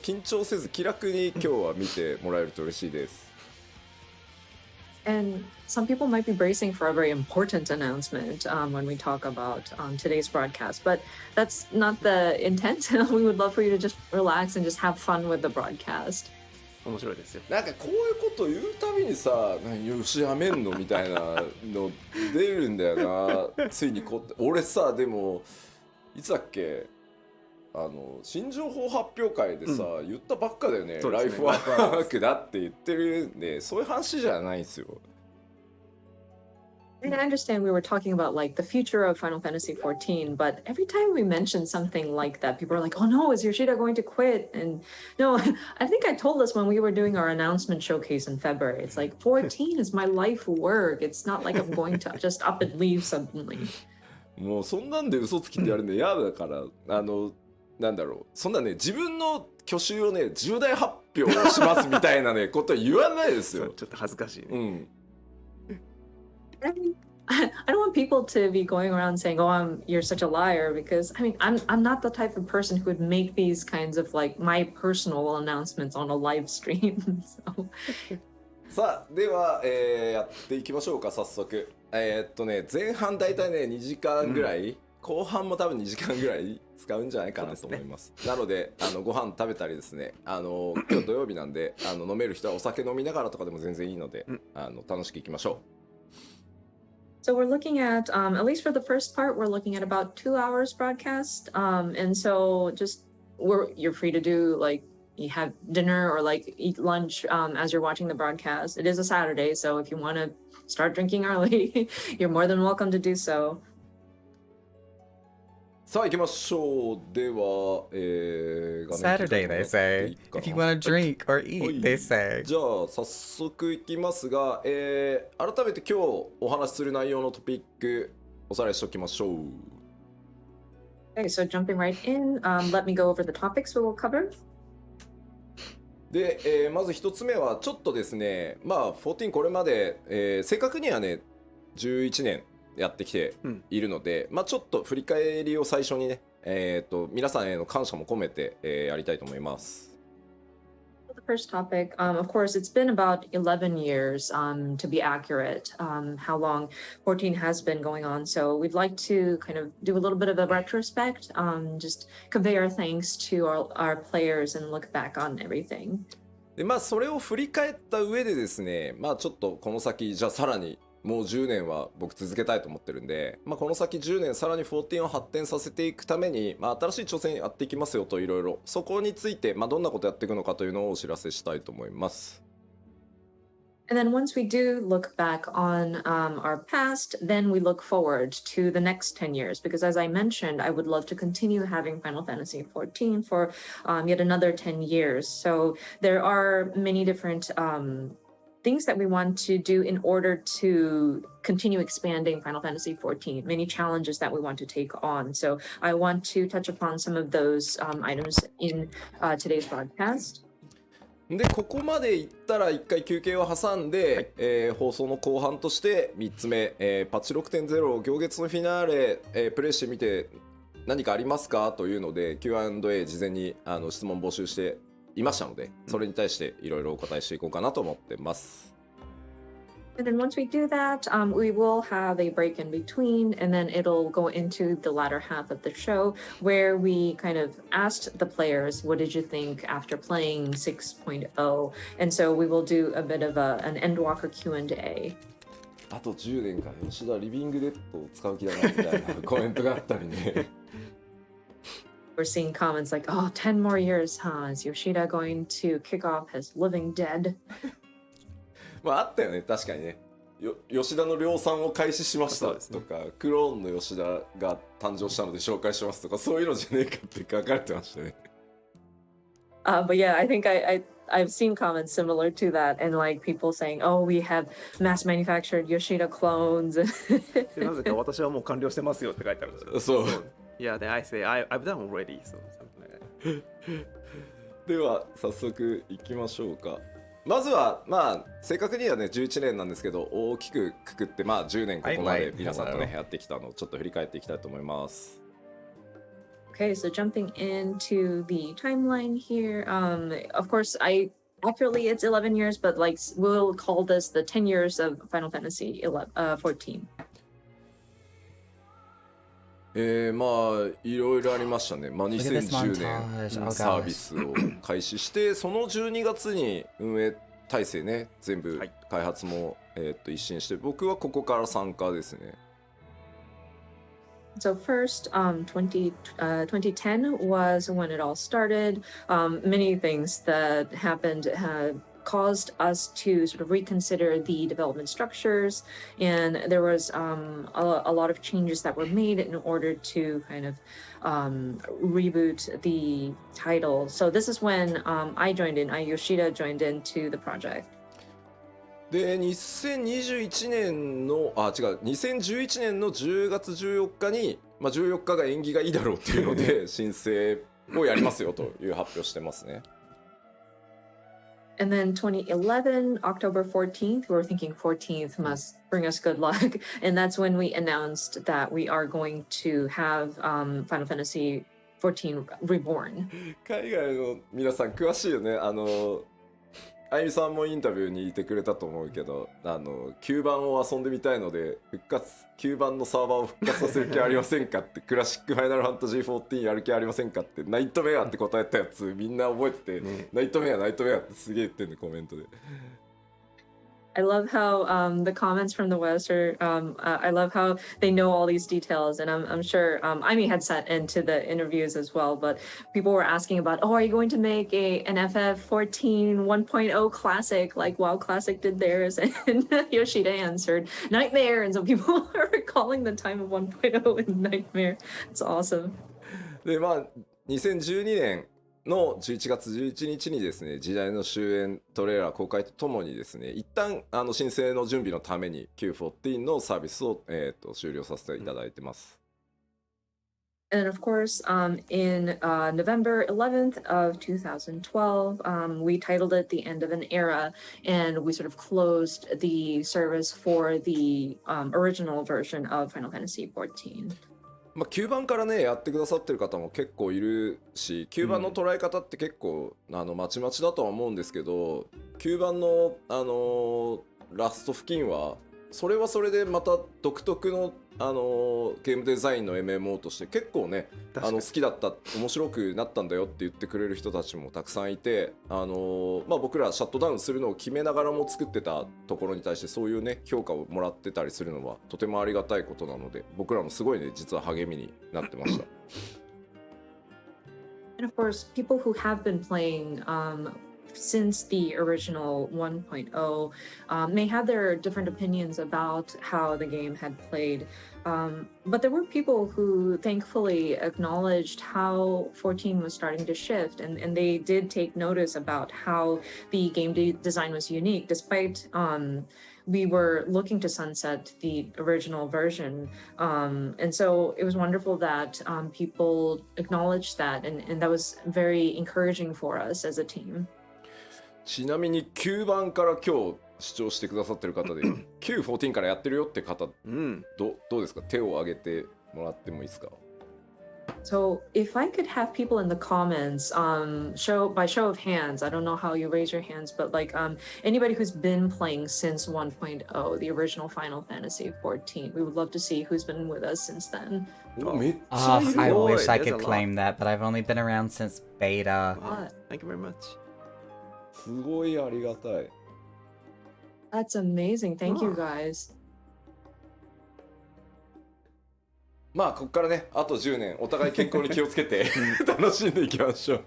緊張せず気楽に今日は見てもらえると嬉しいです。And some people might be bracing for a very important announcement when we talk about today's broadcast, but that's not the intent. We would love for you to just relax and just have fun with the broadcast. 面白いですよ。なんかこういうこと言うたびにさ、よしやめんのみたいなの出るんだよな。ついに俺さ、でもいつだっけ、新情報発表会でさ、言ったばっかだよね。ライフワークだって言ってるんで、そういう話じゃないんですよ。And I understand we were talking about like the future of Final Fantasy XIV, but every time we mention something like that, people are like, "Oh no, is Yoshida going to quit?" And no, I think I told us when we were doing our announcement showcase in February. It's like 14 is my life work. It's not like I'm going to just up and leave suddenly. もうそんなんで嘘つきってやるの嫌だから、なんだろう、そんなね、自分の去就をね、重大発表しますみたいなね、ことは言わないですよ。ちょっと恥ずかしいね。うん。I mean, I don't want people to be going around saying, "Oh, you're such a liar," because I mean, I'm not the type of person who would make these kinds of like my personal announcements on a live stream. So. さあでは、やっていきましょうか早速。前半だいたいね2時間ぐらい、後半も多分2時間ぐらい使うんじゃないかなと思います。なのでご飯食べたりですね、今日土曜日なんで飲める人はお酒飲みながらとかでも全然いいので、楽しくいきましょう。So we're looking at least for the first part, we're looking at about 2 hours broadcast. And so you're free to do like you have dinner or like eat lunch as you're watching the broadcast. It is a Saturday, so if you want to start drinking early, you're more than welcome to do so. さあ行きましょう。では、Saturday, they say. If you want to drink or eat, they say. じゃあ早速いきますが、改めて今日お話しする内容のトピックおさらいしておきましょう。Okay, so jumping right in, let me go over the topics we will cover. で、まず一つ目はちょっとですね、まあ14これまで、正確にはね11年やってきているので、まあちょっと振り返りを最初にね、皆さんへの感謝も込めて、やりたいと思います。The first topic, of course, it's been about 11 years to be accurate, how long 14 has been going on. So we'd like to kind of do a little bit of a retrospect, just convey our thanks to our players and look back on everything. でまあそれを振り返った上でですね、まあちょっとこの先じゃあさらにもう10年は僕続けたいと思ってるんで、まあ、この先10年さらに14を発展させていくために、まあ、新しい挑戦やっていきますよといろいろそこについて、まあ、どんなことやっていくのかというのをお知らせしたいと思います。And then once we do look back on our past, then we look forward to the next 10 years. Because as I mentioned, I would love to continue having Final Fantasy XIV for yet another 10 years. So there are many different things that we want to do in order to continue expanding Final Fantasy XIV, many challenges that we want to take on. So I want to touch upon some of those items in today's broadcast. でここまでいったら1回休憩を挟んで、放送の後半として3つ目、パッチ 6.0 行月のフィナーレ、プレイしてみて何かありますかというので Q&A 事前に質問募集していましたので、それに対していろいろお答えしていこうかなと思ってます。And then once we do that, we will have a break in between, and then it'll go into the latter half of the show where we kind of asked the players, what did you think after playing 6.0? And so we will do a bit of an Endwalker Q&A. あと10年から吉田リビングデッドを使う気だなみたいなコメントがあったりね。We're seeing comments like, oh, 10 more years, huh? Is Yoshida going to kick off his living dead? まああったよね、確かにね。吉田の量産を開始しましたとか、クローンの吉田が誕生したので紹介しますとか、そういうのじゃねえかって書かれてましたね。But yeah, I think I've seen comments similar to that, and like people saying, "Oh, we have mass manufactured Yoshida clones." でなぜか私はもう完了してますよって書いてあるんですよ。そう。Yeah, then I say I've done already, so something like that. では早速いきましょうか。まずはまあ正確にはね11年なんですけど、大きくくくってまあ10年ここまで皆さんとねやってきたのをちょっと振り返っていきたいと思います。Okay, so jumping into the timeline here. Of course, I accurately it's 11 years, but like we'll call this the 10 years of Final Fantasy 14. まあいろいろありましたね。まあ Look at this 2010 montage. 年 Oh サービ gosh. スを開始してその12月に運営体制ね全部はい開発も、一新して僕はここから参加ですね。 So first, 2010 was when it all started. Many things that happened caused us to sort of reconsider the development structures, and there was a lot of changes that were made in order to kind of reboot the title. So this is when I joined in. Yoshida joined into the project. で2021年の2011年の10月14日に、まあ、14日が縁起がいいだろうっていうので申請をやりますよという発表してますね。 And then 2011, October 14th, we were thinking 14th must bring us good luck. And that's when we announced that we are going to have Final Fantasy 14 Reborn. 海外の皆さん詳しいよね。あゆみさんもインタビューにいてくれたと思うけど9番を遊んでみたいので9番のサーバーを復活させる気ありませんかってクラシックファイナルファンタジー14やる気ありませんかってナイトメアって答えたやつみんな覚えてて、ナイトメアってすげえ言ってんのコメントで。 I love how the comments from the West are. I love how they know all these details, and I'm sure Amy had sat into the interviews as well. But people were asking about, oh, are you going to make an FF14 1.0 classic like WoW Classic did theirs? And Yoshida answered Nightmare, and so people are calling the time of 1.0 in Nightmare. It's awesome. でまあ2012年の11月11日にですね時代の終焉トレーラー公開とともにですね一旦申請の準備のために Q14 のサービスを、終了させていただいてます。 And of course, in November 11th of 2012, we titled it The End of an Era, and we sort of closed the service for the original version of Final Fantasy 14. まあ、9番からねやってくださってる方も結構いるし9番の捉え方って結構、まちまちだとは思うんですけど9番の、ラスト付近はそれはそれでまた独特の、ゲームデザインの MMO として結構ね好きだった面白くなったんだよって言ってくれる人たちもたくさんいて、まあ、僕らシャットダウンするのを決めながらも作ってたところに対してそういうね評価をもらってたりするのはとてもありがたいことなので僕らもすごいね実は励みになってました。 And of course, people who have been playing since the original 1.0 may have their different opinions about how the game had played. But there were people who thankfully acknowledged how 14 was starting to shift, and they did take notice about how the game design was unique, despite we were looking to sunset the original version. And so it was wonderful that people acknowledged that, and that was very encouraging for us as a team. ちなみに9番から今日視聴してくださってる方で Q14 からやってるよって方、どうですか手を挙げてもらってもいいですか。 So if I could have people in the comments, by show of hands, I don't know how you raise your hands, but like anybody who's been playing since 1.0, the original Final Fantasy 14, we would love to see who's been with us since then. おめっちゃいる I よ。 wish I There's a could lot. claim that, but I've only been around since beta. Wow, thank you very much. すごいありがたい。 That's amazing. Thank you guys. まあここからねあと10年お互い健康に気をつけて楽しんでいきましょう。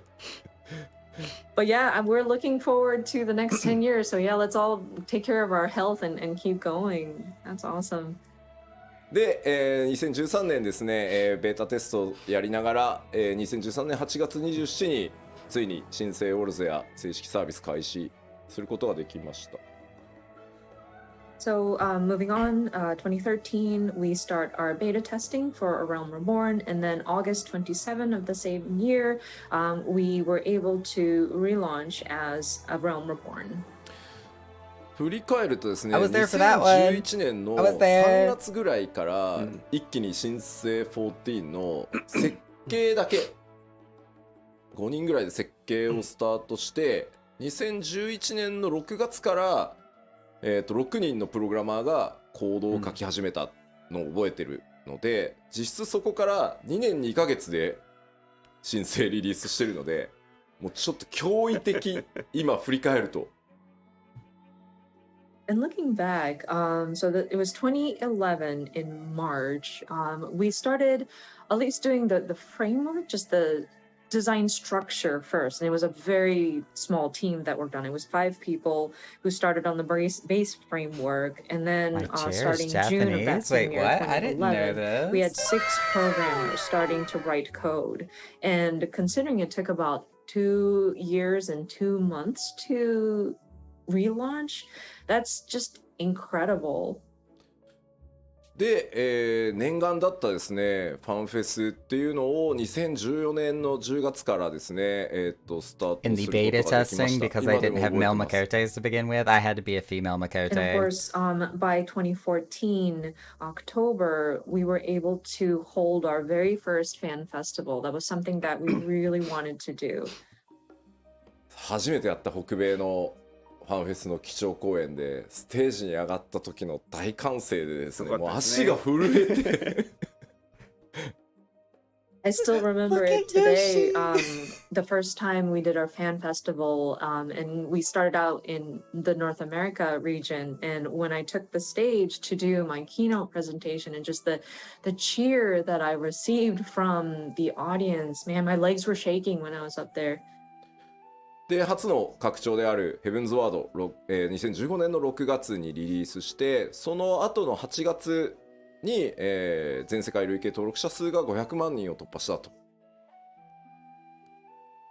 But yeah, we're looking forward to the next 10 years. So yeah, let's all take care of our health and keep going. That's awesome. で、2013年ですね、ベータテストをやりながら、2013年8月27日についに新生オルゼア正式サービス開始することができました。 So moving on, 2013, we start our beta testing for A Realm Reborn, and then August 27 of the same year, we were able to relaunch as A Realm Reborn. 振り返るとですね I was there for that one. 2011年の I was there. 3月ぐらいから一気に新生14の設計だけ5人ぐらいで設計をスタートして、2011年の6月から、6人のプログラマーがコードを書き始めたのを覚えてるので、実質そこから2年2ヶ月で申請リリースしてるので、もうちょっと驚異的今振り返ると。And looking back, it was 2011 in March. We started at least doing the framework, just the design structure first. And it was a very small team that worked on it. It was 5 people who started on the base framework. And then My chair starting is June of that Japanese. same Wait, year, what? I didn't know 2011, we had this. 6 programmers starting to write code. And considering it took about 2 years and 2 months to relaunch, that's just incredible. で、念願だったですねファンフェスっていうのを2014年の10月からですねスタート In す the ること beta ができま testing, した。 because I 今で didn't も have 覚え male てます。 Makotes to begin with, I had to be a female And of Makote. course, by 2014 October, we were able to hold our very first fan festival. That was something that we really wanted to do. 初めてやった北米のファンフェスの基調講演でステージに上がった時の大歓声でですね、すごもうかったですね。足が震えてI still remember Look it at today. Yoshi. The first time we did our fan festival, and we started out in the North America region. And when I took the stage to do my keynote presentation, and just the cheer that I received from the audience, man, my legs were shaking when I was up there. で初の拡張であるヘブンズワード、2015年の6月にリリースして、その後の8月に、全世界累計登録者数が500万人を突破したと。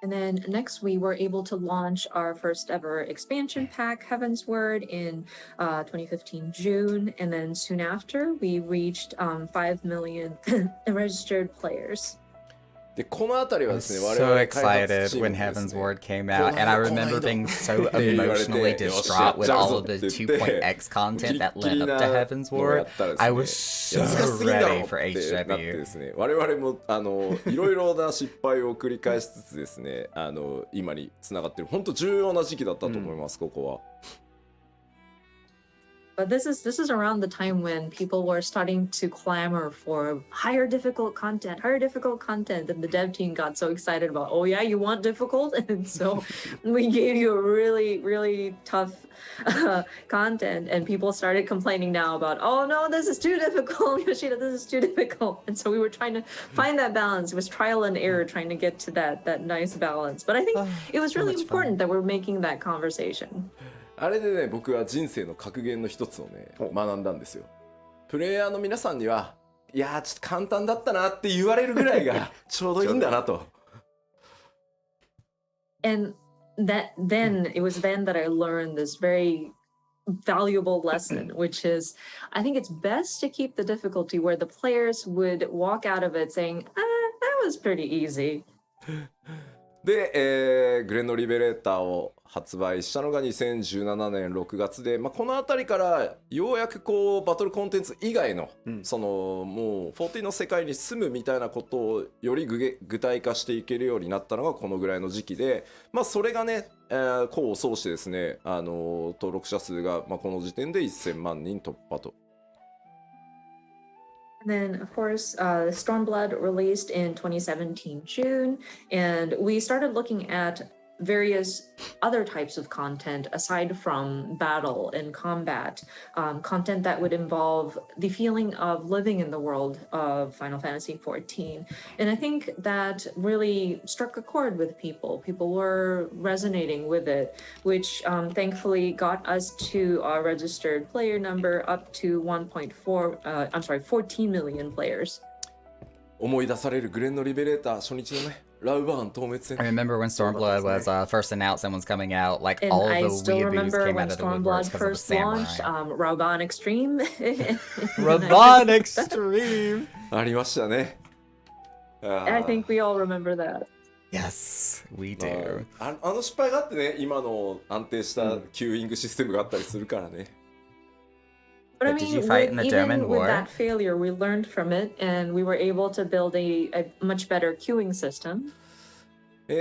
And then next, we were able to launch our first ever expansion pack, Heaven's Word, in 2015 June. And then soon after, we reached 5 million registered players. でこのあたりは I で was すね、我 so 々開発 excited チーム when にです Heaven's ね、 Word came out, and I remember being so って言われて、 emotionally よし、 distraught with やっちゃう all ぞ of って the 言って 2.x content that ギリ led ギリ up な to Heaven's のをや Word. ったらですね、 I was 難し so すぎんだろ ready for ってなってで HW. すね、我々もいろいろな失敗を繰り返しつつですね、今につながってる本当重要な時期だったと思います、ここは。But this is around the time when people were starting to clamor for higher difficult content, and the dev team got so excited about, oh yeah, you want difficult, and so we gave you a really, really tough content, and people started complaining now about, oh no, this is too difficult, Yoshida, this is too difficult, and so we were trying to find that balance. It was trial and error trying to get to that nice balance. But I think it was So really much important fun. that we're making that conversation. あれでね、僕は人生の格言の一つをね、学んだんですよ。プレイヤーの皆さんには、いやーちょっと簡単だったなって言われるぐらいがちょうどいいんだなと。And it was then that I learned this very valuable lesson, which is I think it's best to keep the difficulty where the players would walk out of it saying, that was pretty easy. で、グレンドリベレーターを発売したのが2017年6月で、この辺りからようやくこうバトルコンテンツ以外の、そのもう40の世界に住むみたいなことをより具体化していけるようになったのがこのぐらいの時期で、それがね、功を奏してですね、登録者数が、この時点で1000万人突破と。And then, of course, Stormblood released in 2017 June, and we started looking at various other types of content aside from battle and combat, content that would involve the feeling of living in the world of Final Fantasy XIV. And I think that really struck a chord with people. People were resonating with it, which thankfully got us to our registered player number up to 14 million players. 思い出されるグレンドリベレーター初日のね、ラウバーン透滅戦。 I remember when Stormblood was first announced and was coming out, like And all I the still weeaboos remember came when out of the woodworks Stormblood because of the first launched, samurai. Rauban Extreme. Rabon Extreme! ありましたね。And I think we all remember that. Yes, we do. あの失敗があってね、今の安定したキューイングシステムがあったりするからね。But I But did mean, you fight in the even German with War? that failure, we learned from it and we were able to build a much better queuing system.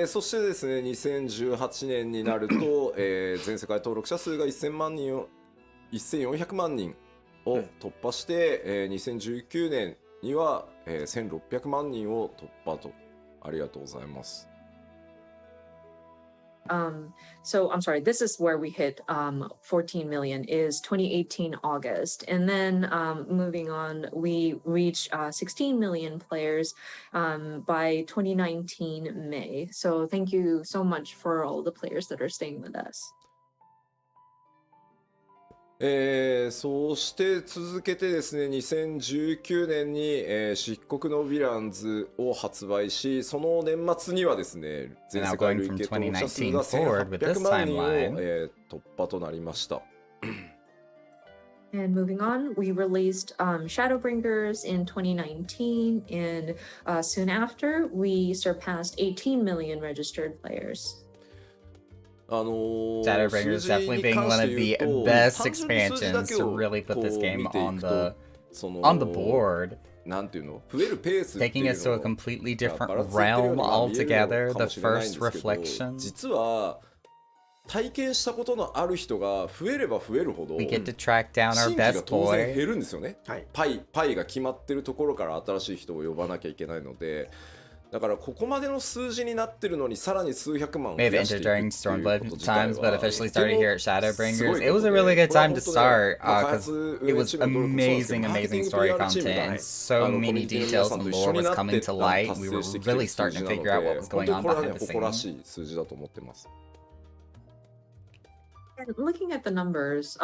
そしてですね、2018年になると、全世界登録者数が1000万人を1400万人を突破して、2019年には、1600万人を突破と。ありがとうございます。So I'm sorry, this is where we hit 14 million is 2018 August. And then moving on, we reached 16 million players by 2019 May. So thank you so much for all the players that are staying with us. そうして続けてですね、2019年に、漆黒のヴィランズを発売し、その年末にはですね、全世界累計登録者数が1800万人を、突破となりました。And moving on, we released Shadowbringers in 2019, and soon after, we surpassed 18 million registered players. Shadowbringers definitely being one of the best expansions to really put this game on the board. なんていうの、増えるペースっていう Taking us to a の completely が different ばらついてるように realm まあ見えるの altogether. か The もしれないん first ですけど、 reflection. 実は体験したことのある人が増えれば増えるほど We get to track down our 新規が best 当然 boy. 減るんですよね、はい、パイが決まってるところから新しい人を呼ばなきゃいけないので、だからここまでの数字になってるのにさらに数百万 May 増 have やしてい entered く during っていうこと Stormblood 自体 times, but は officially とて started も here at す Shadowbringers. ごい It こ was と a で、 really good これは time 本 to 当ね、 start 開 because 発 it 運営 was チームの努力もそうなんですけど、 amazing, マーケティ amazing ング story PR チーム content. が And ね、 so コミュ many ニティの皆 details さん and と一緒 lore に was なっ coming て to light. 達 We 成 were してきてる really 数 starting 字 to なの figure out what で、 was 本 going 当に on これはね、 behind the 誇ら scenes. しい数字だと思ってます。And looking at the numbers,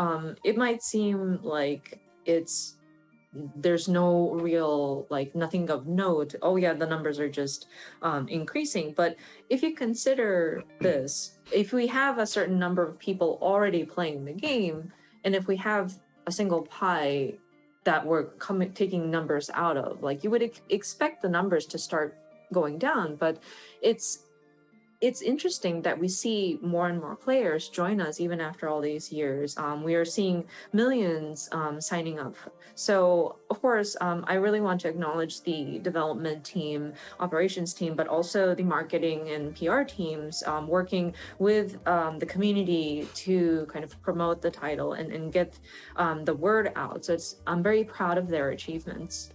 it might seem like there's no real, like nothing of note. Oh yeah, the numbers are just increasing. But if you consider this, if we have a certain number of people already playing the game, and if we have a single pie that we're taking numbers out of, like you would expect the numbers to start going down, but it's interesting that we see more and more players join us even after all these years. We are seeing millions signing up. So, of course, I really want to acknowledge the development team, operations team, but also the marketing and PR teams working with the community to kind of promote the title and get the word out. So I'm very proud of their achievements.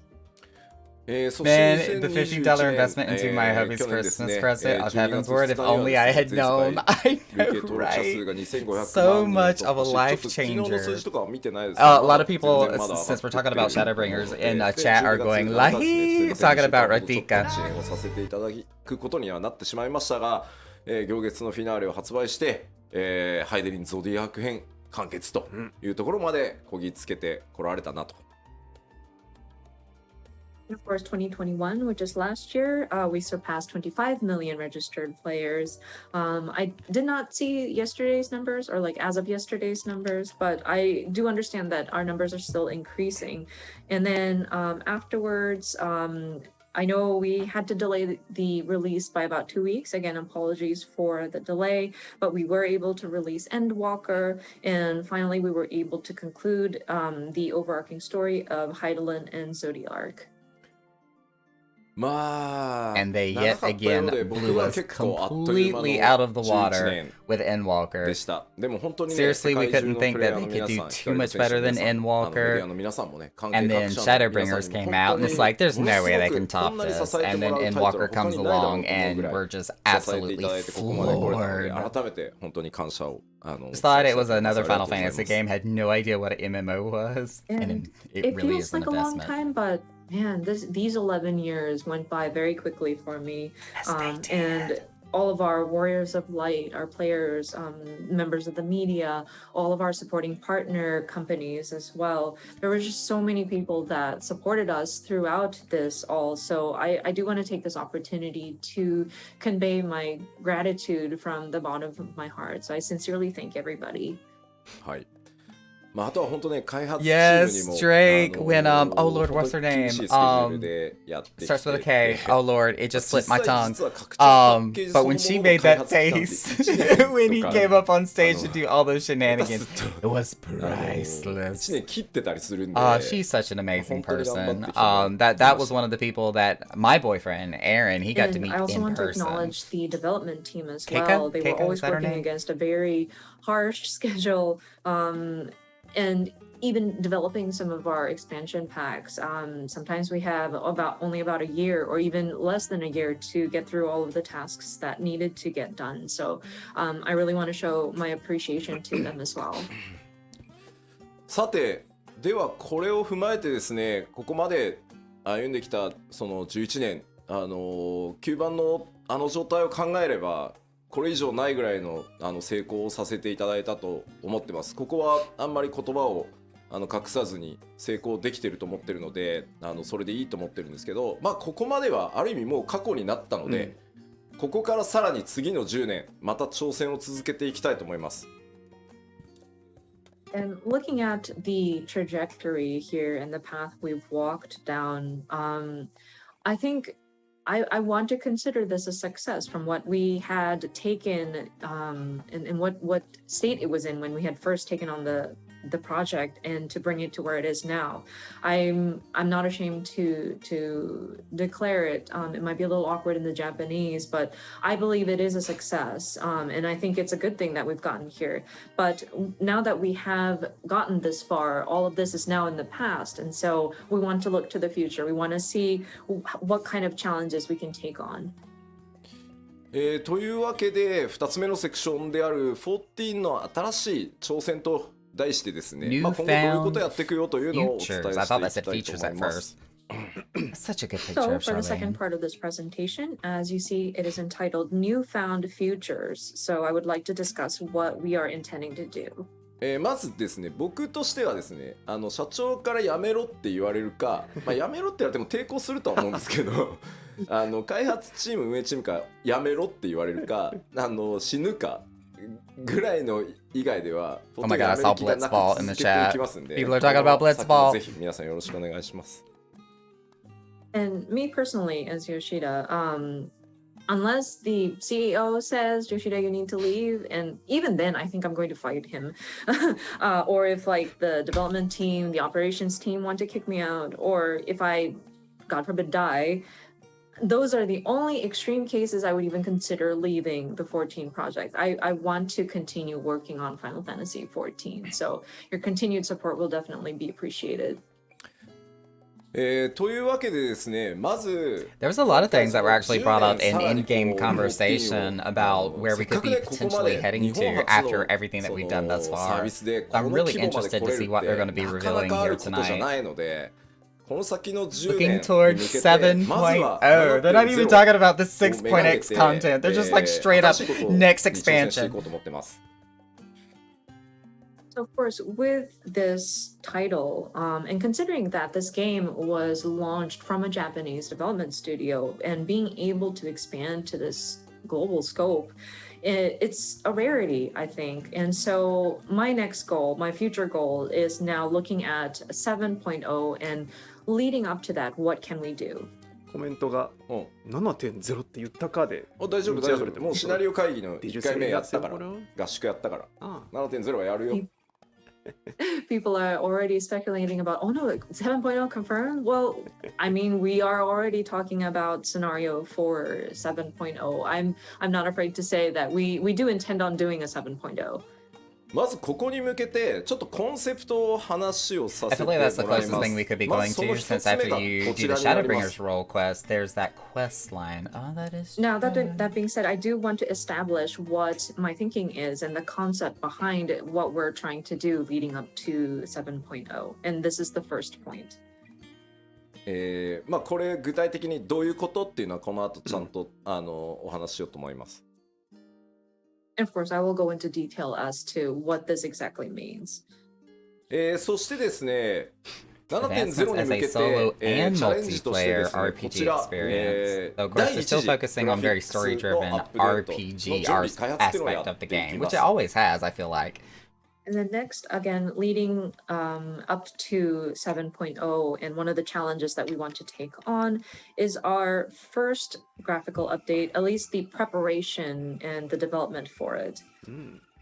Man, the $50 investment into my hubby's Christmas present of Heaven's Word, if only I had known. I know, right? So much of a life changer. A lot of people, since we're talking about Shadowbringers, in chat are going, Lahi! Talking about Radhika. させていただくことにはなってしまいましたが、行月のフィナーレを発売して、ハイデリンゾディアーク編完結というところまでこぎつけてこられたなと。Of course, 2021, which is last year, we surpassed 25 million registered players. I did not see yesterday's numbers or like as of yesterday's numbers, but I do understand that our numbers are still increasing. And then afterwards, I know we had to delay the release by about 2 weeks. Again, apologies for the delay, but we were able to release Endwalker, and finally we were able to conclude the overarching story of Hydaelyn and Zodiark. And they yet again blew us completely out of the water with Endwalker. Seriously, we couldn't think that they could do too much better than Endwalker. And then Shadowbringers came out, and it's like, there's no way they can top this. And then Endwalker comes along, and we're just absolutely floored. Just thought it was another Final Fantasy game, had no idea what an MMO was. And it really feels is an like a long investment. time, but man, these 11 years went by very quickly for me. And all of our Warriors of Light, our players, members of the media, all of our supporting partner companies as well. There were just so many people that supported us throughout this all. So I do want to take this opportunity to convey my gratitude from the bottom of my heart. So I sincerely thank everybody. はい。まあ、あとは本当ね、開発チームにも Yes, Drake, when oh lord, what's her name? Starts with a K. Oh lord, it just slipped my tongue. But when she made that face when he came up on stage to do all those shenanigans, it was priceless. She's such an amazing person. That was one of the people that my boyfriend Aaron, he got to meet in person. I also want to acknowledge the development team as well. They were always working against a very harsh schedule. And even developing some of our expansion packs, sometimes we have only about a year or even less than a year to get through all of the tasks that needed to get done. So I really want to show my appreciation to them as well. さて、ではこれを踏まえてですね、ここまで歩んできたその11年、9番の状態を考えれば、これ以上ないぐらいの成功をさせていただいたと思ってます。ここはあんまり言葉を隠さずに成功できてると思ってるので、それでいいと思ってるんですけど、まあここまではある意味もう過去になったので、ここからさらに次の10年また挑戦を続けていきたいと思います。And looking at the trajectory here and the path we've walked down, I think I want to consider this a success from what we had taken and what state it was in when we had first taken on the project and to bring it to where it is now. I'm not ashamed to declare it. It might be a little awkward in the Japanese, but I believe it is a success. And I think it's a good thing that we've gotten here. But now that we have gotten this far, all of this is now in the past. And so we want to look to the future. We want to see what kind of challenges we can take on. というわけで2つ目のセクションである14の新しい挑戦と題してですね、まあ、今後どういうことやっていくよというのをお伝えしていきたいと思います。Such a good picture So of for the second part of this presentation, as you see, it is entitled Newfound Futures. So I would like to discuss what we are intending to do. まずですね、僕としてはですね、社長からやめろって言われるか、まあ、やめろって言われても抵抗するとは思うんですけど開発チーム運営チームからやめろって言われるか死ぬかぐらいの以外では、Oh my god, I saw Blitzball in the chat. People are talking about ぜ Blitzball. ひ皆さんよろしくお願いします。And me personally, as Yoshida, unless the CEO says, Yoshida, you need to leave, and even then, I think I'm going to fight him. Or if like the development team, the operations team want to kick me out, or if I, God forbid, die, those are the only extreme cases I would even consider leaving the 14 project. I want to continue working on Final Fantasy 14, so your continued support will definitely be appreciated. というわけでですね、まず There's a lot of things that were actually brought up in in-game conversation about where we could be potentially heading to after everything that we've done thus far. I'm really interested to see what they're going to be revealing here tonight. Looking towards 7.0. They're not even talking about the 6.x content. They're just like straight up next expansion. So of course, with this title, and considering that this game was launched from a Japanese development studio and being able to expand to this global scope, it's a rarity, I think. And so my next goal, my future goal, is now looking at 7.0 and leading up to that, what can we do? コメントが 7.0 って言ったかで大丈夫大丈夫もうシナリオ会議の1回目やったから合宿やったから 7.0 はやるよ People are already speculating about, oh no, 7.0 confirmed? Well, I mean, we are already talking about scenario for 7.0. I'm not afraid to say that we do intend on doing a 7.0. まずここに向けてちょっとコンセプトを話をさせても I らい feel like that's the ます closest thing we could be going to, since after you do the Shadowbringers role quest, there's that quest line. Oh, that is Now, that being said, I do want to establish what my thinking is and the concept behind what we're trying to do leading up to 7.0. And this is the first point. まあこれ具体的にどういうことっていうのはこの後ちゃんとお話ししようと思います。And of course, I will go into detail as to what this exactly means. そしてですね、7.0 に向けて、チャレンジとしてですね、こちら、第一次グラフィックスのアップデートの準備開発っていうのをやっていきます。And then next, again, leading up to 7.0, and one of the challenges that we want to take on is our first graphical update, at least the preparation and the development for it.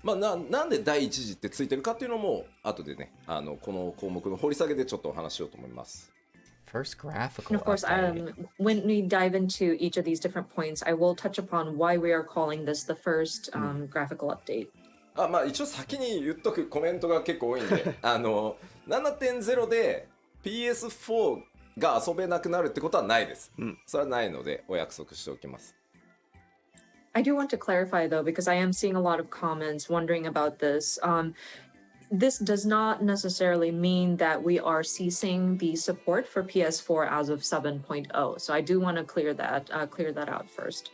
まあ、なんで第一次ってついてるかっていうのも後でねこの項目の掘り下げでちょっとお話ししようと思います。First graphical And of course, when we dive into each of these different points, I will touch upon why we are calling this the first graphical update. まあ一応先に言っとくコメントが結構多いんで7.0 で PS4 が遊べなくなるってことはないです、それはないのでお約束しておきます。I do want to clarify though, because I am seeing a lot of comments wondering about this. This does not necessarily mean that we are ceasing the support for PS4 as of 7.0. So I do want to clear that out first.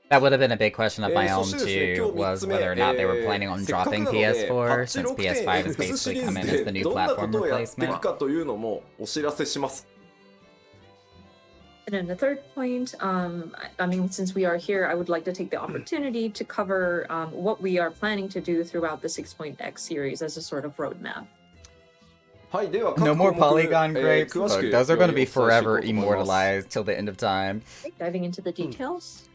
That would have been a big question of my own too, was whether or not they were planning on dropping PS4 since PS5 is basically coming as the new platform replacement. And then the third point, I mean, since we are here, I would like to take the opportunity to cover what we are planning to do throughout the 6.x series as a sort of roadmap. No more polygon grapes. Look, those are going to be forever immortalized till the end of time. Diving into the details.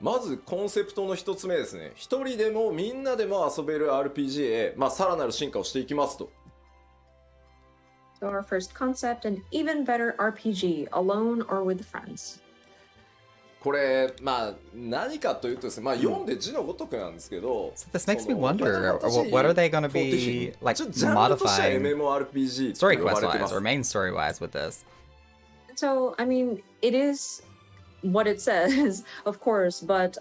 まずコンセプトの一つ目ですね。一人でもみんなでも遊べる RPG へ、さらなる進化をしていきますと。So our first concept, an even better RPG, alone or with friends. これ何かというとですね、読んで字のごとくなんですけど、So this makes me wonder, what are they going to be like modifying MMORPG story quest wise or main story wise with this? So I mean, it is what it says, of course, but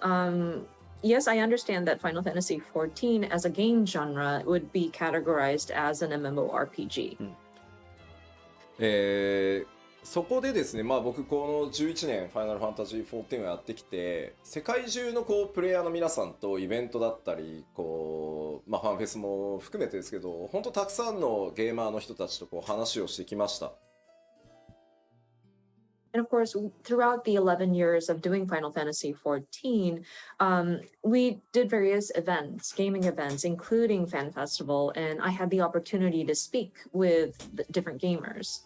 yes, I understand that Final Fantasy XIV as a game genre would be categorized as an MMORPG. そこでですね、僕この11年ファイナルファンタジー14をやってきて、世界中のプレイヤーの皆さんとイベントだったりファンフェスも含めてですけど、本当たくさんのゲーマーの人たちと話をしてきました。And of course, throughout the 11 years of doing Final Fantasy XIV, we did various events, gaming events, including Fan Festival, and I had the opportunity to speak with different gamers.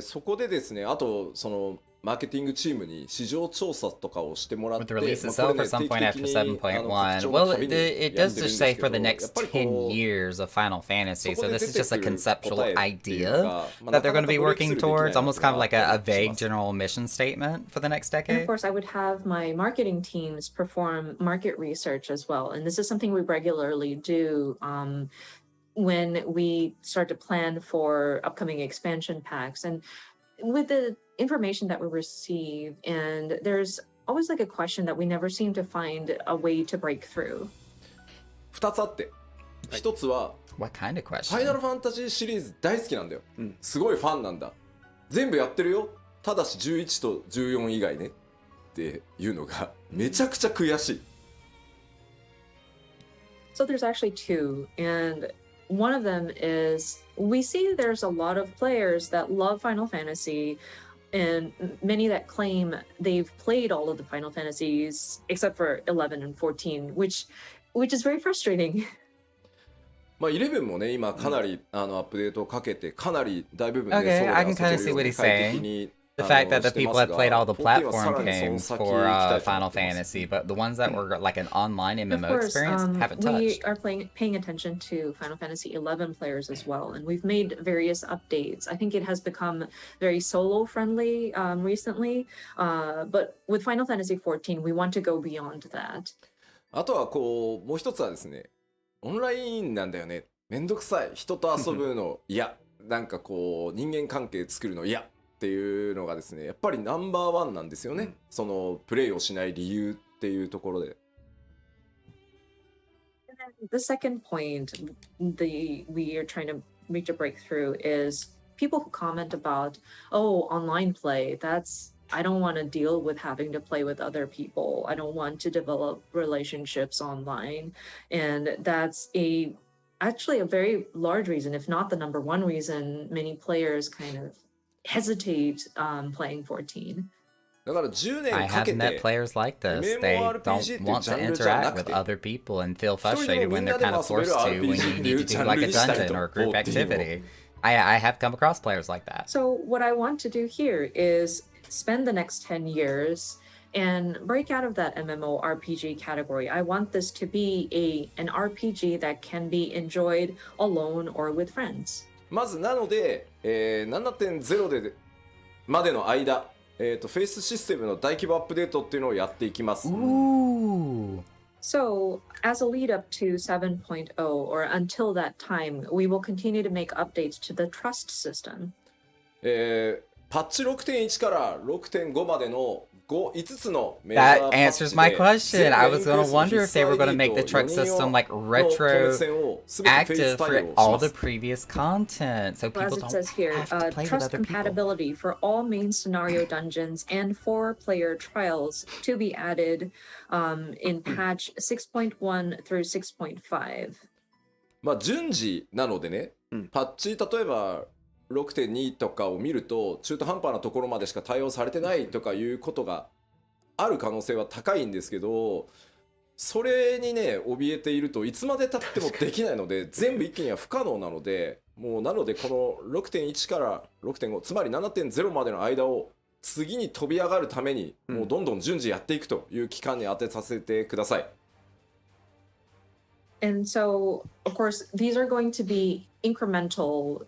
そこでですね、あとそのマーケティングチームに市場調査とかをしてもらって、With the release itself for some point after 7.1, well, it does just say for the next 10 years of Final Fantasy, so this is just a conceptual idea that they're going to be working towards, almost kind of like a vague general mission statement for the next decade. And of course, I would have my marketing teams perform market research as well, and this is something we regularly do when we start to plan for upcoming expansion packs. And with the information that we receive, and there's always like a question that we never seem to find a way to break through. 2つあって、1つは What kind of question? ファイナルファンタジーシリーズ大好きなんだよ、すごいファンなんだ、全部やってるよ、ただし11と14以外ねっていうのがめちゃくちゃ悔しい。 So there's actually two, and one of them is we see there's a lot of players that love Final Fantasy, and many that claim they've played all of the Final Fantasies except for 11 and 14, which is very frustrating. 11もね、今かなりアップデートをかけてかなり大部分で Okay, I can kind of see what he's saying. The fact that the people that played all the platform games for Final Fantasy, but the ones that were like an online MMO experience haven't touched. We are paying attention to Final Fantasy 11 players as well, and we've made various updates. I think it has become very solo friendly recently, but with Final Fantasy 14, we want to go beyond that. あとはもう一つはですね、オンラインなんだよね、めんどくさい、人と遊ぶの嫌、なんか人間関係作るの嫌っていうのがですね、やっぱりナンバーワンなんですよね、そのプレイをしない理由っていうところで。The second point we are trying to reach a breakthrough is people who comment about, oh, online play, I don't want to deal with having to play with other people. I don't want to develop relationships online. And that's actually a very large reason, if not the number one reason, many players kind of hesitate playing 14. だから10 I 年か have け met て players like this. They MMORPG don't っていう want ジ to ャンルじゃな interact く with て other people and feel 一人で frustrated もみ when ん they're なで kind も of 遊べる forced to when RPG you ってい need う to ジ do ャン like ル a にしたい dungeon と or a group 14 を activity. I have come across players like that. So what I want to do here is spend the next 10 years and break out of that MMORPG category. I want this to be an RPG that can be enjoyed alone or with friends. まずなので、7.0 でまでの間、フェイスシステムの大規模アップデートっていうのをやっていきます。 Ooh. So, as a lead up to 7.0 or until that time, we will continue to make updates to the trust system. パッチ 6.1 から 6.5 までの5つのメジャー That パッチ answers で my question. 全 I メイ was ンクエ going ス to ト wonder if they were going to make the 必須 truck ID と system like 4人用の透明 retro 線を全てフェイス active 対 for 応し all ま the す。 previous content, so Well, people as it don't says here, have to play with trust other people. compatibility for all main scenario dungeons and 4-player trials to be added in patch 6.1 through 6.5. まあ順次なのでね、パッチ例えば 6.2 とかを見ると中途半端なところまでしか対応されてないとかいうことがある可能性は高いんですけど、それにね怯えているといつまで経ってもできないので全部一気には不可能なので、もうなのでこの 6.1 から 6.5 つまり 7.0 までの間を次に飛び上がるためにもうどんどん順次やっていくという期間に当てさせてください。 And so, of course, these are going to be incremental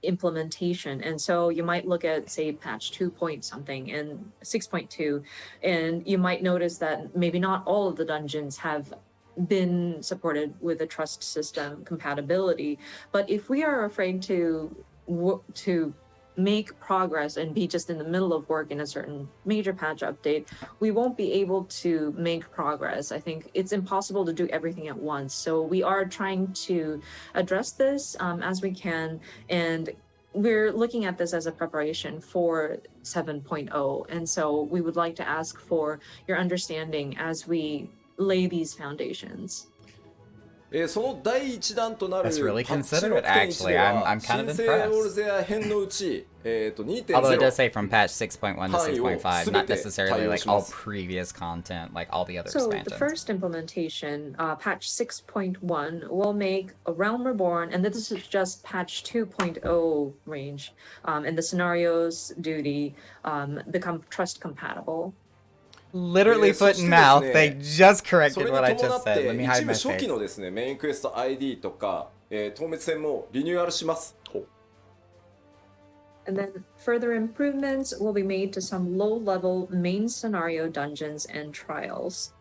implementation. And so you might look at, say, patch 2 point something and 6.2, and you might notice that maybe not all of the dungeons have been supported with the trust system compatibility. But if we are afraid to make progress and be just in the middle of work in a certain major patch update, we won't be able to make progress. I think it's impossible to do everything at once. So we are trying to address this as we can, and we're looking at this as a preparation for 7.0. And so we would like to ask for your understanding as we lay these foundations. その第一弾となる That's really パッチ considerate, 6.1 で actually. は I'm kind of 新生オール impressed. ゼア編のうち、2.0 Although it does say from patch 6.1 to 6.5, not 範囲を全て necessarily like 対応し all ます previous content, like all the other So the expansions. first implementation, patch 6.1, will make a Realm Reborn, and this is just patch 2.0 range, and the scenarios duty become trust compatible. Literally foot and mouth, they just corrected what I just said. Let me 一 hide 部 my 初期 face. のですねメインクエスト ID とか、透滅線もリニューアルします。 And then further improvements will be made to some low-level main scenario dungeons and trials.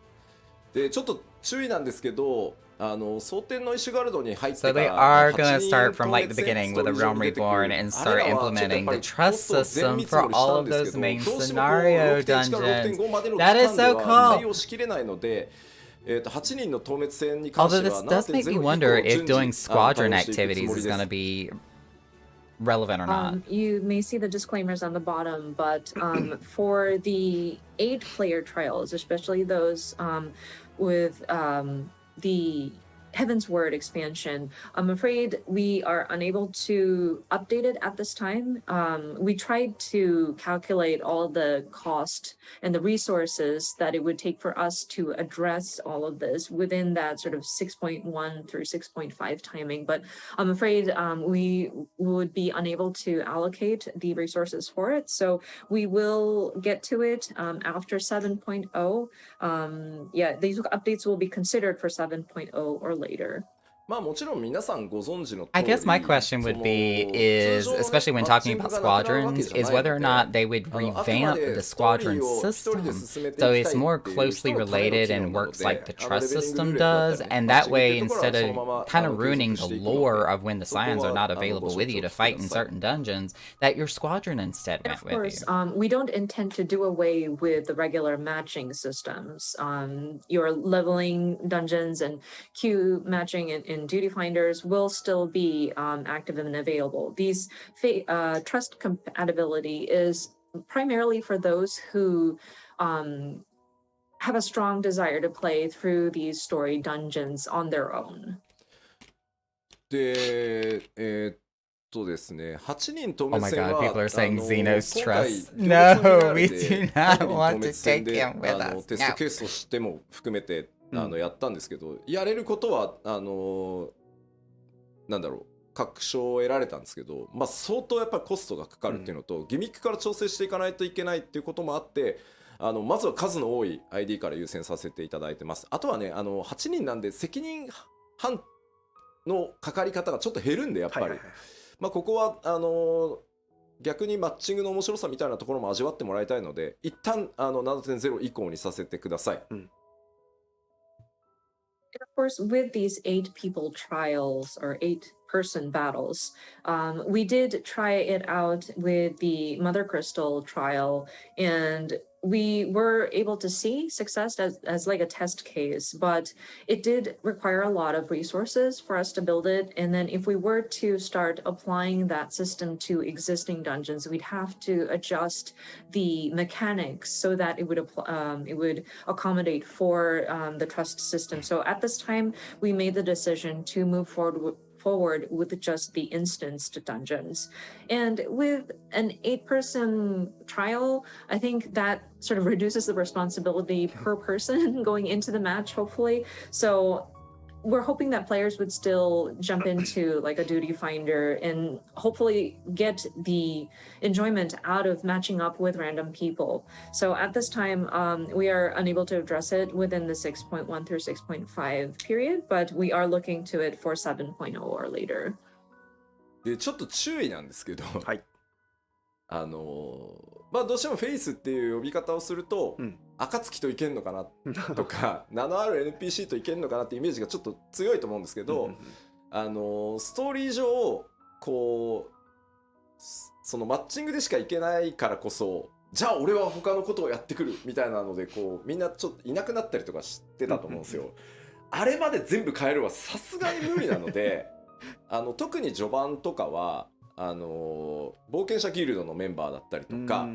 でちょっと注意なんですけど、蒼天の石ガルドに入って So か they ら are going to 8 start 人 from 透 like 滅 the 線 beginning スト with ー a リー上 Realm に出てく Reborn る and あれ start らはちょっとやっ implementing ぱ the り trust もっと全 system 密 for にした all ん of ですけ those ど、 main どうしてもこう scenario 6.1 から dungeons. 6.5 までの期 That is 間で so は cool. 対応しきれないので、8人の透滅線に関し Although て this は does make 7.0 me 以降 wonder if 順 doing 次対応 squadron していくつ activities もり is で going to す。 be relevant or not. You may see the disclaimers on the bottom, but for the 8-player trials, especially those with the Heaven's Word expansion, I'm afraid we are unable to update it at this time. We tried to calculate all the cost and the resources that it would take for us to address all of this within that sort of 6.1 through 6.5 timing, but I'm afraid we would be unable to allocate the resources for it. So we will get to it after 7.0. Yeah, these updates will be considered for 7.0 or later. まあもちろん皆さんご存知の通り、 I guess my question would be is, especially when talking about squadrons, is whether or not they would revamp the squadron system so it's more closely related and works like the trust system does, and that way instead of kind of ruining the lore of when the Scions are not available with you to fight in certain dungeons, that your squadron instead And went of with course, you. we don't intend to do away with the regular matching systems. Your leveling dungeons and queue matching and duty finders will still be active and available. These trust compatibility is primarily for those who have a strong desire to play through these story dungeons on their own. で、とですね、8人透 Oh 滅 my 戦 god, は people are saying 今 Xenos 回 Trust. 行列のフィナ No, ー we レで do 8 not 人透 want 滅 to 戦 take で him with us. テスト No. ケースとしても含めてうんやったんですけど、やれることはなんだろう、確証を得られたんですけど、まあ、相当やっぱりコストがかかるっていうのと、ギミックから調整していかないといけないっていうこともあって、まずは数の多い ID から優先させていただいてます。あとはね、8人なんで責任半のかかり方がちょっと減るんで、やっぱり、はいはいはい。まあ、ここは逆にマッチングの面白さみたいなところも味わってもらいたいので、一旦7.0 以降にさせてください。And of course, with these 8 people trials or 8 person battles, we did try it out with the Mother Crystal trial, and we were able to see success as like a test case, but it did require a lot of resources for us to build it. And then if we were to start applying that system to existing dungeons, we'd have to adjust the mechanics so that it would accommodate for the trust system. So at this time, we made the decision to move forward with just the instanced dungeons. And with an 8 person trial, I think that sort of reduces the responsibility per person going into the match, hopefully. So we're hoping that players would still jump into like a duty finder and hopefully get the enjoyment out of matching up with random people. So at this time, we are unable to address it within the 6.1 through 6.5 period, but we are looking to it for 7.0 or later. でちょっと注意なんですけど、はい。まあどうしてもフェイスっていう呼び方をすると、うん暁といけんのかなとか名のある NPC といけんのかなってイメージがちょっと強いと思うんですけど、ストーリー上こうそのマッチングでしかいけないからこそ、じゃあ俺は他のことをやってくるみたいなのでこうみんなちょっといなくなったりとかしてたと思うんですよ。あれまで全部変えるはさすがに無理なので特に序盤とかは冒険者ギルドのメンバーだったりとか、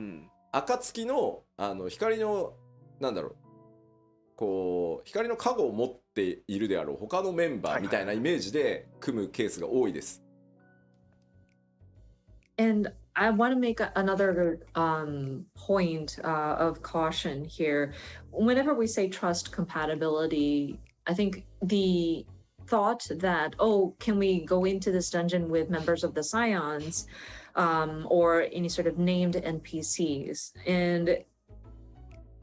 暁の光のなんだろう、こう光の加護を持っているであろう他のメンバーみたいなイメージで組むケースが多いです。And I want to make another point of caution here. Whenever we say trust compatibility, I think the thought that, oh, can we go into this dungeon with members of the Scions or any sort of named NPCs? And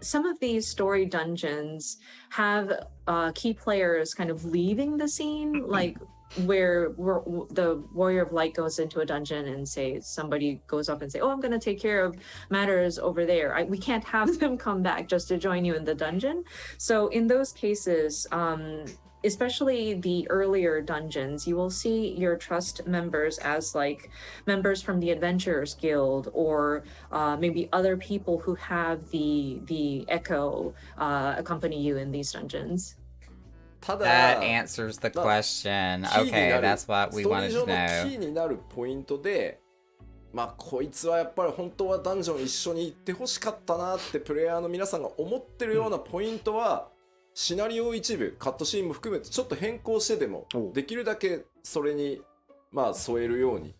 some of these story dungeons have key players kind of leaving the scene, like where the Warrior of Light goes into a dungeon and say somebody goes up and say, oh, I'm going to take care of matters over there. We can't have them come back just to join you in the dungeon. So in those cases, especially the earlier dungeons, you will see your trust members as like members from the Adventurers Guild or maybe other people who have the Echo accompany you in these dungeons. That answers the question. Okay, that's what we wanted to ストーリー上の know. キーになるポイントで、まあこいつはやっぱり本当はダンジョン一緒に行ってほしかったなってプレイヤーの皆さんが思ってるようなポイントは、シナリオ一部カットシーンも含めてちょっと変更してでもできるだけそれにまあ添えるように、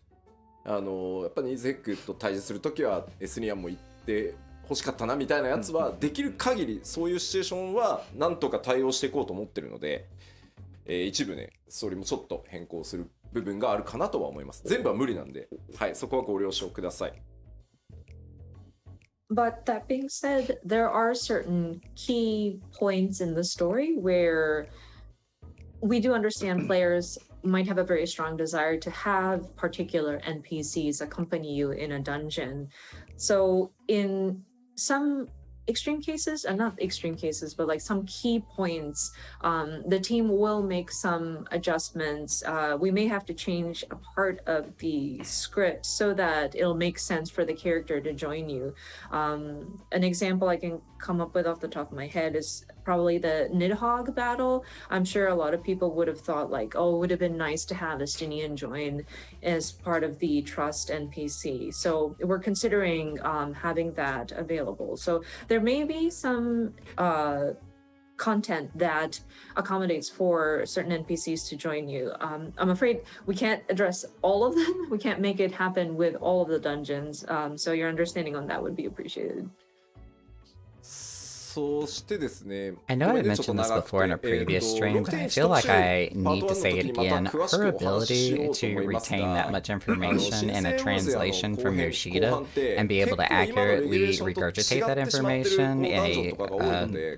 やっぱりニーズヘックと対峙するときはエスニアンも行って欲しかったなみたいなやつはできる限りそういうシチュエーションはなんとか対応していこうと思ってるので、一部ねそれもちょっと変更する部分があるかなとは思います。全部は無理なんで、はい、そこはご了承ください。But that being said, there are certain key points in the story where we do understand players might have a very strong desire to have particular NPCs accompany you in a dungeon. So in some extreme cases, and not extreme cases, but like some key points, the team will make some adjustments. We may have to change a part of the script so that it'll make sense for the character to join you. An example I can come up with off the top of my head is probably the Nidhogg battle. I'm sure a lot of people would have thought like, oh, it would have been nice to have Estinian join as part of the Trust NPC. So we're considering having that available. So there may be some content that accommodates for certain NPCs to join you. I'm afraid we can't address all of them. We can't make it happen with all of the dungeons. So your understanding on that would be appreciated. そしてですね、 I know I mentioned this before in a previous stream, but I feel like I need to say it again. Her ability to retain that much information in a translation from Yoshida and be able to accurately regurgitate that information in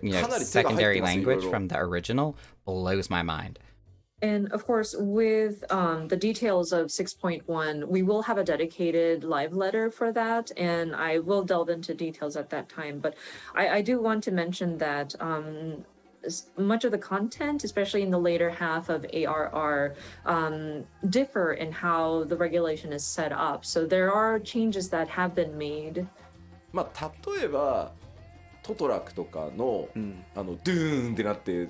a secondary language from the original blows my mind. And of course, with the details of 6.1, we will have a dedicated live letter for that, and I will delve into details at that time. But I do want to mention that much of the content, especially in the later half of ARR, differ in how the regulation is set up. So there are changes that have been made. まあ例えばトトラクとかの、ドゥーンってなって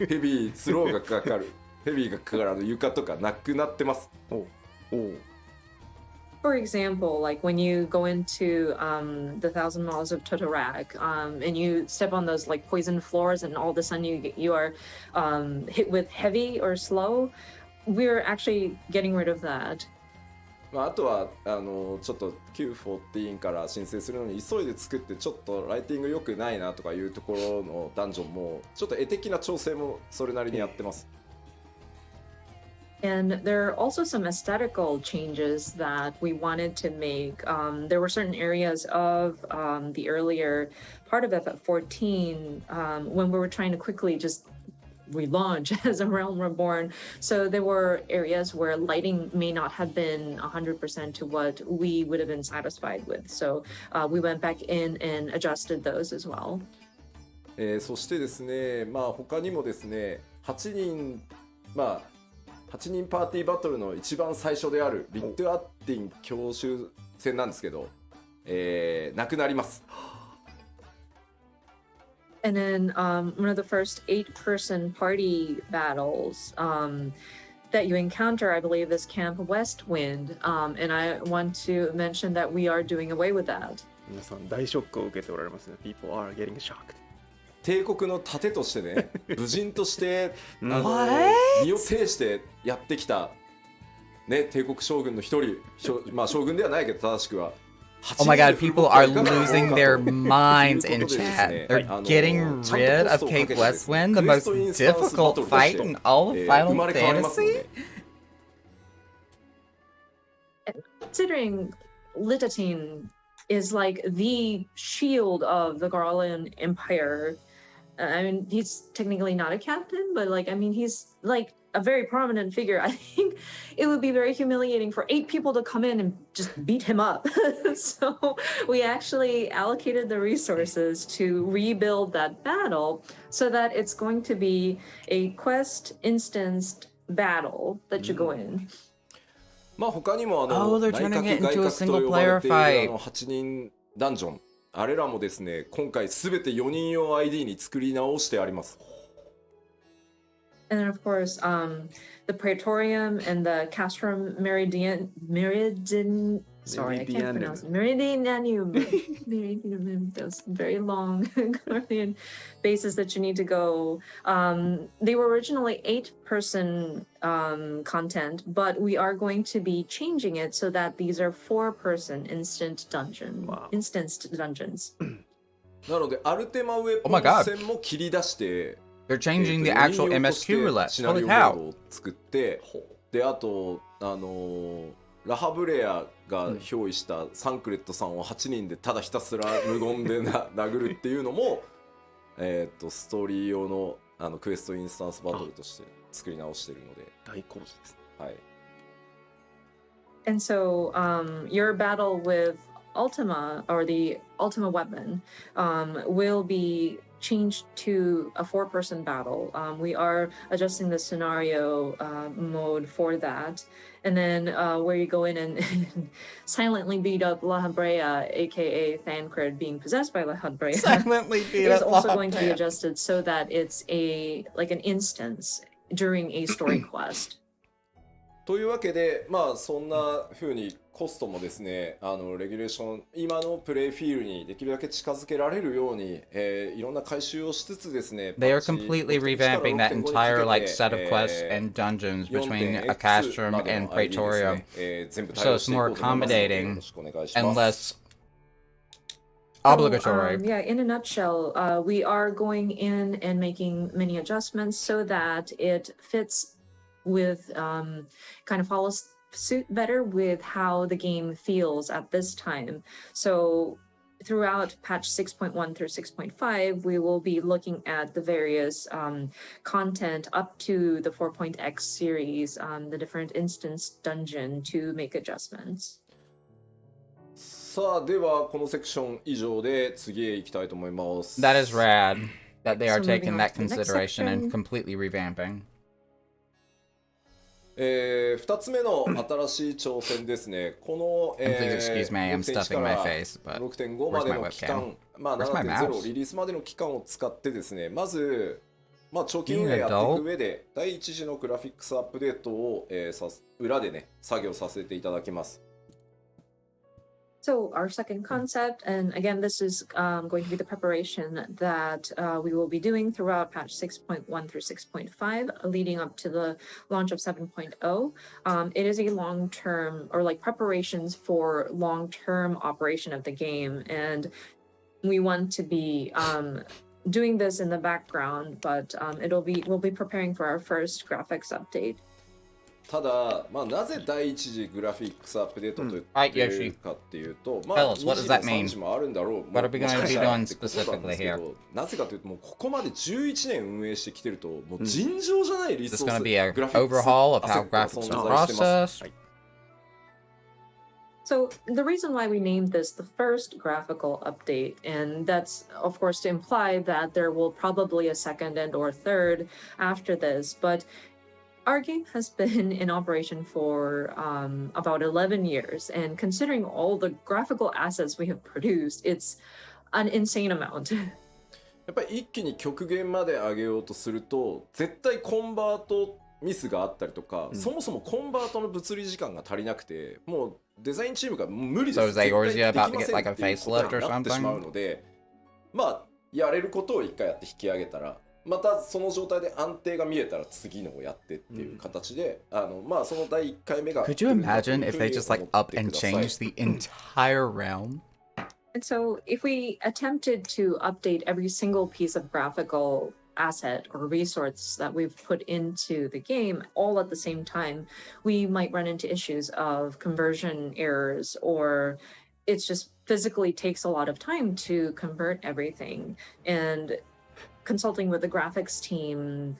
ヘビースローがかかるヘビーがかかる床とかなくなってます。For example, like when you go into the Thousand Miles of Totorak, and you step on those like poison floors, and all of a sudden you are hit with heavy or slow, we're actually getting rid of that. まあ、あとはちょっと Q14 から申請するのに急いで作ってちょっとライティング良くないなとかいうところのダンジョンもちょっと絵的な調整もそれなりにやってます。And there are also some aesthetical changes that we wanted to make. There were certain areas of the earlier part of FF14 when we were trying to quickly just relaunch as a Realm Reborn. So there were areas where lighting may not have been 100% to what we would have been satisfied with. So we went back in and adjusted those as well. そしてですね、まあ他にもですね、8人パーティーバトルの一番最初であるリッド・アッティン教習戦なんですけど、なくなります。And then one of the first 8-person party battles that you encounter, I believe, is Camp Westwind. And I want to mention that we are doing away with that. 皆さん大ショックを受けておられますね。People are getting shocked. 帝国の盾としてね、武人として身を挺してやってきた、ね、帝国将軍の一人、まあ将軍ではないけど正しくは。Oh my god, people are losing their minds in chat. They're getting rid of Cape Westwind, the most difficult fight in all of Final Fantasy? Considering Litatine is like the shield of the Garlean Empire, I mean, he's technically not a captain, but like, I mean, he's like a very prominent figure. I think it would be very humiliating for 8 people to come in and just beat him up. So we actually allocated the resources to rebuild that battle so that it's going to be a quest instanced battle that you go in. まあ他にもthey're turning it into a single player fight. 8人ダンジョン、あれらもですね、今回すべて4人用 ID に作り直してあります。And then, of course, the Praetorium and the Castrum Sorry, I can't pronounce it. Meridianum. Those very long Guardian bases that you need to go. They were originally 8-person content, but we are going to be changing it so that these are 4-person instanced dungeons. なので、アルテマウェポン戦も切り出して、They're changing the actual MSQ roulette. Holy cow. 作って、で、あと、ラハブレアが憑依したサンクレットさんを8人でただひたすら無言で殴るっていうのも、ストーリー用のクエストインスタンスバトルとして作り直しているので大工事ですね。はい。And so, your battle with Ultima, or the Ultima weapon, will be changed to a 4-person battle. We are adjusting the scenario mode for that. And then where you go in and silently beat up La Habrea, aka Thancred being possessed by La Habrea, silently beat is up also La going to be adjusted so that it's like an instance during a story quest. というわけで、まあそんな風にコストもですね、レギュレーション、今のプレイフィールにできるだけ近づけられるように、いろんな改修をしつつですね、They are completely revamping that entire like set of quests and dungeons between Akastrum and Praetorium, so it's more accommodating and less obligatory. Yeah, in a nutshell, we are going in and making many adjustments so that it fits with kind of follows suit better with how the game feels at this time. So throughout patch 6.1 through 6.5, we will be looking at the various content up to the 4.x series, the different instance dungeon to make adjustments. さあではこのセクション以上で次へ行きたいと思います。That is rad that they are So moving taking on that to the next consideration and section. completely revamping. 2つ目の新しい挑戦ですね。この、And please excuse me, I am 6.1 stuffing か my ら face, but 6.5 ま where's で my の期間 webcam?、まあ、Where's my 7.0 mouse? リリースまでの期間を使ってですね、まず、まあ、長期運営やっていく上で第一次のグラフィックスアップデートを、裏でね作業させていただきます。So our second concept, and again, this is going to be the preparation that we will be doing throughout patch 6.1 through 6.5, leading up to the launch of 7.0. It is a long-term, or like preparations for long-term operation of the game, and we want to be doing this in the background, but we'll be preparing for our first graphics update. ただ、まあ、なぜ第一次グラフィックスアップデートと言っているかっていうと、まあ、2次も3次もあるんだろう。What are we going to be doing specifically here? なぜかというと、もうここまで11年運営してきてると、もう尋常じゃないリソース、This is going to be an overhaul of how graphics are processed. So the reason why we named this the first graphical update, and that's of course to imply that there will probably a second and or third after this, but our game has been in operation for about 11 years, and considering all the graphical assets we have produced, it's an insane amount. やっぱり一気に極限まで上げようとすると、絶対コンバートミスがあったりとか、そもそもコンバートの物理時間が足りなくて、もうデザインチームが無理です。 So is Eorzea about to できま get せん like a っていうことに facelift or なってしまう something? ので、まあやれることを一回やって引き上げたら、またその状態で安定が見えたら次のをやってっていう形で、まあその第1回目が Could you imagine if they just like up and changed the entire realm? And so if we attempted to update every single piece of graphical asset or resource that we've put into the game all at the same time, we might run into issues of conversion errors, or it's just physically takes a lot of time to convert everything. And consulting with the graphics team,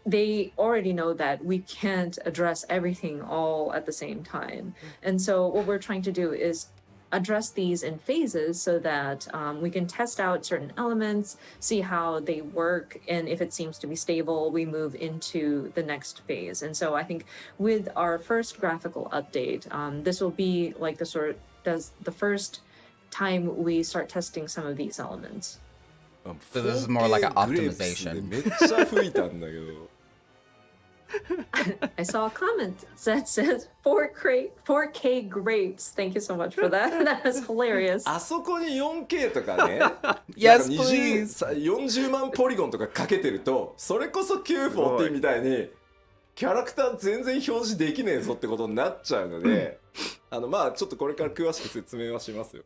they already know that we can't address everything all at the same time. And so what we're trying to do is address these in phases so that we can test out certain elements, see how they work, and if it seems to be stable, we move into the next phase. And so I think with our first graphical update, this will be like the first time we start testing some of these elements. So this is more like an optimization. めっちゃ吹いたんだけど。I saw a comment that says 4K grapes. Thank you so much for that. That was hilarious. あそこに 4K とかね Yes, なんか 40万ポリゴンとかかけてると、それこそ940みたいにキャラクター全然表示できねえぞってことになっちゃうので、まあちょっとこれから詳しく説明はしますよ。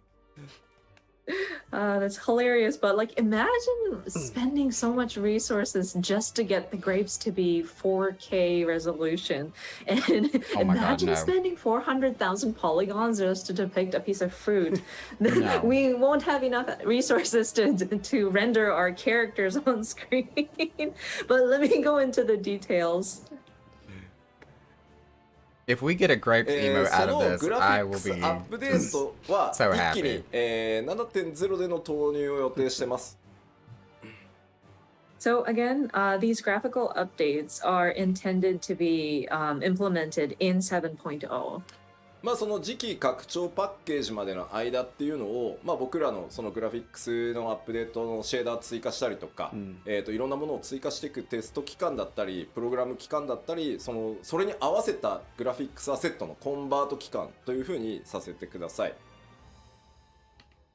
That's hilarious, but like imagine spending so much resources just to get the grapes to be 4K resolution, and Oh my God, imagine no. spending 400,000 polygons just to depict a piece of fruit. No. We won't have enough resources to render our characters on screen. But let me go into the details. If we get a grape emote out of this, I will そのグラフィックス be アップデートは so 一気 happy. に、7.0 での投入を予定してます。So again, these graphical updates are intended to be implemented in 7.0. まあその次期拡張パッケージまでの間っていうのを、まあ、僕らのそのグラフィックスのアップデートのシェーダー追加したりとか、いろんなものを追加していくテスト期間だったりプログラム期間だったりそれに合わせたグラフィックスアセットのコンバート期間というふうにさせてください。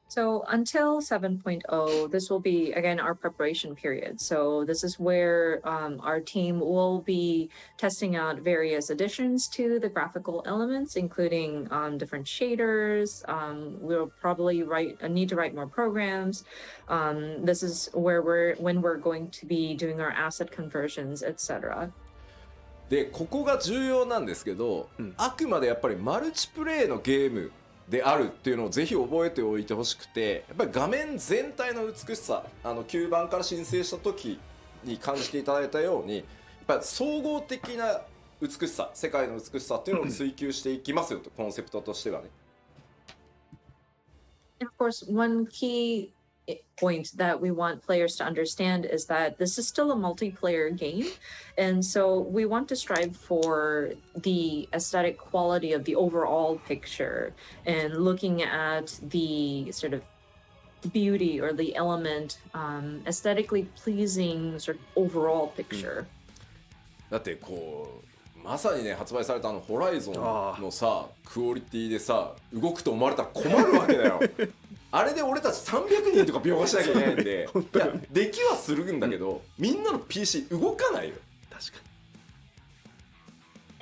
So until 7.0, this will be, again, our preparation period. So this is where our team will be testing out various additions to the graphical elements, including different shaders. We'll probably need to write more programs. This is where when we're going to be doing our asset conversions, etc. で、ここが重要なんですけど、あくまでやっぱりマルチプレイのゲームであるっていうのをぜひ覚えておいてほしくて、やっぱり画面全体の美しさ、9番から申請した時に感じていただいたように、やっぱり総合的な美しさ、世界の美しさっていうのを追求していきますよと、コンセプトとしてはね。And of course, one key point that we want players to understand is that this is still a multiplayer game, and so we want to strive for the aesthetic quality of the overall picture and looking at the sort of beauty or the element, aesthetically pleasing sort of overall picture. だってこうまさにね、発売されたホライゾンのさクオリティでさ動くと思われたら困るわけだよ。あれで俺たち300人とか描画しなきゃいけないんで、いやできはするんだけど、みんなの PC 動かないよ。確か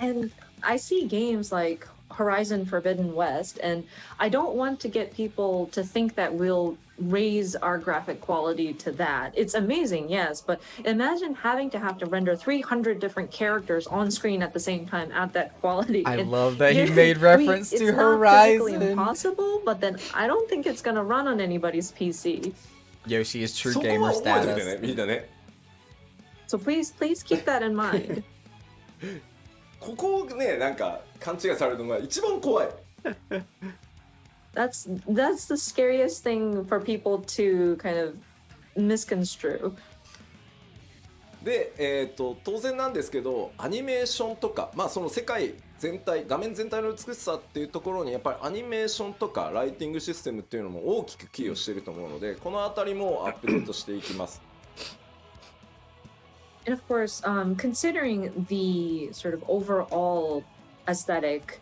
に。And I see games like Horizon Forbidden West, and I don't want to get people to think that we'll raise our graphic quality to that. It's amazing, yes, but imagine having to render 300 different characters on screen at the same time at that quality. I love that he made reference to Horizon. It's not physically impossible, but then I don't think it's gonna run on anybody's PC. Yoshi is true gamer status. So please keep that in mind. ここをね、なんか勘違いされるのが一番怖い。That's the scariest thing for people to kind of misconstrue. で、当然なんですけど、アニメーションとか、まあその世界全体、画面全体の美しさっていうところにやっぱりアニメーションとかライティングシステムっていうのも大きく寄与していると思うので、このあたりもアップデートしていきます。And of course, considering the sort of overall aesthetic,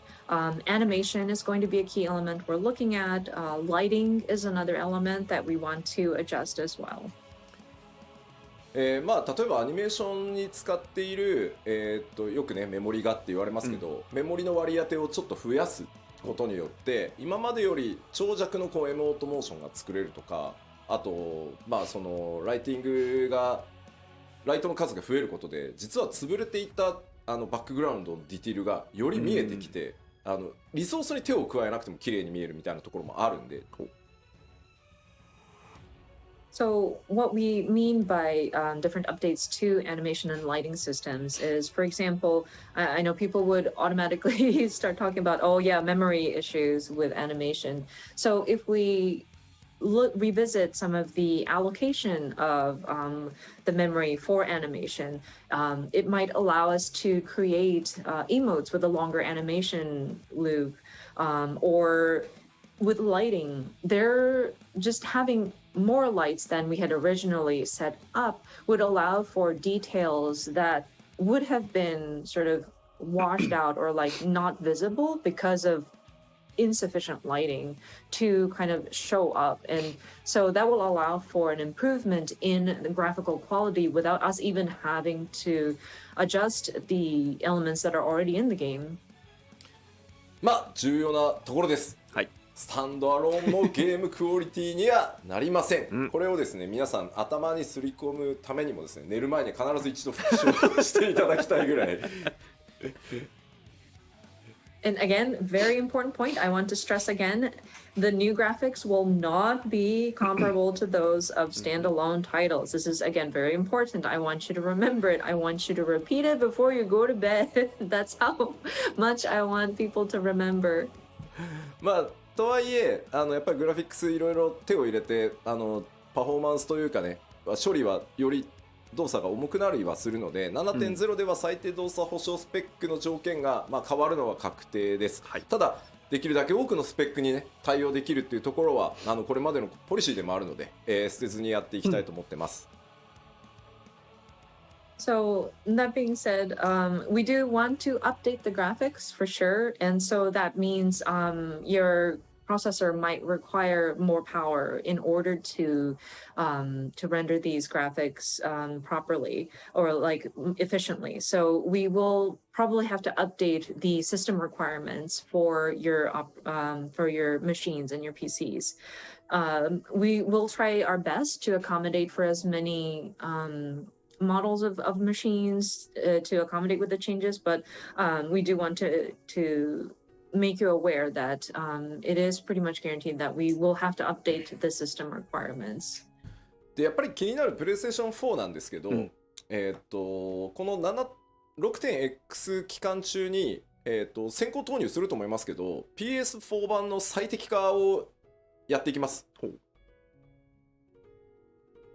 animation is going to be a key element we're looking at. Lighting is another element that we want to adjust as well. まあ例えばアニメーションに使っている、よくねメモリがって言われますけど、メモリの割り当てをちょっと増やすことによって今までより長尺のこうエモートモーションが作れるとか、あとまあそのライトの数が増えることで実は潰れていたバックグラウンドのディティールがより見えてきて、リソースに手を加えなくても綺麗に見えるみたいなところもあるんで。So what we mean by different updates to animation and lighting systems is, for example, I know people would automatically start talking about, oh yeah, memory issues with animation. So if we revisit some of the allocation of the memory for animation, it might allow us to create emotes with a longer animation loop, or with lighting, they're just having more lights than we had originally set up would allow for details that would have been sort of washed out or like not visible because of insufficient lighting to kind of show up. And so that will allow for an improvement in the graphical quality without us even having to adjust the elements that are already in the game. まあ重要なところです。はい。スタンドアローンのゲームクオリティにはなりません。これをですね、皆さん頭にすり込むためにもですね、寝る前に必ず一度復習していただきたいぐらい。And again, very important point. I want to stress again, the new graphics will not be comparable to those of standalone titles. This is, again, very important. I want you to remember it. I want you to repeat it before you go to bed. That's how much I want people to remember. まあ、とはいえ、やっぱりグラフィックスいろいろ手を入れて、パフォーマンスというかね、処理はより動作が重くなりはするので 7.0 では最低動作保証スペックの条件が、変わるのは確定です、ただできるだけ多くのスペックにね対応できるっていうところはこれまでのポリシーでもあるので、捨てずにやっていきたいと思ってます、So that being said, we do want to update the graphics for sure, and so that means your processor might require more power in order to render these graphics properly or like efficiently. So we will probably have to update the system requirements for your machines and your PCs. We will try our best to accommodate for as many models of machines to accommodate with the changes, but we do want to make you aware that it is pretty much guaranteed that we will have to update the system requirements. でやっぱり気になるプレイステーション4なんですけど、この 6.X 期間中に、先行投入すると思いますけど PS4 版の最適化をやっていきます。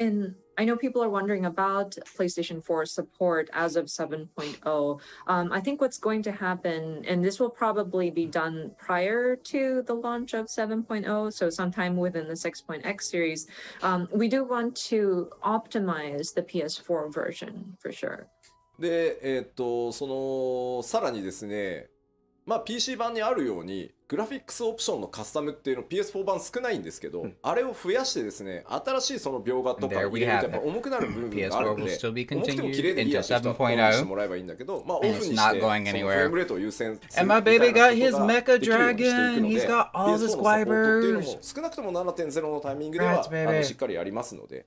And I know people are wondering about PlayStation 4 support as of 7.0. I think what's going to happen, and this will probably be done prior to the launch of 7.0, so sometime within the 6.x series, we do want to optimize the PS4 version for sure. で、さらにですね、PC 版にあるようにグラフィックスオプションのカスタムっていうの PS4 版少ないんですけど、あれを増やしてですね、新しいその描画とか入れるとやっぱ重くなる部分があるので、重くても綺麗でいいやって人はオンにしてもらえばいいんだけど、オフにしてそのフレームレートを優先するみたいなことができるようにしていくので、PS4 のサポートっていうのも少なくとも 7.0 のタイミングではしっかりやりますので。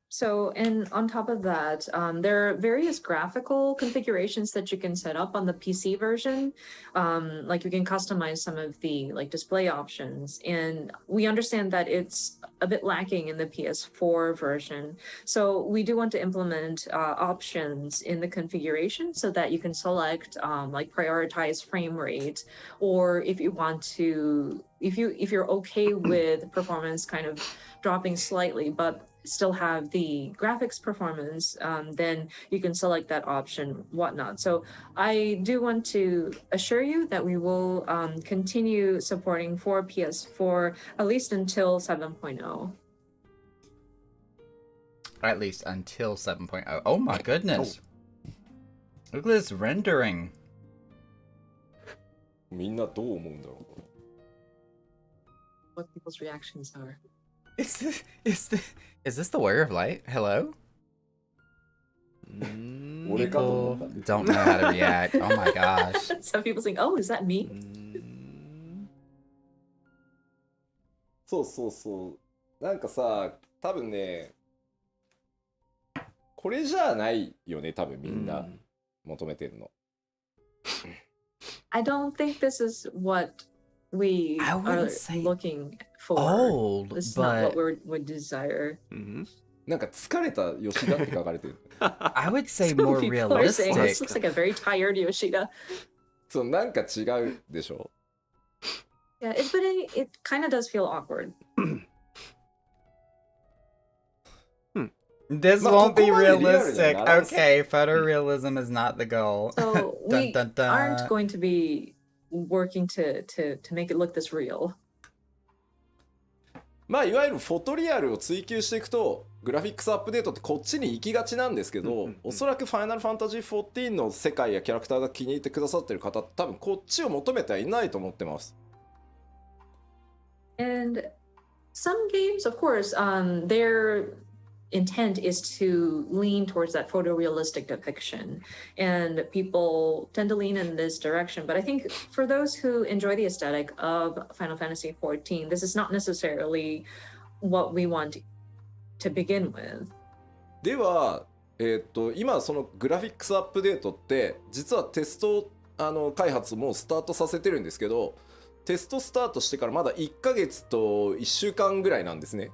So, and on top of that, there are various graphical configurations that you can set up on the PC version. Like you can customize some of the like display options, and we understand that it's a bit lacking in the PS4 version. So we do want to implement options in the configuration so that you can select like prioritize frame rate, or if you want to, if you're okay with performance kind of dropping slightly, but still have the graphics performance, then you can select that option, whatnot. So I do want to assure you that we will continue supporting for PS4 at least until 7.0. At least until 7.0. Oh my goodness. Look at this rendering. みんなどう思うんだろう。What people's reactions are. Is this the Warrior of Light? Hello? People don't know how to react. Oh my gosh. Some people think, oh, is that me? そうそうそう。なんかさ、多分ね、これじゃないよね、多分みんな求めてるの。I don't think this is what we are looking for. Old, this is but not what we desire. なんか疲れた吉田って書かれてる。I would say Some more people are saying this realistic. looks like a very tired Yoshida. そう、なんか違うでしょ。Yeah, but it kind of does feel awkward. This won't be realistic. Okay, photorealism is not the goal. So we Dun, dun, dun. aren't going to be working to make it look this real. まあいわゆるフォトリアルを追求していくとグラフィックスアップデートってこっちに行きがちなんですけど、おそらくファイナルファンタジー14の世界やキャラクターが気に入ってくださってる方多分こっちを求めてはいないと思ってます。And some games, of course, their intent is to lean towards that photorealistic depiction, and people tend to lean in this direction. But I think for those who enjoy the aesthetic of Final Fantasy XIV, this is not necessarily what we want to begin with. では、今そのグラフィックスアップデートって実はテスト開発もスタートさせてるんですけど、テストスタートしてからまだ1ヶ月と1週間ぐらいなんですね。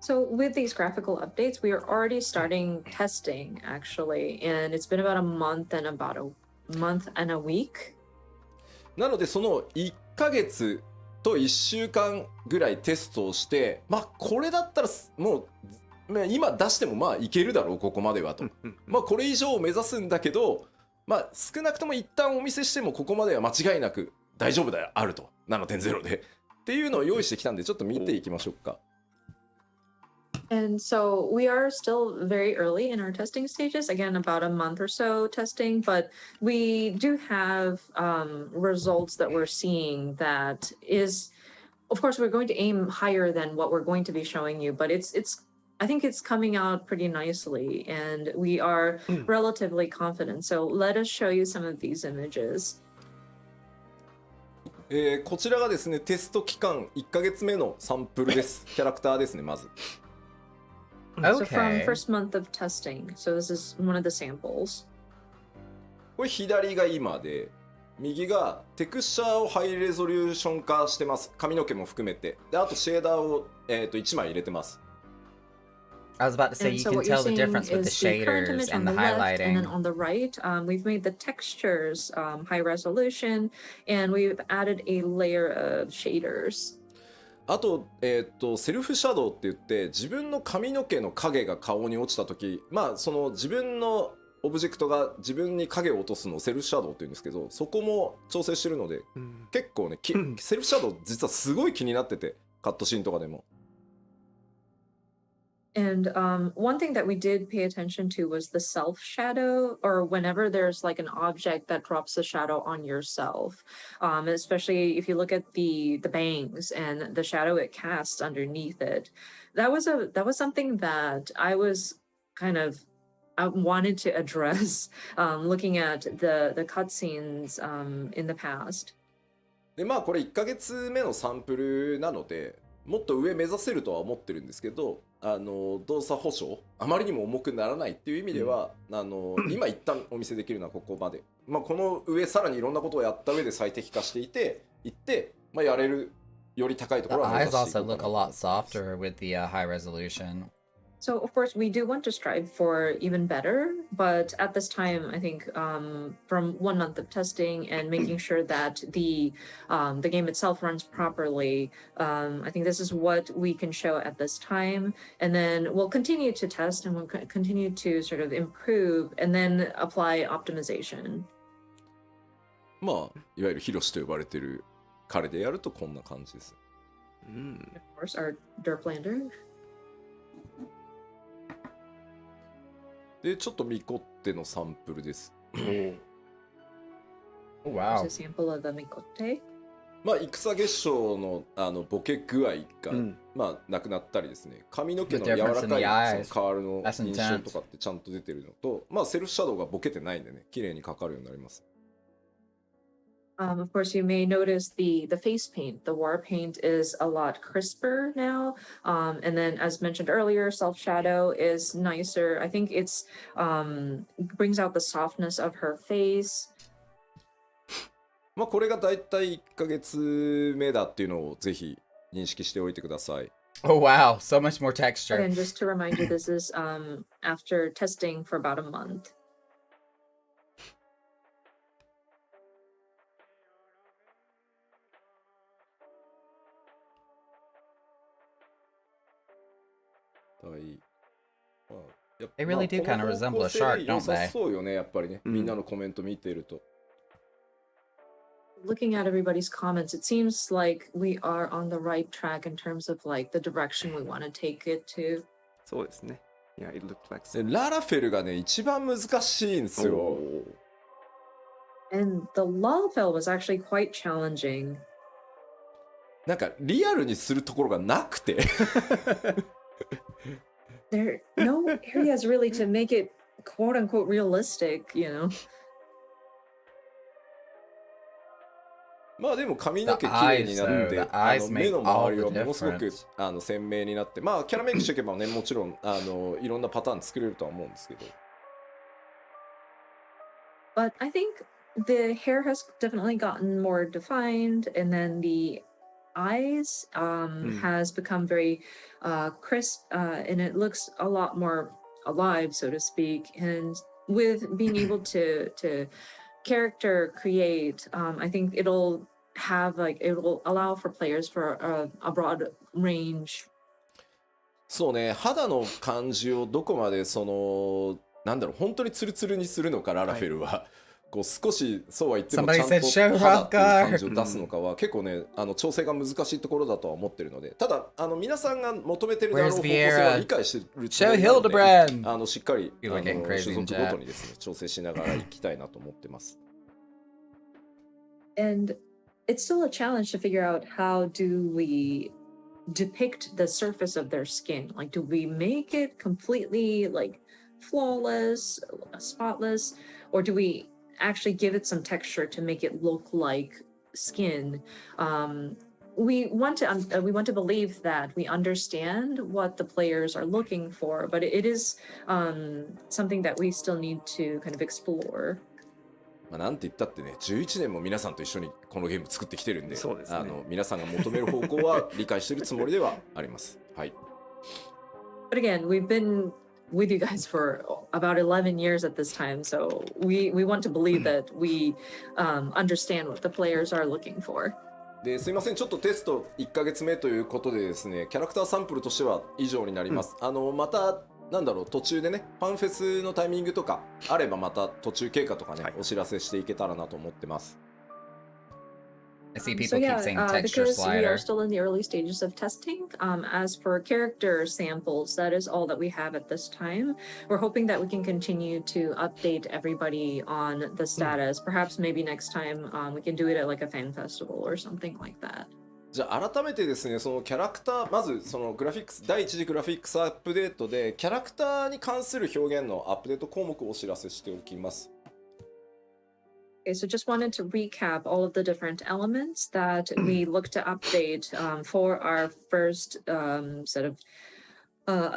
So with these graphical updates, we are already starting testing actually, and it's been about a month and a week. なのでその1ヶ月と1週間ぐらいテストをして、まあこれだったらもう今出してもまあいけるだろうここまではと、まあこれ以上を目指すんだけど、まあ少なくとも一旦お見せしてもここまでは間違いなく大丈夫だよあると 7.0 でっていうのを用意してきたんでちょっと見ていきましょうか。And so we are still very early in our testing stages, again, about a month or so testing, but we do have results that we're seeing that is, of course, we're going to aim higher than what we're going to be showing you, but I think it's coming out pretty nicely and we are relatively confident. So let us show you some of these images. こちらがですね、テスト期間1ヶ月目のサンプルです。キャラクターですね、まず。So from first month of testing, so this is one of the samples. これ左が今で、右がテクスチャーをハイレゾリューション化してます。髪の毛も含めて。で、あとシェーダーを、1枚入れてます。I was about to say, you can tell the difference with the shaders and the highlighting. And then on the right, we've made the textures high resolution, and we've added a layer of shaders. あと、セルフシャドウって言って自分の髪の毛の影が顔に落ちた時、まあその自分のオブジェクトが自分に影を落とすのをセルフシャドウって言うんですけど、そこも調整してるので、結構ね、セルフシャドウ実はすごい気になってて、カットシーンとかでも。And one thing that we did pay attention to was the self shadow, or whenever there's like an object that drops the shadow on yourself, especially if you look at the bangs and the shadow it casts underneath it. That was something that I wanted to address looking at the cutscenes in the past. でまあこれ1ヶ月目のサンプルなので、もっと上目指せるとは思ってるんですけど、動作保証あまりにも重くならないっていう意味では、今一旦お見せできるのはここまで、まあ、この上さらにいろんなことをやった上で最適化していって、まあ、やれるより高いところは目指していこうかな。 The eyes also look a lot softer with the high resolution. So of course we do want to strive for even better, but at this time, I think from 1 month of testing and making sure that the game itself runs properly, I think this is what we can show at this time, and then we'll continue to test and we'll continue to sort of improve and then apply optimization. まあいわゆるヒロシと呼ばれてる彼でやるとこんな感じです。Of course, our Derplander. でちょっとミコッテのサンプルです。Oh, wow. Here's a sample of the Mikote. まあ戦月賞のボケ具合が、まあなくなったりですね、髪の毛の柔らかいそのカールの印象とかってちゃんと出てるのと、まあセルフシャドウがボケてないんでね、綺麗にかかるようになります。Of course, you may notice the face paint. The war paint is a lot crisper now. And then, as mentioned earlier, self shadow is nicer. I think it's brings out the softness of her face. まあこれがだいたい1ヶ月目だっていうのをぜひ認識しておいてください。Oh wow, so much more texture. And just to remind you, this is after testing for about a month. はい。They really do kind of resemble a shark, don't they? そうよね、やっぱりね。みんなのコメント見てると。Looking at everybody's comments, it seems like we are on the right track in terms of like the direction we want to take it to. そうですね。Yeah, it looked like. ララフェルがね、一番難しいんですよ。And the Lalfell was actually quite challenging. なんかリアルにするところがなくて。There are no areas really to make it quote unquote realistic, you know. まあでも髪の毛綺麗になって目の周りはものすごく鮮明になって、まあキャラメイクしていけばね、もちろんいろんなパターン作れるとは思うんですけど。But I think the hair has definitely gotten more defined, and then the eyes has become very crisp, and it looks a lot more alive, so to speak. And with being able to character create, I think it'll have like it will allow for players for a broad range. そうね、肌の感じをどこまでなんだろう、本当にツルツルにするのかララフェルは、こう少しそうは言ってもちゃんと肌っていう感じを出すのかは結構ね、調整が難しいところだとは思ってるので、ただ皆さんが求めてるだろう方向性は理解してるつもりなので、しっかり種族ごとにですね調整しながらいきたいなと思ってます。And it's still a challenge to figure out how do we depict the surface of their skin. Like, do we make it completely like flawless, spotless, or do we actually give it some texture to make it look like skin? We want to believe that we understand what the players are looking for, but it is something that we still need to kind of explore. まあなんて言ったってね、11年も皆さんと一緒にこのゲーム作ってきてるんで、そうですね、皆さんが求める方向は理解してるつもりではあります。はい。But again, we've been with you guys for about 11 years at this time, so we want to believe that we understand what the players are looking for. ですいません、ちょっとテスト1ヶ月目ということでですね、キャラクターサンプルとしては以上になります。またなんだろう、途中でね、ファンフェスのタイミングとかあればまた途中経過とかね、お知らせしていけたらなと思ってます。I see people keep saying texture because we slider. are still in the early stages of testing. As for character samples, that is all that we have at this time. We're hoping that we can continue to update everybody on the status. Perhaps maybe next time we can do it at like a fan festival or something like that. じゃあ改めてですね、そのキャラクター、まずそのグラフィックス、第一次グラフィックスアップデートでキャラクターに関する表現のアップデート項目をお知らせしておきます。Okay, so just wanted to recap all of the different elements that we look to update for our first set of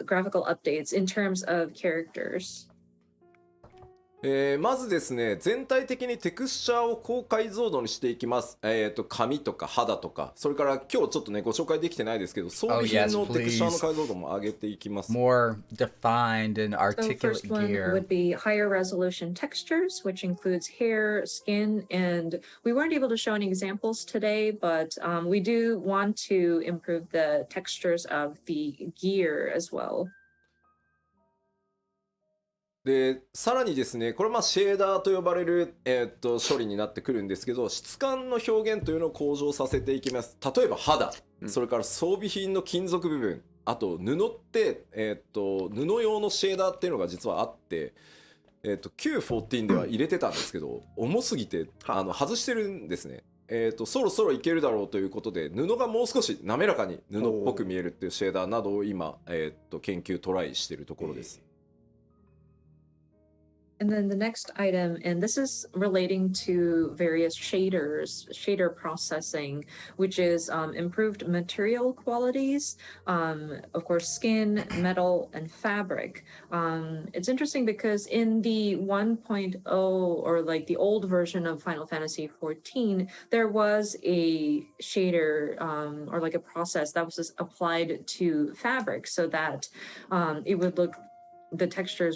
graphical updates in terms of characters. まずですね、全体的にテクスチャーを高解像度にしていきます。髪とか肌とか、それから今日ちょっとねご紹介できてないですけど、装備品のテクスチャーの解像度も上げていきます。More defined and articulate first one gear. would be higher resolution textures, which includes hair, skin, and we weren't able to show any examples today, but we do want to improve the textures of the gear as well. でさらにですね、これはシェーダーと呼ばれる、処理になってくるんですけど、質感の表現というのを向上させていきます。例えば肌、それから装備品の金属部分、あと布って、布用のシェーダーっていうのが実はあって、Q14 では入れてたんですけど、重すぎて外してるんですね。そろそろいけるだろうということで、布がもう少し滑らかに布っぽく見えるっていうシェーダーなどを今、研究トライしているところです。And then the next item, and this is relating to various shader processing, which is improved material qualities, of course, skin, metal, and fabric. It's interesting because in the 1.0 or like the old version of Final Fantasy XIV, there was a shader or like a process that was just applied to fabric so that it would look the texture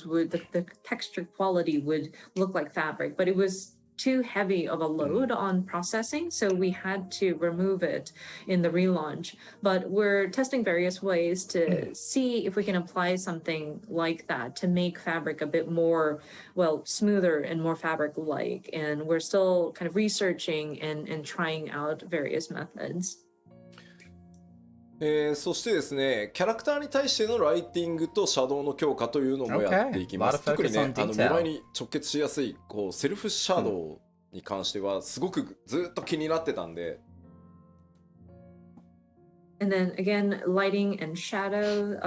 quality would look like fabric, but it was too heavy of a load on processing, so we had to remove it in the relaunch. But we're testing various ways to see if we can apply something like that to make fabric a bit more, well, smoother and more fabric-like. And we're still kind of researching and trying out various methods. そしてですね、キャラクターに対してのライティングとシャドウの強化というのもやっていきます。特にね、見栄えに直結しやすいこうセルフシャドウに関してはすごくずっと気になってたんで。And then again, lighting and shadow,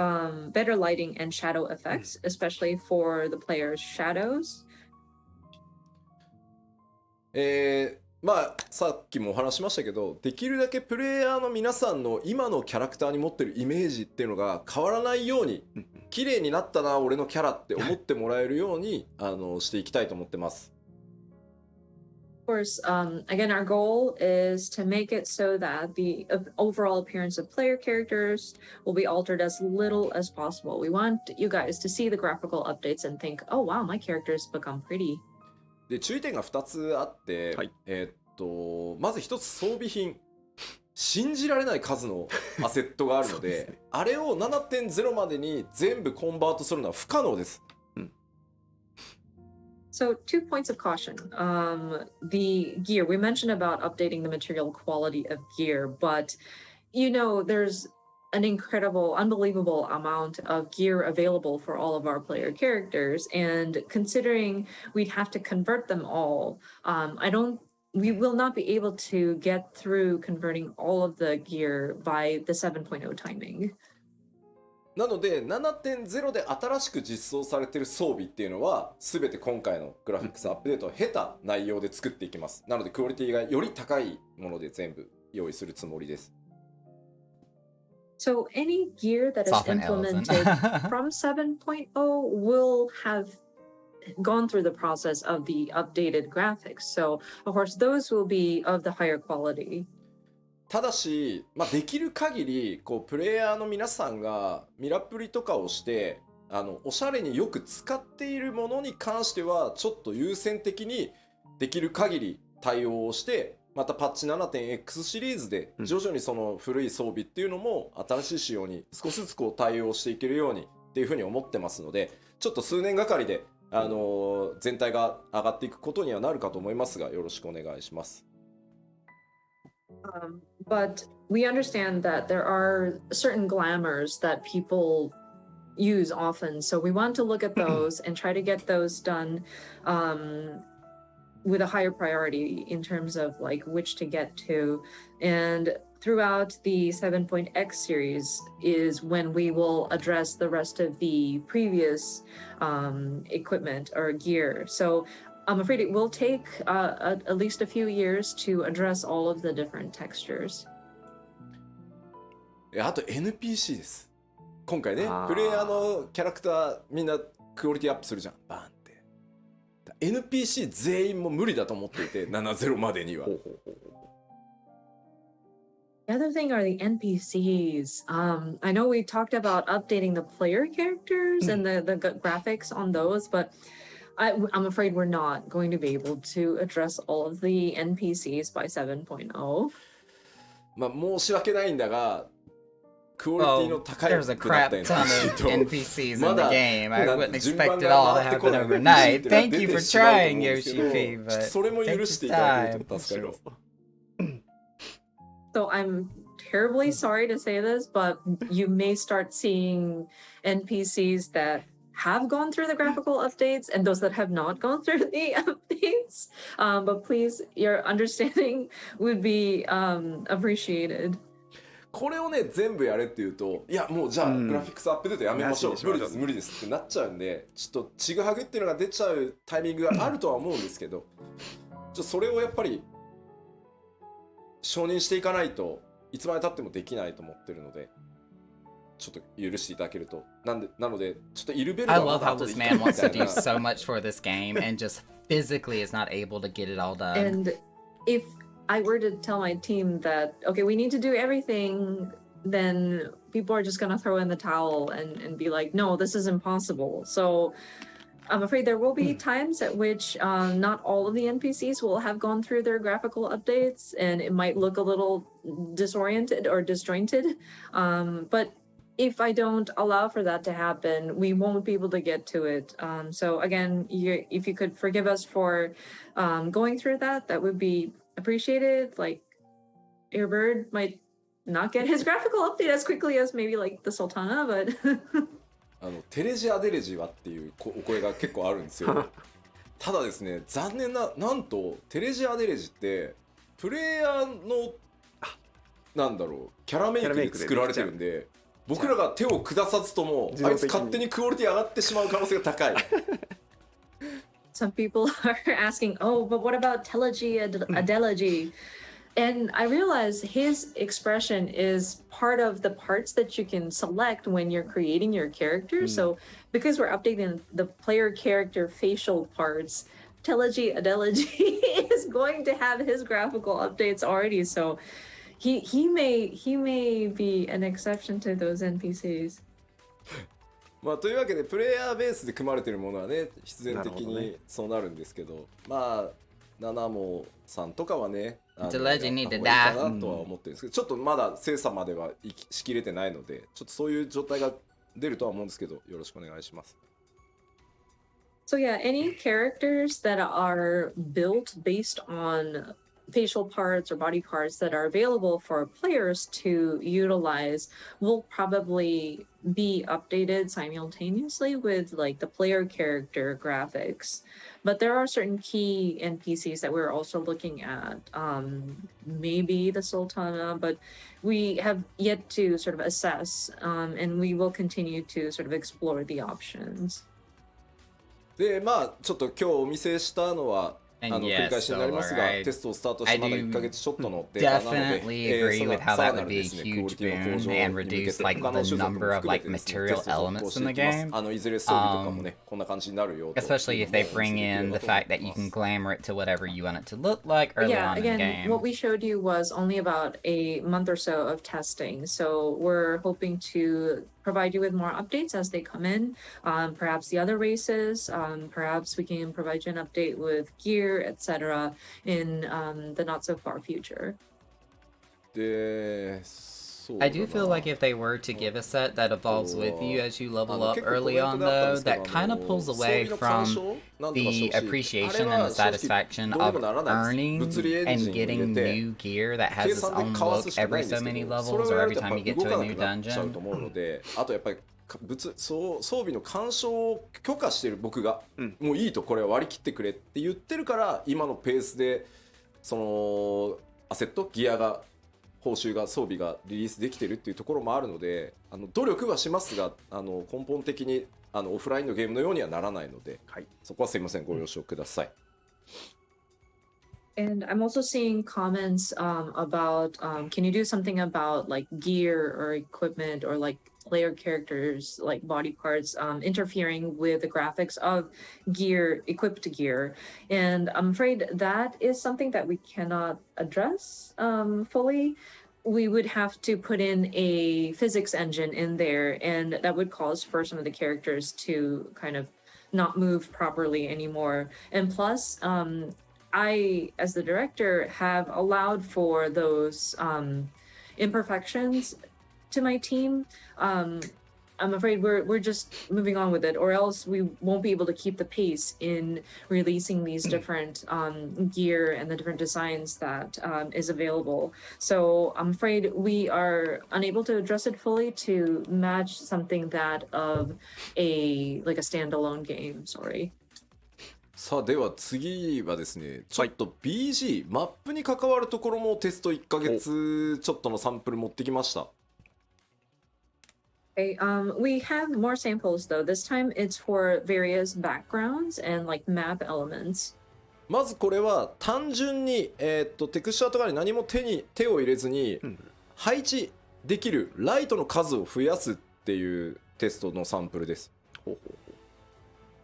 better lighting and shadow effects, especially for the player's shadows. まあさっきもお話しましたけど、できるだけプレイヤーの皆さんの今のキャラクターに持ってるイメージっていうのが変わらないように、綺麗になったな俺のキャラって思ってもらえるようにしていきたいと思ってます。Of course, again, our goal is to make it so that the overall appearance of player characters will be altered as little as possible. We want you guys to see the graphical updates and think, oh wow, my character's become pretty. で注意点が2つあって、はい、まず一つ装備品。信じられない数のアセットがあるので、あれを 7.0 までに全部コンバートするのは不可能です。So 2 points of caution. The gear, we mentioned about updating the material quality of gear, but there's an incredible, unbelievable amount of gear available for all of our player characters. And considering we'd have to convert them all, we will not be able to get through converting all of the gear by the 7.0 timing. なので 7.0 で新しく実装されている装備っていうのは全て今回のグラフィックスアップデートを経た内容で作っていきます。なのでクオリティがより高いもので全部用意するつもりです。So any gear that is implemented from 7.0 will have gone through the process of the updated graphics. So of course those will be of the higher quality. ただし、できる限りプレイヤーの皆さんがミラプリとかをしておしゃれによく使っているものに関してはちょっと優先的にできる限り対応をして、またパッチ 7.x シリーズで徐々にその古い装備っていうのも新しい仕様に少しずつ対応していけるようにっていうふうに思ってますので、ちょっと数年がかりで全体が上がっていくことにはなるかと思いますが、よろしくお願いします。But we understand that there are certain glamours that people use often. So we want to look at those and try to get those done with a higher priority in terms of like which to get to. And throughout the 7.x series is when we will address the rest of the previous equipment or gear. So I'm afraid it will take at least a few years to address all of the different textures. あと NPC です。今回ね、プレイヤーのキャラクターみんなクオリティアップするじゃん、バーンって。NPC 全員も無理だと思っていて、7.0 までには。The other thing are the NPCs. I know we talked about updating the player characters and the graphics on those, but I'm afraid we're not going to be able to address all of the NPCs by 7.0. 申し訳ないんだが、クオリティの高い there's a crap ton of NPCs in the game. I wouldn't expect it all to happen overnight. Thank you for trying, Yoshi-P, but それも許していただけると助かります。So I'm terribly sorry to say this, but you may start seeing NPCs that have gone through the graphical updates and those that have not gone through the updates. But please, your understanding would be appreciated. これをね全部やれって言うと、いやもうじゃあグラフィックスアップデートやめましょう、無理です無理ですってなっちゃうんで、ちょっとちぐはぐっていうのが出ちゃうタイミングがあるとは思うんですけど、それをやっぱり承認していかないといつまで経ってもできないと思ってるので、ちょっと許していただけると。なのでちょっとイルベルが I love how this man wants to do so much for this game and just physically is not able to get it all done. And if I were to tell my team that, okay, we need to do everything, then people are just going to throw in the towel and be like, no, this is impossible. So I'm afraid there will be times at which not all of the NPCs will have gone through their graphical updates and it might look a little disoriented or disjointed. But if I don't allow for that to happen, we won't be able to get to it. So again, if you could forgive us for going through that, that would be appreciated. Like your bird might not get his graphical update as quickly as maybe like the Sultana, but テレジアデレジはっていうお声が結構あるんですよ。ただですね、残念なんとテレジアデレジってプレイヤーのなんだろうキャラメイクで作られてるんで、僕らが手を下さずともあいつ勝手にクオリティ上がってしまう可能性が高い。Some people are asking, oh, but what about Telegy Adelegy? And I realize his expression is part of the parts that you can select when you're creating your character. So because we're updating the player character facial parts, Telegy Adelegy is going to have his graphical updates already. So he may be an exception to those NPCs. というわけでプレイヤーベースで組まれてるものはね必然的にそうなるんですけど、ナナモさんとかはね、It's a legend やった need 方 to がいいか die. なとは思ってるんですけど、ちょっとまだ精査まではしきれてないので、ちょっとそういう状態が出るとは思うんですけど、よろしくお願いします。So yeah, any characters that are built based on facial parts or body parts that are available for players to utilize will probably be updated simultaneously with like the player character graphics. But there are certain key NPCs that we're also looking at. Maybe the Sultana, but we have yet to sort of assess, and we will continue to sort of explore the options. でまあちょっと今日お見せしたのは繰り返しになりますが、テストをスタートしてまだ1ヶ月ちょっとのデータなので、agree with how that would be a huge boon and reduce like the number of like material elements in the game. いずれ装備とかもね、こんな感じになるよ。Especially if they bring in the fact that you can glamour it to whatever you want it to look like early on in the game. What we showed you was only about a month or so of testing, so we're hoping to provide you with more updates as they come in. Perhaps the other races, perhaps we can provide you an update with gear, etc. in the not so far future. で、I do feel like if they were to give a set that evolves with you as you level up early on, though, that kind of pulls away from the appreciation and the satisfaction of earning and getting new gear that has its own look every so many levels or every time you get to a new dungeon. あとやっぱり装備の干渉を許可してる僕が、もういいとこれは割り切ってくれって言ってるから今のペースでそのアセットギアが報酬が装備がリリースできてるっていうところもあるので、努力はしますが根本的にオフラインのゲームのようにはならないので、はい、そこはすいませんご了承ください。And I'm also seeing comments about can you do something about like gear or equipment or like player characters like body parts interfering with the graphics of gear, equipped gear. And I'm afraid that is something that we cannot address fully. We would have to put in a physics engine in there, and that would cause for some of the characters to kind of not move properly anymore. And plus, I, as the director, have allowed for those imperfections to my team. I'm afraid we're just moving on with it, or else we won't be able to keep the pace in releasing these different gear and the different designs that is available. So I'm afraid we are unable to address it fully to match something that of a like a standalone game. Sorry. さあでは次はですね、ちょっと BG、マップに関わるところもテスト1ヶ月ちょっとのサンプル持ってきました。Okay, we have more samples though. This time it's for various backgrounds and like map elements. まずこれは単純に、テクスチャーとかに何も手を入れずに、配置できるライトの数を増やすっていうテストのサンプルです。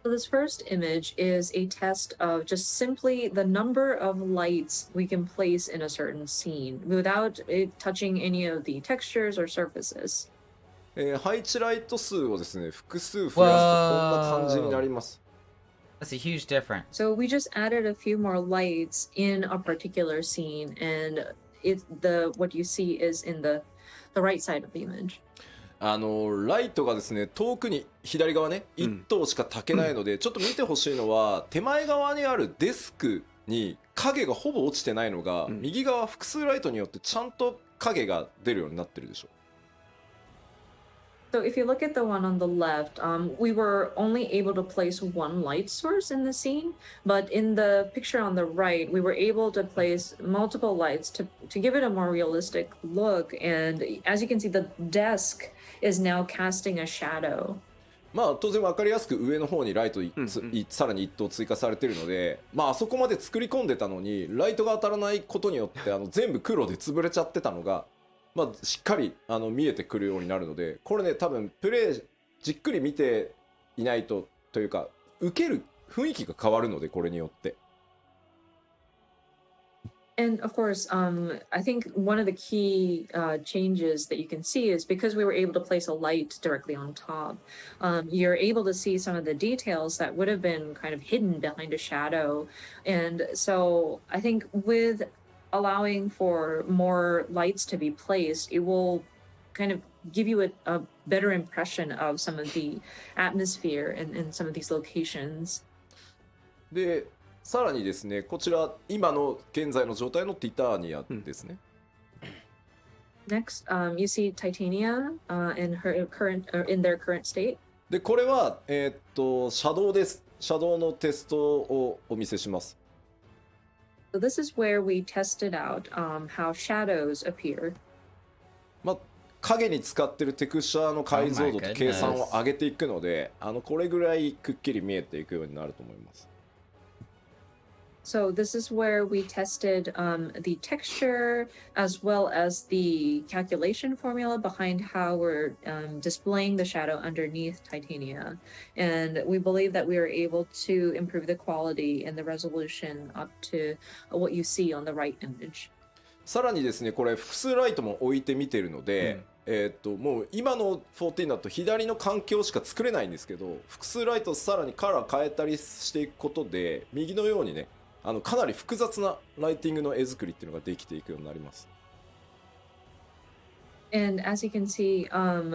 So this first image is a test of just simply the number of lights we can place in a certain scene without it touching any of the textures or surfaces. 配置ライト数をですね、複数増やすとこんな感じになります。That's a huge difference. So we just added a few more lights in a particular scene, and what you see is in the right side of the image. ライトがですね遠くに左側ね1灯しか焚けないので、ちょっと見てほしいのは手前側にあるデスクに影がほぼ落ちてないのが、右側複数ライトによってちゃんと影が出るようになってるでしょ。So if you look at the one on the left, we were only able to place one light source in the scene, but in the picture on the right, we were able to place multiple lights to give it a more realistic look. And as you can see, the desk is now casting a shadow. まあ当然分かりやすく上の方にライトさらに1灯追加されてるので、まああそこまで作り込んでたのにライトが当たらないことによって全部黒で潰れちゃってたのが、まあしっかり見えてくるようになるので、これね多分プレイじっくり見ていないとというか受ける雰囲気が変わるので、これによって。And of course, I think one of the key changes that you can see is because we were able to place a light directly on top, you're able to see some of the details that would have been kind of hidden behind a shadow. And so I think with allowing for more lights to be placed, it will kind of give you a better impression of some of the atmosphere in some of these locations. で、さらにですね、こちら今の現在の状態のティターニアですね。Next, you see Titania in their current state. で、これはシャドウです。シャドウのテストをお見せします。So this is where we tested out how shadows appear. まあ影に使ってるテクスチャーの解像度と計算を上げていくので、これぐらいくっきり見えていくようになると思います。So this is where we tested the texture as well as the calculation formula behind how we're displaying the shadow underneath Titania. And we believe that we are able to improve the quality and the resolution up to what you see on the right image. さらにですね、これ複数ライトも置いてみてるので、もう今の14だと左の環境しか作れないんですけど、複数ライトさらにカラー変えたりしていくことで、右のようにね、かなり複雑なライティングの絵作りっていうのができていくようになります。And as you can see,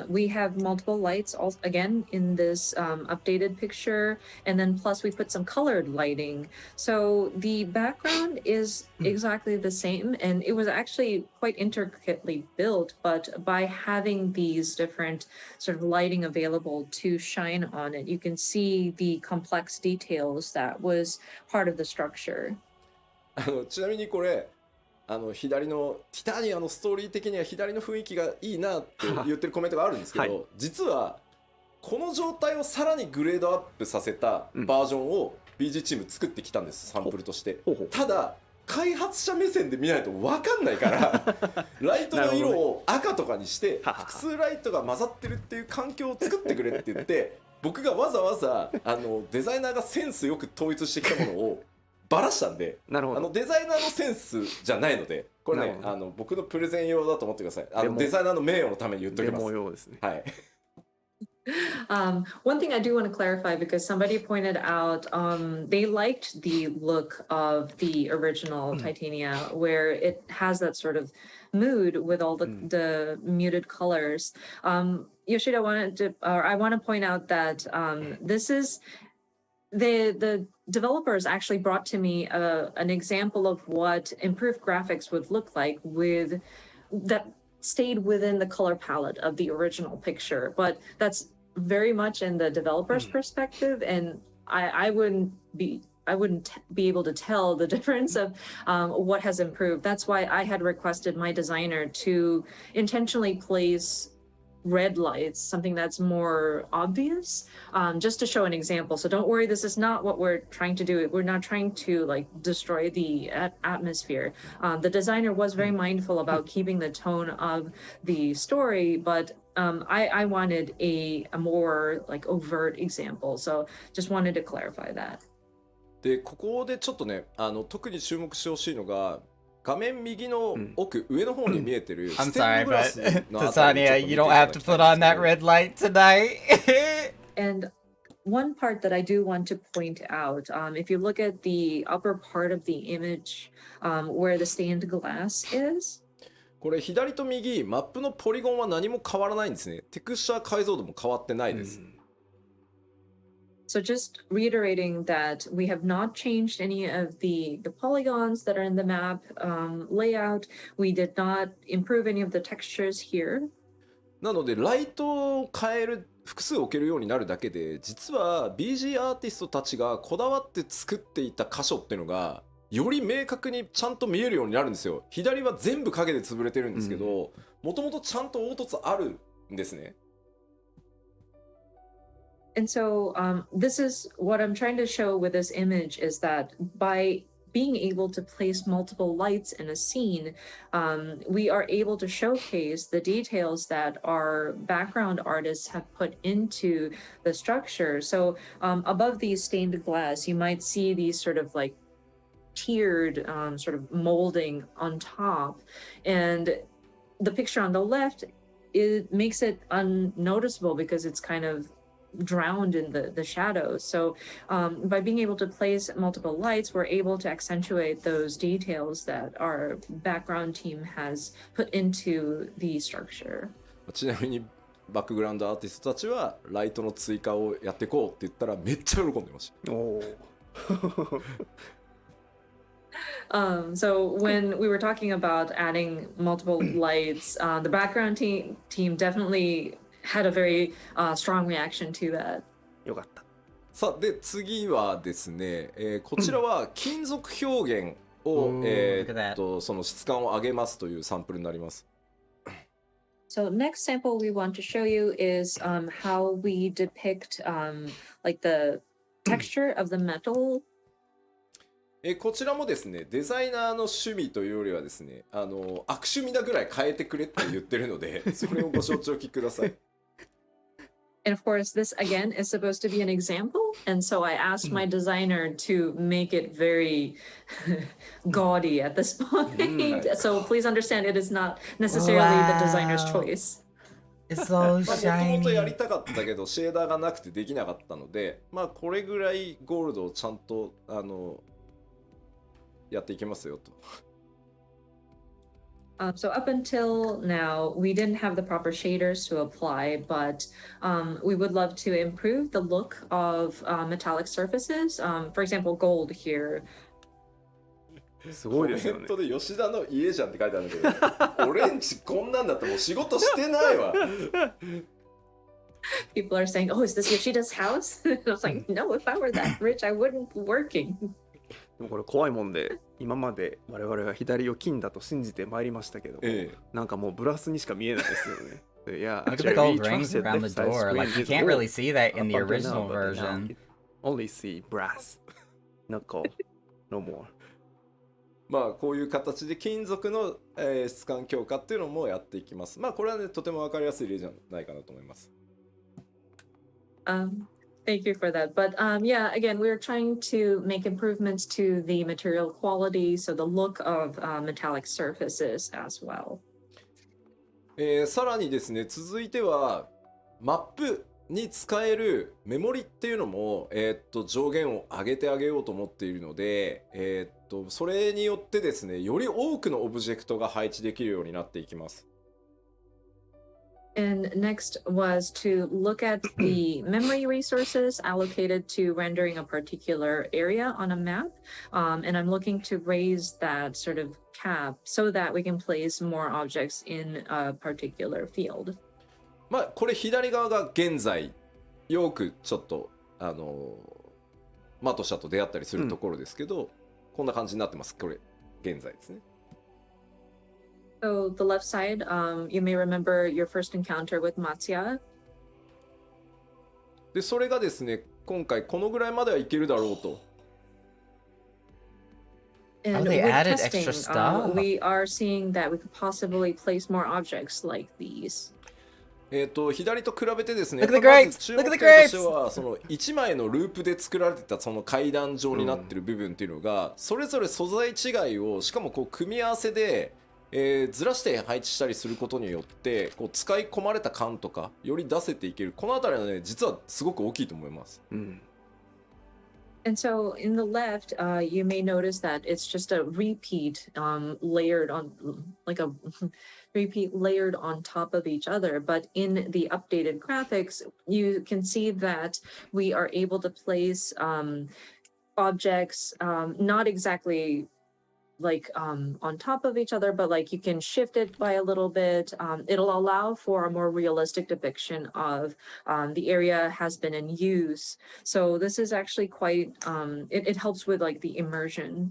we have multiple lights again in this updated picture, and then plus we put some colored lighting. So the background is exactly the same, and it was actually quite intricately built, but by having these different sort of lighting available to shine on it, you can see the complex details that was part of the structure. ちなみにこれ左のティタニアのストーリー的には左の雰囲気がいいなって言ってるコメントがあるんですけど、はい、実はこの状態をさらにグレードアップさせたバージョンを BG チーム作ってきたんです、サンプルとして。ただ開発者目線で見ないと分かんないからライトの色を赤とかにして複数ライトが混ざってるっていう環境を作ってくれって言って僕がわざわざデザイナーがセンスよく統一してきたものをバラしたんで、デザイナーのセンスじゃないので、これね、僕のプレゼン用だと思ってください。デザイナーの名誉のために言っときます。デモ用ですね。はい。One thing I do want to clarify because somebody pointed out they liked the look of the original Titania where it has that sort of mood with all the muted colors. Yoshida I want to point out that this is the developers actually brought to me an example of what improved graphics would look like with that stayed within the color palette of the original picture, but that's very much in the developer's perspective, and I wouldn't be able to tell the difference of what has improved. That's why I had requested my designer to intentionally place red lights, something that's more obvious, just to show an example. So don't worry, this is not what we're trying to do. We're not trying to like destroy the atmosphere. The designer was very mindful about keeping the tone of the story, but I wanted a more like overt example. So just wanted to clarify that. で、ここでちょっとね、特に注目してほしいのが、画面右の奥、上の方に見えてる I'm sorry, but Titania, you don't have to put on that red light tonight. And one part that I do want to point out, if you look at the upper part of the image, where the stained glass is, これ左と右、マップのポリゴンは何も変わらないんですね。テクスチャー解像度も変わってないです。So just reiterating that we have not changed any of the polygons that are in the map layout. We did not improve any of the textures here. なのでライトを変える複数置けるようになるだけで、実は BG アーティストたちがこだわって作っていた箇所っていうのがより明確にちゃんと見えるようになるんですよ。左は全部影で潰れてるんですけど、もともとちゃんと凹凸あるんですね。And so this is what I'm trying to show with this image is that by being able to place multiple lights in a scene, we are able to showcase the details that our background artists have put into the structure. So above these stained glass, you might see these sort of like tiered sort of molding on top. And the picture on the left, it makes it unnoticeable because it's kind of drowned in the shadows. So by being able to place multiple lights, we're able to accentuate those details that our background team has put into the structure. ちなみにバックグラウンドアーティストたちはライトの追加をやっていこうって言ったらめっちゃ喜んでました。おーSo when we were talking about adding multiple lights, the background team definitely had a very strong reaction to that. よかった。さあで次はですね、こちらは金属表現を、その質感を上げますというサンプルになります。So next sample we want to show you is how we depict like the texture of the metal. こちらもですね、デザイナーの趣味というよりはですね、悪趣味なぐらい変えてくれって言ってるので、それをご承知おきください。And of course, this again is supposed to be an example. And so I asked my designer to make it very gaudy at this point. So please understand it is not necessarily the designer's choice. It's so もとも shiny. とやりたかったけど、シェーダーがなくてできなかったので、まあこれぐらいゴールドをちゃんとやっていきますよと。So up until now, we didn't have the proper shaders to apply, but we would love to improve the look of metallic surfaces. For example, gold here. すごいですよね。コメントで吉田の家じゃんって書いてあるんだけど、俺んちこんなんだってもう仕事してないわ。People are saying, "Oh, is this Yoshida's house?" I was like, "No, if I were that rich, I wouldn't be working." でもこれ怖いもんで、今まで我々は左を金だと信じてまいりましたけど、なんかもうブラスにしか見えないですよね。Yeah, Look at the gold rings around the door. Like you can't really see that in the original version. Only see brass, not gold, no more. まあこういう形で金属の、質感強化っていうのもやっていきます。まあこれはねとても分かりやすい例じゃないかなと思います。Thank you for that. But yeah, again, we're trying to make improvements to the material quality, so the look of metallic surfaces as well. さらにですね、続いてはマップに使えるメモリっていうのも、上限を上げてあげようと思っているので、それによってですね、より多くのオブジェクトが配置できるようになっていきます。And next was to look at the memory resources allocated to rendering a particular area on a map. And I'm looking to raise that sort of cap so that we can place more objects in a particular field. まあこれ左側が現在よくちょっとマトシャと出会ったりするところですけど、こんな感じになってます。これ現在ですね。So the left side, you may remember your first encounter with Matsuya. でそれがですね、今回このぐらいまではいけるだろうと。And they with added testing, extra stuff. We are seeing that we could possibly place more objects like these. 左と比べてですね、 Look at the ま grapes! ず注目 Look 点 at と the してはその1枚のループで作られてたその階段状になってる部分っていうのが、それぞれ素材違いをしかもこう組み合わせで、ずらして配置したりすることによってこう使い込まれた感とかより出せていける。このあたりはね実はすごく大きいと思います。And so in the left, you may notice that it's just a repeat layered on, like a repeat layered on top of each other. But in the updated graphics, you can see that we are able to place objects not exactly like on top of each other, but like you can shift it by a little bit. It'll allow for a more realistic depiction of the area has been in use. So this is actually quite, it helps with like the immersion.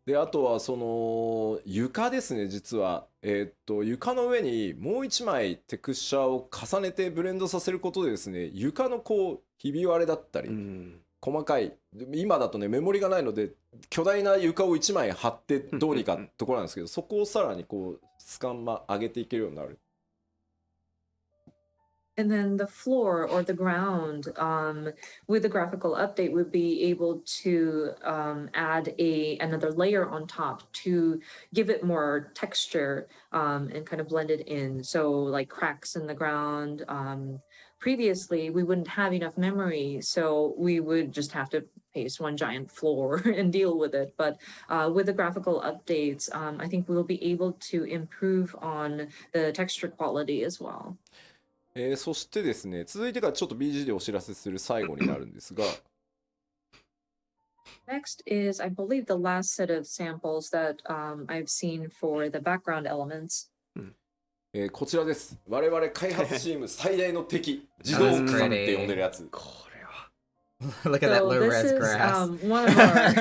であとはその床ですね。実は床の上にもう一枚テクスチャーを重ねてブレンドさせることでですね、床のこうひび割れだったり、細かい今だとねメモリがないので巨大な床を1枚貼ってどうにかところなんですけど、そこをさらにこう質感上げていけるようになる。And then the floor or the ground, with the graphical update, would be able to add another layer on top to give it more texture and kind of blend it in. So like cracks in the ground. Previously, we wouldn't have enough memory, so we would just have to paste one giant floor and deal with it. But with the graphical updates, I think we'll be able to improve on the texture quality as well. そしてですね、続いてがちょっと BG でお知らせする最後になるんですが、Next is, I believe, the last set of samples that I've seen for the background elements. こちらです。我々開発チーム最大の敵、自動草って呼んでるやつ。これは。Look at that low res grass. One of our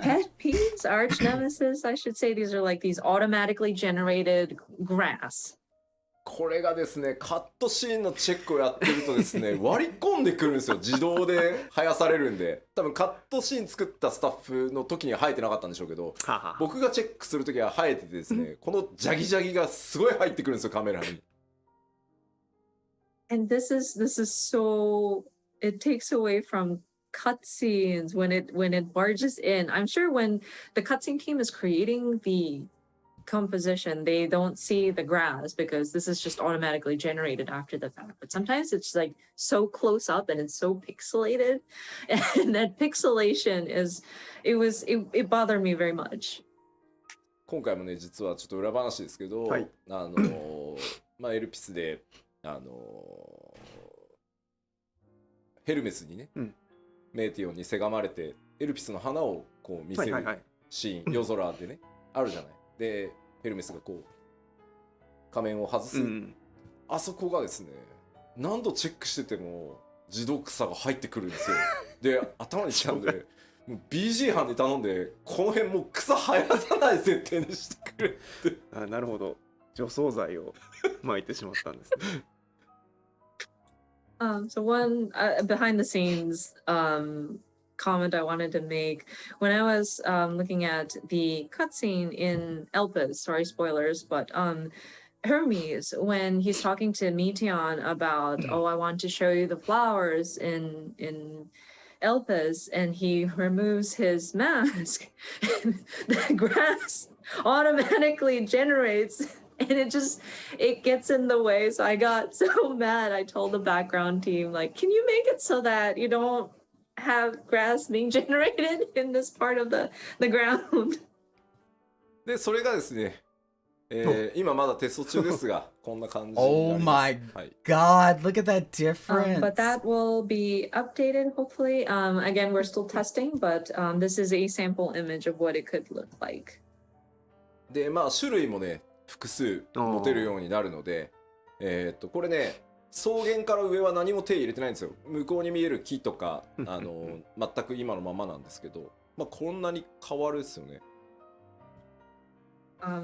pet peeves, arch nemesis, I should say. These are like these automatically generated grass. これがですね、カットシーンのチェックをやってるとですね、割り込んでくるんですよ。自動で生やされるんで。多分カットシーン作ったスタッフの時には生えてなかったんでしょうけど、僕がチェックする時は生えててですね、このジャギジャギがすごい入ってくるんですよ、カメラに。And this is so, it takes away from cutscenes when it barges in. I'm sure when the cutscene team is creating the composition, they don't see the grass because this is just automatically generated after the fact. But sometimes it's like so close up and it's so pixelated, and that pixelation it bothered me very much. 今回もね、実はちょっと裏話ですけど、はい、エルピスでヘルメスにね、メーティオンにせがまれてエルピスの花をこう見せるシーン、夜空でね、あるじゃない。でヘルメスがこう仮面を外す、あそこがですね、何度チェックしてても自動草が入ってくるんですよ。で頭にきたんでもう BG 班に頼んでこの辺もう草生やさない設定にしてくれって。あ、なるほど、除草剤を撒いてしまったんですね。So one behind the scenes comment I wanted to make when I was looking at the cutscene in Elpis, sorry spoilers, but Hermes, when he's talking to Meteon about, oh, I want to show you the flowers in Elpis, and he removes his mask, and the grass automatically generates, and it gets in the way. So I got so mad. I told the background team, like, can you make it so that you don't have grass being generated in this part of the ground? でそれがですね、今まだテスト中ですがこんな感じになります。Oh my god, look at that difference. But that will be updated hopefully. Again, we're still testing, but this is a sample image of what it could look like. で種類もね複数持てるようになるので、これね草原から上は何も手入れてないんですよ。向こうに見える木とか全く今のままなんですけど、こんなに変わるですよね。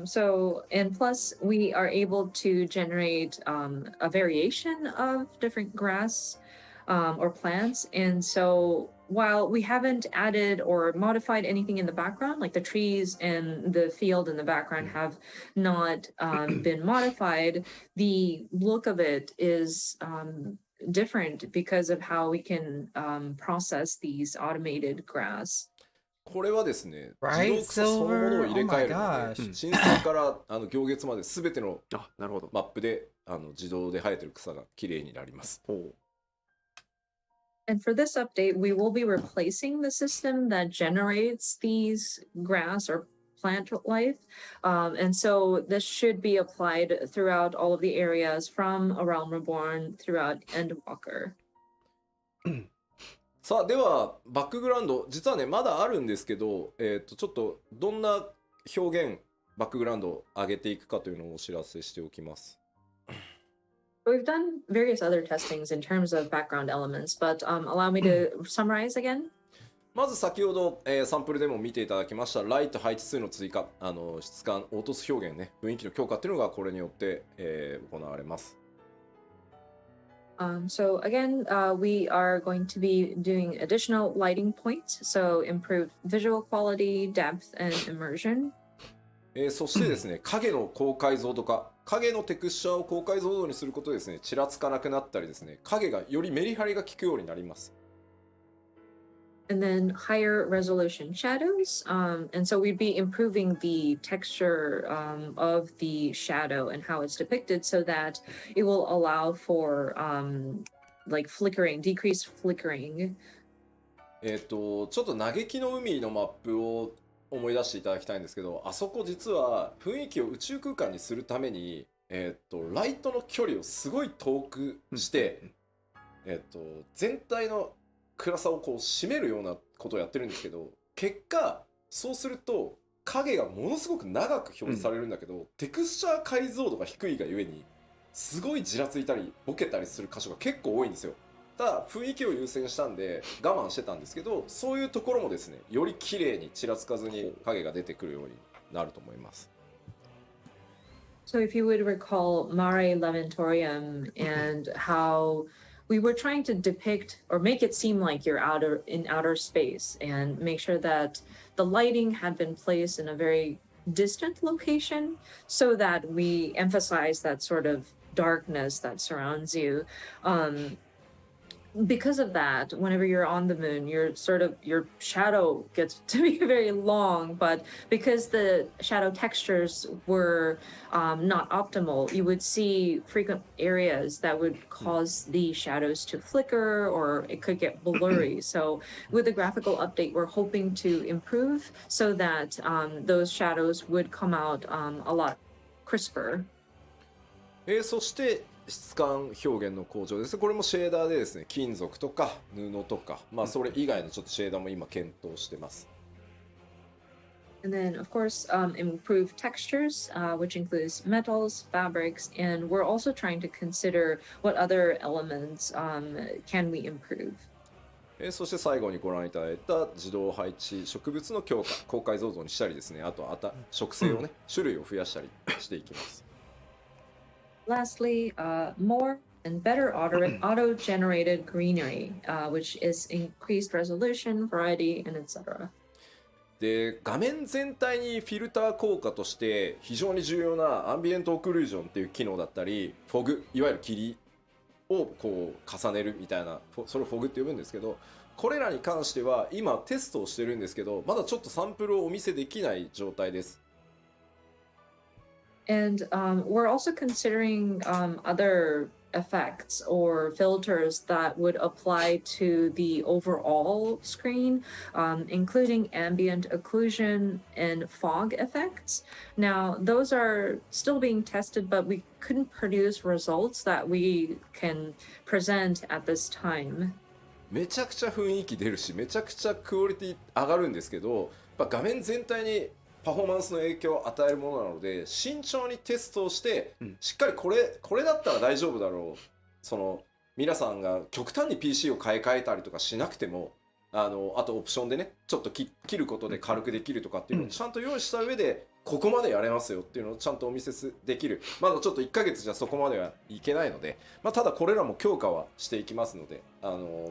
So, and plus we are able to generate a variation of different grass or plants. And so while we haven't added or modified anything in the background, like the trees and the field in the background have not been modified, the look of it is different because of how we can process these automated grass. これはですね、自動草そのものを入れ替えるので、新生から行月まで全てのマップで自動で生えてる草がきれいになります。And for this update, we will be replacing the system that generates these grass or plant life. And so this should be applied throughout all of the areas from A Realm Reborn throughout Endwalker. さあではバックグラウンド実はねまだあるんですけど、ちょっとどんな表現バックグラウンドを上げていくかというのをお知らせしておきます。We've done various other testings in terms of background elements, but allow me to summarize again. まず先ほど、サンプルでも見ていただきましたライト配置数の追加、質感凹凸表現ね雰囲気の強化っていうのがこれによって、行われます。So again, we are going to be doing additional lighting points, so improved visual quality, depth, and immersion. そしてですね、影の高解像度化、影のテクスチャーを高解像度にすることでですね、ちらつかなくなったりですね、影がよりメリハリが効くようになります。And then higher resolution shadows. And so we'd be improving the texture of the shadow and how it's depicted so that it will allow for like flickering, decreased flickering. ちょっと嘆きの海のマップを思い出していただきたいんですけど、あそこ実は雰囲気を宇宙空間にするために、ライトの距離をすごい遠くして、全体の暗さをこう締めるようなことをやってるんですけど、結果そうすると影がものすごく長く表示されるんだけど、テクスチャー解像度が低いがゆえにすごいじらついたりボケたりする箇所が結構多いんですよ。ただ雰囲気を優先したんで我慢してたんですけど、そういうところもですね、より綺麗にちらつかずに影が出てくるようになると思います。So if you would recall Mare Lamentorium and how we were trying to depict or make it seem like you're in outer space and make sure that the lighting had been placed in a very distant location so that we emphasize that sort of darkness that surrounds you. Because of that, whenever you're on the moon, your shadow gets to be very long, but because the shadow textures were not optimal, you would see frequent areas that would cause the shadows to flicker or it could get blurry. So with the graphical update, we're hoping to improve so that those shadows would come out a lot crisper. そして質感表現の向上です。これもシェーダーでですね、金属とか布とか、まあそれ以外のちょっとシェーダーも今検討してます。And then, of course, improve textures, which includes metals, fabrics, and we're also trying to consider what other elements can we improve. そして最後にご覧いただいた自動配置植物の強化、高解像度にしたりですね、あと植生をね、種類を増やしたりしていきます。Lastly, more and better auto-generated greenery, which is increased resolution, variety, and etc. で、画面全体にフィルター効果として非常に重要なアンビエントオクルージョンっていう機能だったり、フォグ、いわゆる霧をこう重ねるみたいな、それをフォグって呼ぶんですけど、これらに関しては今テストをしてるんですけど、まだちょっとサンプルをお見せできない状態です。And we're also considering other effects or filters that would apply to the overall screen, including ambient occlusion and fog effects. Now, those are still being tested, but we couldn't produce results that we can present at this time. めちゃくちゃ雰囲気出るし、めちゃくちゃクオリティ上がるんですけど、画面全体にパフォーマンスの影響を与えるものなので、慎重にテストをして、しっかりこれだったら大丈夫だろう、その皆さんが極端に PC を買い替えたりとかしなくても、あとオプションでね、ちょっと切ることで軽くできるとかっていうのをちゃんと用意した上で、ここまでやれますよっていうのをちゃんとお見せできる。まだちょっと1ヶ月じゃそこまではいけないので、ただこれらも強化はしていきますので、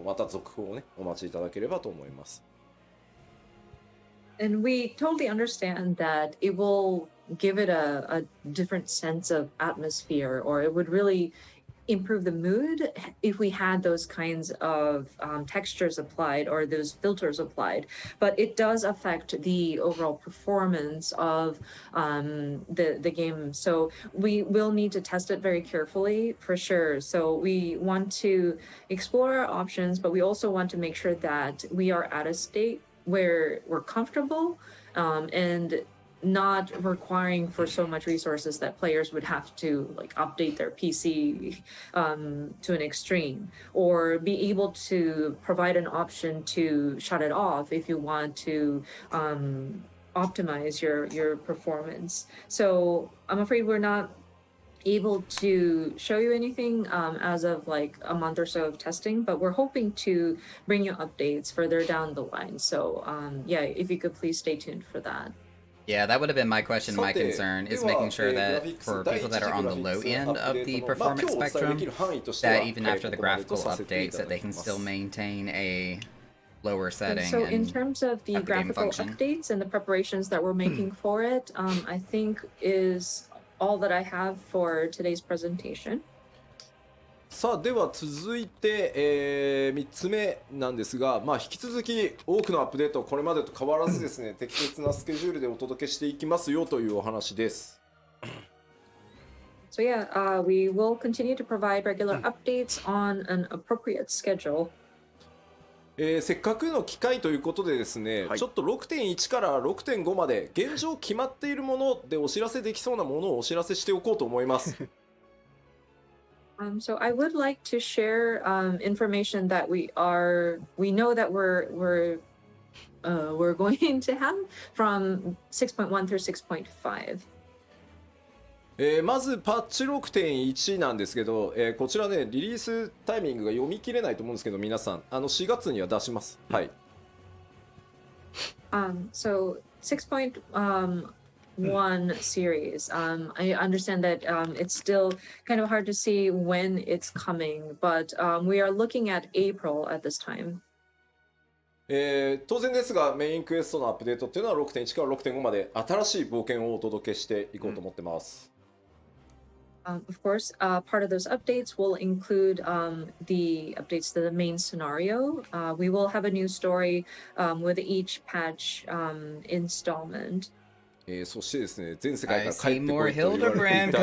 また続報をね、お待ちいただければと思います。And we totally understand that it will give it a different sense of atmosphere, or it would really improve the mood if we had those kinds of textures applied or those filters applied. But it does affect the overall performance of the game. So we will need to test it very carefully for sure. So we want to explore our options, but we also want to make sure that we are at a state where we're comfortable and not requiring for so much resources that players would have to like update their PC to an extreme, or be able to provide an option to shut it off if you want to optimize your performance. So I'm afraid we're not able to show you anything as of like a month or so of testing, but we're hoping to bring you updates further down the line. So yeah, if you could please stay tuned for that. Yeah, that would have been my question. My concern is making sure that for people that are on the low end of the performance spectrum, that even after the graphical updates, that they can still maintain a lower setting. So in and terms of the have the game graphical function. updates and the preparations that we're making for it, I think is all that I have for today's presentation. さあでは続いて、3つ目なんですが、引き続き多くのアップデートこれまでと変わらずですね適切なスケジュールでお届けしていきますよというお話です。So yeah, we will continue to provide regular updates on an appropriate schedule. せっかくの機会ということでですね、ちょっと 6.1 から 6.5 まで現状決まっているものでお知らせできそうなものをお知らせしておこうと思います。So I would like to share information that we know that we're going to have from 6.1 through 6.5. まずパッチ 6.1 なんですけど、こちらねリリースタイミングが読み切れないと思うんですけど皆さん4月には出します。はい。So 6.1 series. I understand that it's still kind of hard to see when it's coming, but we are looking at April at this time. 当然ですがメインクエストのアップデートっていうのは 6.1 から 6.5 まで新しい冒険をお届けしていこうと思ってます。Of course, part of those updates will include the updates to the main scenario. We will have a new story with each patch installment. そしてですね全世界から帰ってこい I see more と言われてい Hildebrand た、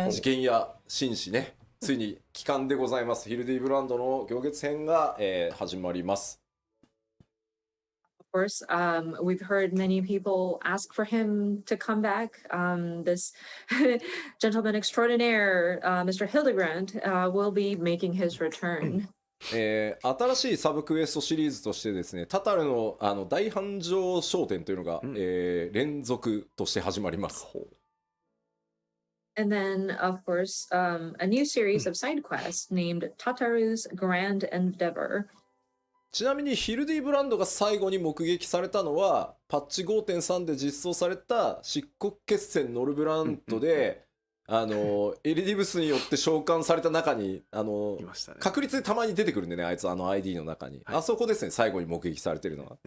content. 事件や紳士ねついに帰還でございます。ヒルディブランドの行月編が、始まります。Of course, we've heard many people ask for him to come back. This gentleman extraordinaire, Mr. Hildebrand, will be making his return. 新しいサブクエストシリーズとしてですねタタルの大繁盛商店というのが、連続として始まります。And then, of course, a new series of side quests named Tataru's Grand Endeavor. ちなみにヒルディブランドが最後に目撃されたのはパッチ 5.3 で実装された漆黒決戦ノルブラントでエリディブスによって召喚された中にいましたね。確率でたまに出てくるんでねあいつID の中に、あそこですね最後に目撃されてるのは。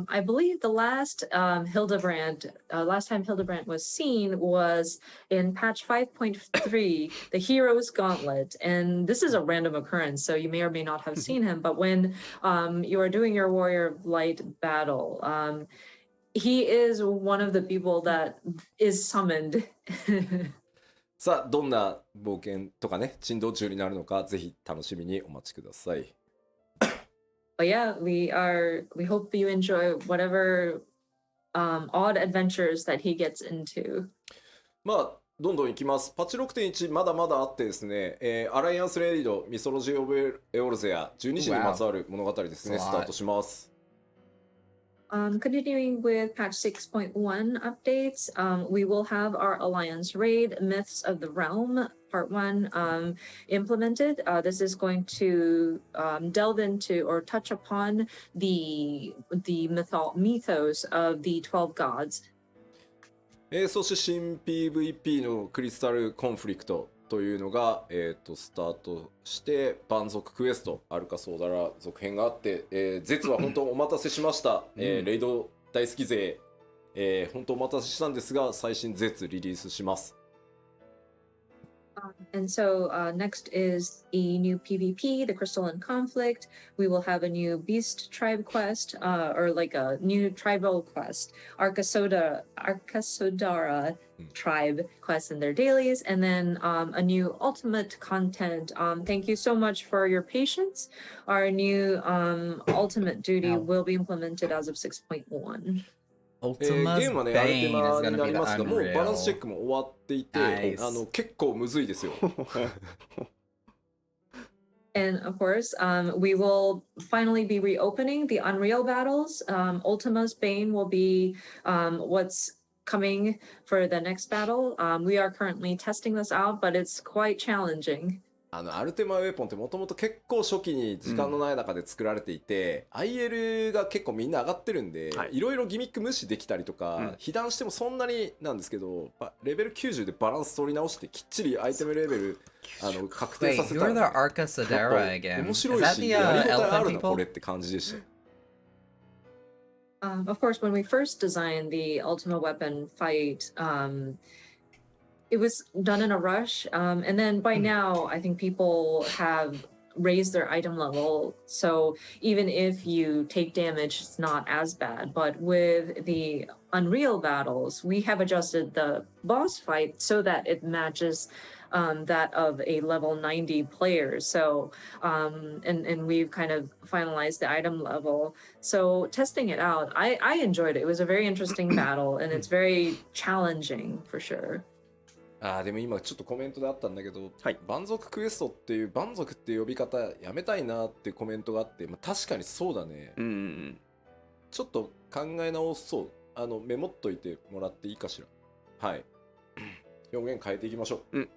I believe the last time Hildebrand was seen was in patch 5.3, the Hero's Gauntlet. And this is a random occurrence, so you may or may not have seen him. But when you are doing your Warrior of Light battle, he is one of the people that is summoned. さあどんな冒険とかね珍道中になるのかぜひ楽しみにお待ちください。But yeah, we hope you enjoy whatever odd adventures that he gets into. どんどんいきます。パッチ 6.1 まだまだあってですね、アライアンスレイドミソロジー・オブ・エオルゼア12時にまつわる物語ですね、スタートします。Continuing with patch 6.1 updates, we will have our Alliance raid, Myths of the Realm, part 1, implemented. This is going to delve into or touch upon the mythos of the 12 gods. そして新 PVP のクリスタルコンフリクトというのが、スタートして蛮族クエストアルカソーダラ続編があって、ゼツは本当お待たせしました、レイド大好き勢、本当お待たせしたんですが最新ゼツリリースします。And so next is a new PvP, the Crystalline Conflict. We will have a new Beast Tribe quest, or like a new tribal quest, Arkasodara tribe quest in their dailies, and then a new ultimate content. Thank you so much for your patience. Our new ultimate duty will be implemented as of 6.1. ゲームはねアルテマになりますがもうバランスチェックも終わっていて、結構むずいですよ。And of course, we will finally be reopening the Unreal battles. Ultima's Bane will be what's coming for the next battle. We are currently testing this out, but it's quite challenging. アルテマウェポンってもともと結構初期に時間のない中で作られていて、IL が結構みんな上がってるんで、いろいろギミック無視できたりとか、被弾してもそんなになんですけど、レベル90でバランス取り直してきっちりアイテムレベル確定させたら、面白いし、やりごたえあるなこれって感じでした。Of course, when we first designed the Ultima Weapon fight, it was done in a rush. And then by now, I think people have raised their item level. So even if you take damage, it's not as bad. But with the Unreal battles, we have adjusted the boss fight so that it matches that of a level 90 player. So, and we've kind of finalized the item level. So testing it out, I enjoyed it. It was a very interesting battle, and it's very challenging for sure. でも今ちょっとコメントであったんだけど、蛮族クエストっていう蛮族っていう呼び方やめたいなっていうコメントがあって、確かにそうだね。ちょっと考え直そう。メモっといてもらっていいかしら。はい。表現変えていきましょう。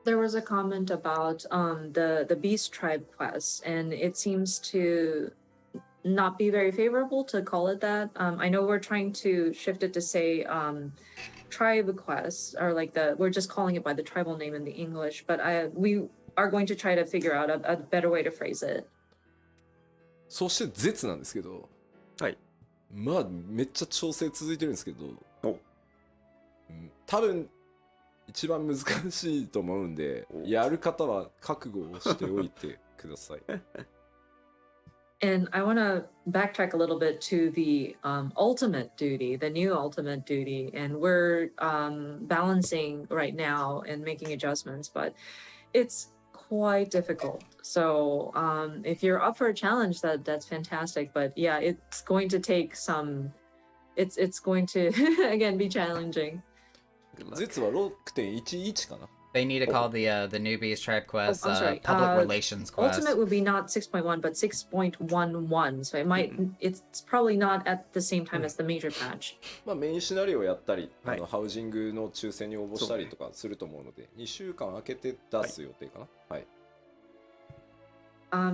There was a comment about the Beast Tribe quest, and it seems to not be very favorable to call it that. I know we're trying to shift it to say tribe quests, or like we're just calling it by the tribal name in the English, but we are going to try to figure out a better way to phrase it. そして絶なんですけど、まあめっちゃ調整続いてるんですけど、多分一番難しいと思うんで、やる方は覚悟をしておいてください。And I want to backtrack a little bit to the ultimate duty, the new ultimate duty, and we're balancing right now and making adjustments, but it's quite difficult. So if you're up for a challenge, that's fantastic. But yeah, it's going to take some. It's going to again be challenging. 実は 6.11 かな。They need to call the newbies tribe quest public relations quest. Ultimate would be not 6.1 but 6.11. So it's probably not at the same time as the major patch. メインシナリオをやったり、ハウジングの抽選に応募したりとかすると思うので、2週間空けて出す予定かな。はい。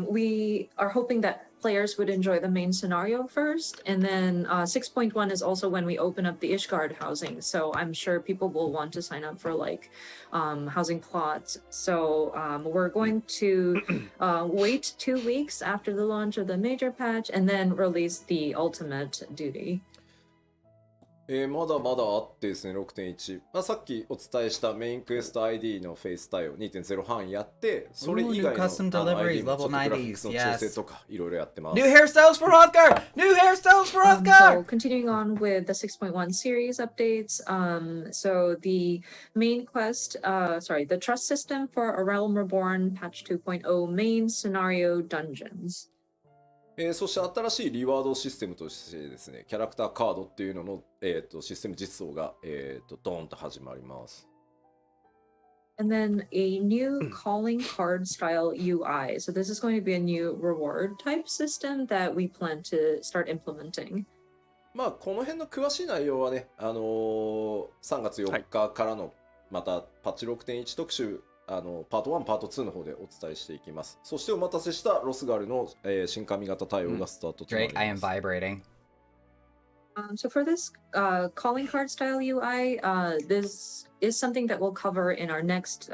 We are hoping that players would enjoy the main scenario first, and then 6.1 is also when we open up the Ishgard housing. So I'm sure people will want to sign up for like housing plots. So we're going to wait 2 weeks after the launch of the major patch and then release the ultimate duty. まだまだあってですね、6.1、さっきお伝えしたメインクエスト ID のフェイス対応 2.0 半やって、それ以外の ID もちょっとグラフィックスの調整とかいろいろやってます。New hairstyles for Hrothgar! New hairstyles for Hrothgar! So continuing on with the 6.1 series updates, so the main quest, the trust system for A Realm Reborn patch 2.0 main scenario dungeons. そして新しいリワードシステムとしてですね、キャラクターカードっていうのの、システム実装が、ドーンと始まります。And then a new calling card style UI. So this is going to be a new reward type system that we plan to start implementing. この辺の詳しい内容はね、3月4日からのまたパッチ 6.1 特集パート1、パート2の方でお伝えしていきます。そしてお待たせしたロスガルの、新髪型対応がスタートとなります。Drake, I am vibrating. So for this calling card style UI, this is something that we'll cover in our next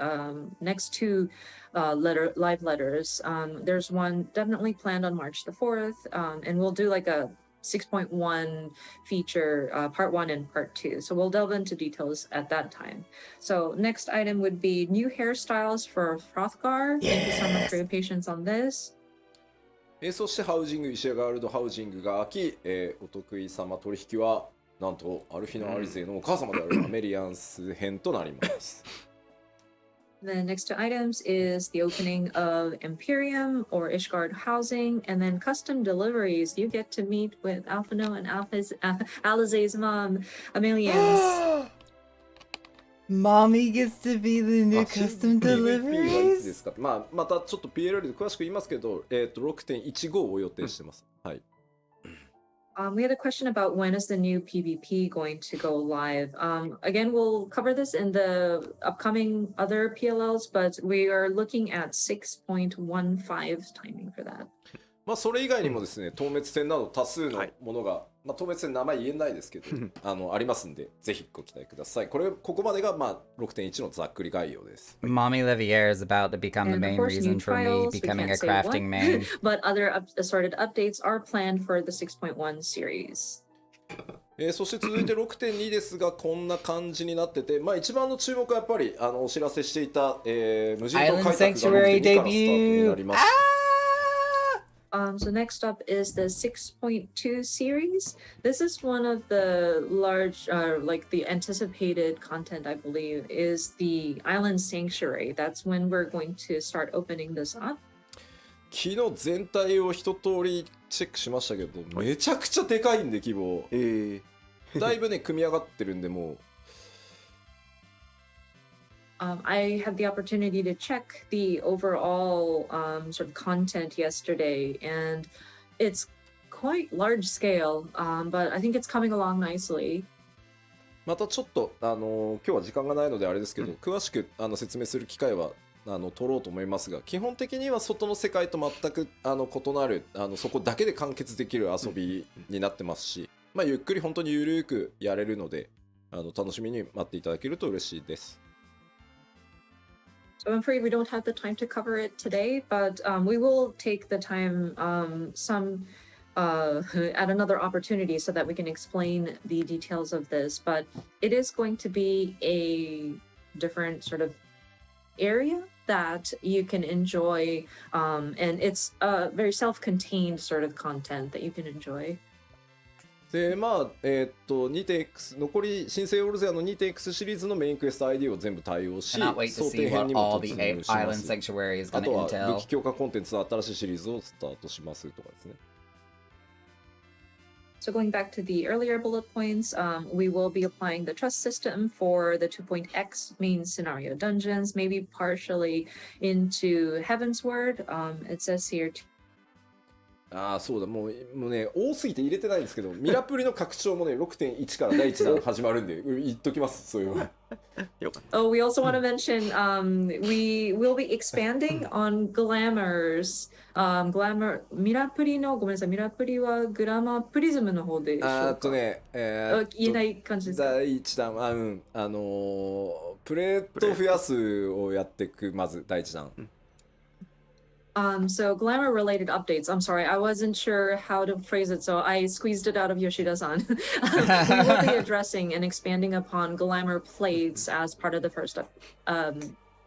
two live letters. There's one definitely planned on March the 4th, and we'll do like a 6.1 feature, part 1 and part 2. So we'll delve into details at that time. So next item would be new hairstyles for Hrothgar. Thank you so much for your patience on this. そしてハウジング、イシェガールドハウジングが開き、お得意様取引はなんとアルフィナ・アリゼのお母様であるアメリアンス編となります。The next two items is the opening of Imperium or Ishgard housing, and then custom deliveries. You get to meet with Alphino and Alizé's mom, Amelians. Mommy gets to be the new custom deliveries? またちょっと PLL で詳しく言いますけど、6.15 を予定してます。はい。We had a question about when is the new PvP going to go live. Again, we'll cover this in the upcoming other PLLs, but we are looking at 6.15 timing for that. まあそれ以外にもですね、透滅戦など多数のものが、まあ透滅戦名前言えないですけど、ありますんで、ぜひご期待ください。ここまでがまあ 6.1 のざっくり概要です。Mommy Liviere is about to become the main reason for me becoming a crafting main. But other assorted updates are planned for the 6.1 series. そして続いて 6.2 ですがこんな感じになってて、まあ一番の注目はやっぱりお知らせしていた、無人島開拓が 6.2 からスタートになります。So next up is the 6.2 series. This is one of the large, like the anticipated content, I believe, is the Island Sanctuary. That's when we're going to start opening this up. 昨日全体を一通りチェックしましたけど、めちゃくちゃでかいんで規模。だいぶね、組み上がってるんでもう。I had the opportunity to check the overall sort of content yesterday, and it's quite large scale, but I think it's coming along nicely. またちょっと今日は時間がないのであれですけど、詳しく説明する機会は取ろうと思いますが、基本的には外の世界と全く異なるそこだけで完結できる遊びになってますし、まあゆっくり本当にゆるくやれるので楽しみに待っていただけると嬉しいです。So I'm afraid we don't have the time to cover it today, but we will take the time at another opportunity so that we can explain the details of this. But it is going to be a different sort of area that you can enjoy, and it's a very self-contained sort of content that you can enjoy. でまあ2.x 残り新生オルゼアの 2.x シリーズのメインクエスト ID を全部対応し、想定編にも突入します。あとは武器強化コンテンツの新しいシリーズをスタートしますとかですね。So going back to the earlier bullet points, we will be applying the trust system for the 2.x main scenario dungeons, maybe partially into Heavensward. It says here. ああそうだもうね多すぎて入れてないんですけどミラプリの拡張もね 6.1 から第1弾始まるんで言っときますそういうの。Oh, we also want to mention we will be expanding on Glamours. Glamour ミラプリのごめんなさいミラプリはグラマープリズムの方でしょうか。ね言えない感じですか。第1弾はプレート増やすをやっていくまず第1弾。So glamour related updates. I'm sorry, I wasn't sure how to phrase it, so I squeezed it out of Yoshida-san. We will be addressing and expanding upon glamour plates as part of the first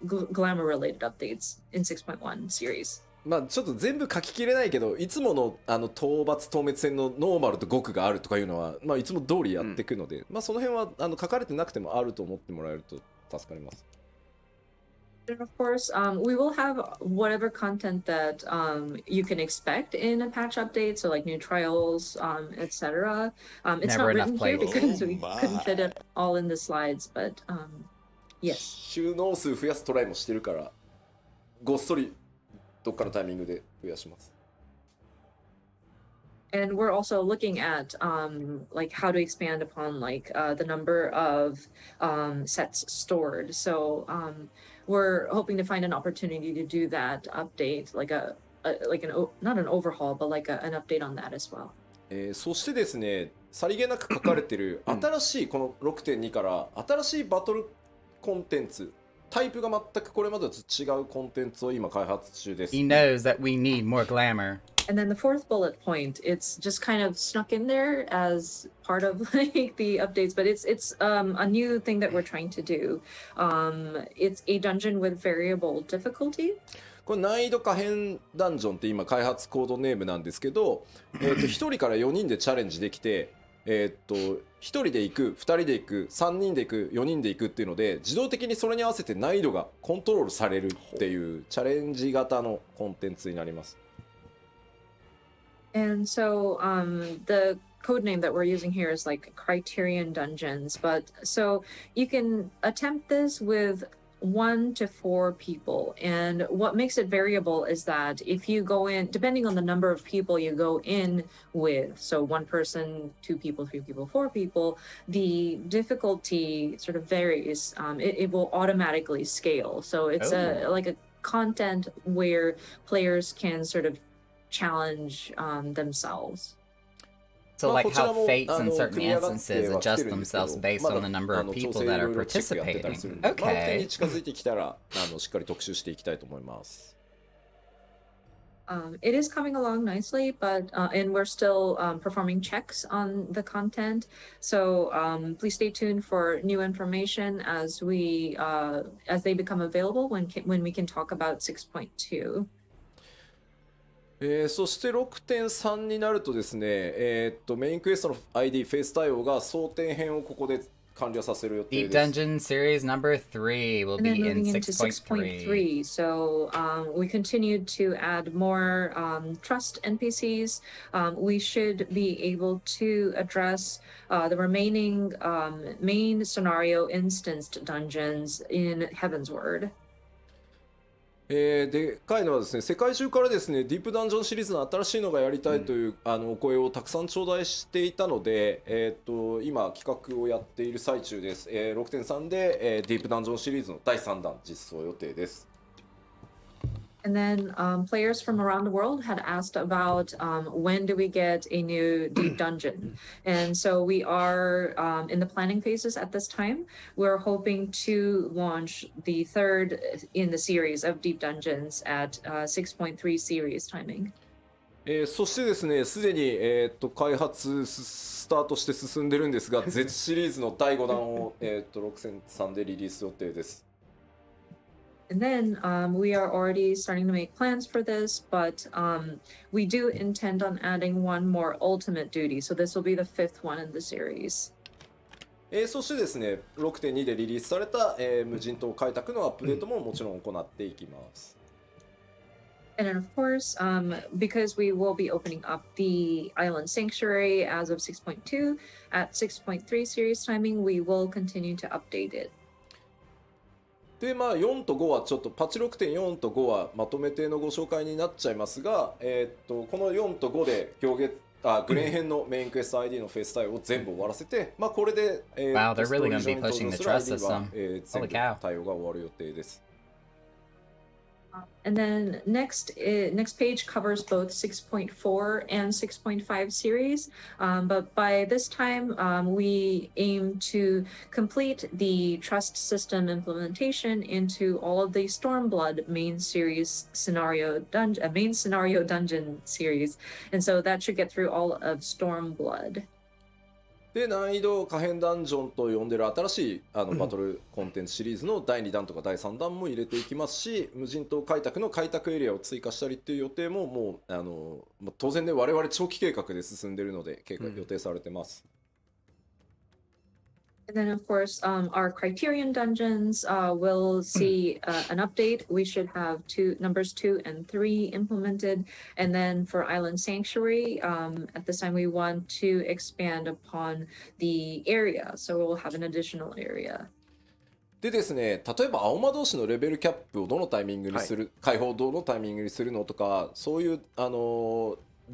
glamour related updates in 6.1 series. まあちょっと全部書ききれないけどいつもの討伐透滅戦のノーマルと極があるとかいうのはまあいつも通りやっていくので、まあその辺は書かれてなくてもあると思ってもらえると助かります。And of course, we will have whatever content that you can expect in a patch update, so like new trials, etc. It's not written here because we couldn't fit it all in the slides, but yes. 収納数増やすトライもしてるからごっそりどっかのタイミングで増やします。And we're also looking at like how to expand upon like the number of sets stored. So we're hoping to find an opportunity to do that update, like not an overhaul, but like an update on that as well. そしてですね、さりげなく書かれてる新しいこの 6.2 から新しいバトルコンテンツ。タイプが全くこれまでと違うコンテンツを今開発中です。He knows that we need more glamour. And then the fourth bullet point, it's just kind of snuck in there as part of like the updates, but it's a new thing that we're trying to do. It's a dungeon with variable difficulty. これ難易度可変ダンジョンって今開発コードネームなんですけど、1人から4人でチャレンジできて、1人で行く、2人で行く、3人で行く、4人で行くっていうので自動的にそれに合わせて難易度がコントロールされるっていうチャレンジ型のコンテンツになります。And so the code name that we're using here is like Criterion Dungeons, but so you can attempt this with 1 to 4 people. And what makes it variable is that if you go in, depending on the number of people you go in with, so 1 person, 2 people, 3 people, 4 people, the difficulty sort of varies. It will automatically scale. So it's like a content where players can sort of challenge themselves. So like how fates in certain instances adjust themselves based on the number of people that are participating. Okay. It is coming along nicely, but and we're still performing checks on the content. So please stay tuned for new information as they become available when we can talk about 6.2. そして 6.3 になるとですね、メインクエストの ID フェイス対応が争点編をここで完了させる予定です。 Deep Dungeon Series number 3 will be in 6.3. So we continued to add more trust NPCs. We should be able to address the remaining main scenario instanced dungeons in Heavensward. でかいのはですね、世界中からですね、ディープダンジョンシリーズの新しいのがやりたいという、お声をたくさん頂戴していたので、今企画をやっている最中です。6.3 で、ディープダンジョンシリーズの第3弾実装予定です。And then players from around the world had asked about when do we get a new deep dungeon? And so we are in the planning phases at this time. We're hoping to launch the 3rd in the series of deep dungeons at 6.3 series timing. そしてですね、すでに、開発スタートして進んでるんですが、Z シリーズの第5弾を、6.3 でリリース予定です。And then we are already starting to make plans for this, but we do intend on adding one more ultimate duty. So this will be the 5th one in the series. そしてですね、6.2 でリリースされた、無人島開拓のアップデートももちろん行っていきます。And then, of course, because we will be opening up the Island Sanctuary as of 6.2, at 6.3 series timing, we will continue to update it. でまあ、4と5はちょっとパッチ 6.4 と5はまとめてのご紹介になっちゃいますが、この4と5でグレン編のメインクエスト ID のフェイス対応を全部終わらせて、まあ、これで、Wow, they're really going to be pushing the trust system. 全部対応が終わる予定です。And then next page covers both 6.4 and 6.5 series. But by this time, we aim to complete the trust system implementation into all of the Stormblood main scenario dungeon series. And so that should get through all of Stormblood. で難易度可変ダンジョンと呼んでる新しいバトルコンテンツシリーズの第2弾とか第3弾も入れていきますし、無人島開拓の開拓エリアを追加したりっていう予定ももう当然ね、我々長期計画で進んでるので予定されてます。And then, of course, our Criterion dungeons will see an update. We should have numbers 2 and 3 implemented. And then for Island Sanctuary, at this time, we want to expand upon the area. So we'll have an additional area. でですね、例えば青魔同士のレベルキャップをどのタイミングにする、解放どのタイミングにするのとか、そういう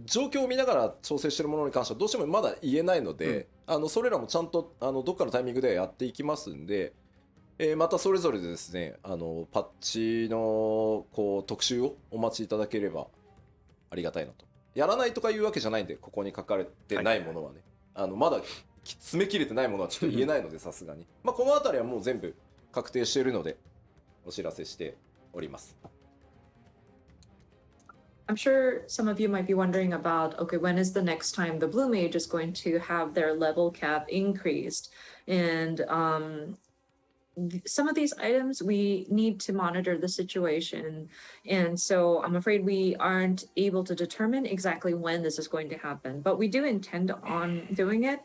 状況を見ながら調整しているものに関してはどうしてもまだ言えないので、それらもちゃんとどっかのタイミングでやっていきますんで、またそれぞれでですね、パッチの特集をお待ちいただければありがたいなと。やらないとかいうわけじゃないんで、ここに書かれてないものはね、まだ詰め切れてないものはちょっと言えないのでさすがに、まあこのあたりはもう全部確定しているのでお知らせしております。I'm sure some of you might be wondering about, okay, when is the next time the Blue Mage is going to have their level cap increased? And some of these items, we need to monitor the situation. And so I'm afraid we aren't able to determine exactly when this is going to happen, but we do intend on doing it.